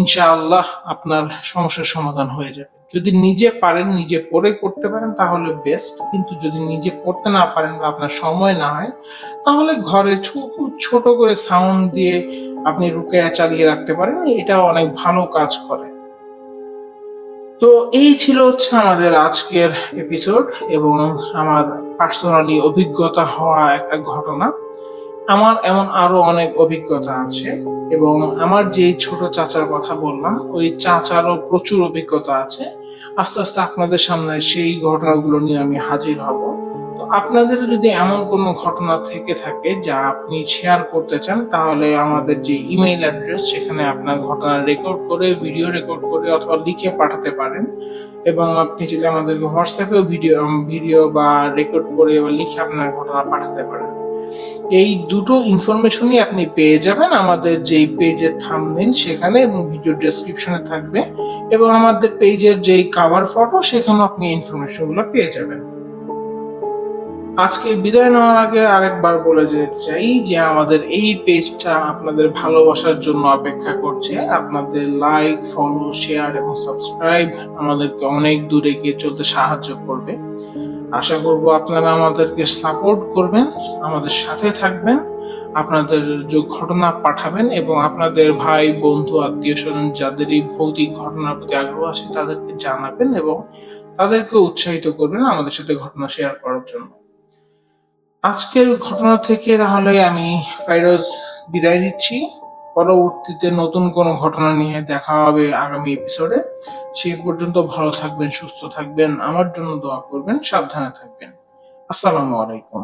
ইনশাআল্লাহ আপনার সমস্যার সমাধান হয়ে যাবে। যদি নিজে পারেন, নিজে পড়ে করতে পারেন তাহলে বেস্ট। কিন্তু যদি নিজে পড়তে না পারেন বা আপনার সময় না হয়, তাহলে ঘরে ছোট করে সাউন্ড দিয়ে আপনি রুকাইয়া চালিয়ে রাখতে পারেন। এটা অনেক ভালো কাজ করে। তো এই ছিল হচ্ছে আমাদের আজকের এপিসোড, এবং আমার পার্সোনালি অভিজ্ঞতা হওয়া একটা ঘটনা। আমার এমন আরো অনেক অভিজ্ঞতা আছে, এবং আমার যে ছোট চাচার কথা বললাম ওই চাচারও প্রচুর অভিজ্ঞতা আছে। আস্তে আস্তে আপনাদের সামনে সেই ঘটনাগুলো নিয়ে আমি হাজির হব। তো আপনাদের যদি এমন কোনো ঘটনা থেকে থাকে যা আপনি শেয়ার করতে চান, তাহলে আমাদের যে ইমেইল অ্যাড্রেস, সেখানে আপনার ঘটনা রেকর্ড করে, ভিডিও রেকর্ড করে অথবা লিখে পাঠাতে পারেন। এবং আপনি যদি আমাদেরকে হোয়াটসঅ্যাপেও ভিডিও বা রেকর্ড করে বা লিখে আপনার ঘটনা পাঠাতে পারেন। এই দুটো ইনফরমেশনই আপনি পেয়ে যাবেন আমাদের যেই পেজের থাম্বনেইল সেখানে, এবং ভিডিও ডেসক্রিপশনে থাকবে, এবং আমাদের পেজের যেই কভার ফটো সেখানে আপনি ইনফরমেশন গুলো পেয়ে যাবেন। আজকে বিদায় নেওয়ার আগে আরেকবার বলে যেতে চাই যে আমাদের এই পেজটা আপনাদের ভালোবাসার জন্য অপেক্ষা করছে। আপনাদের লাইক, ফলো, শেয়ার এবং সাবস্ক্রাইব আমাদেরকে অনেক দূরে এগিয়ে চলতে সাহায্য করবে। আশা করব আপনারা আমাদেরকে সাপোর্ট করবেন, আমাদের সাথে থাকবেন, আপনাদের যে ঘটনা পাঠাবেন, এবং আপনাদের ভাই, বন্ধু, আত্মীয় স্বজন যাদের এই ভৌতিক ঘটনার প্রতি আগ্রহ আছে তাদেরকে জানাবেন, এবং তাদেরকে উৎসাহিত করবেন আমাদের সাথে ঘটনা শেয়ার করার জন্য। আজকের ঘটনা থেকে তাহলে আমি ফাইরোজ বিদায় নিচ্ছি। পরবর্তীতে নতুন কোনো ঘটনা নিয়ে দেখা হবে আগামী এপিসোডে। সেই পর্যন্ত ভালো থাকবেন, সুস্থ থাকবেন, আমার জন্য দোয়া করবেন, সাবধানে থাকবেন। আসসালামু আলাইকুম।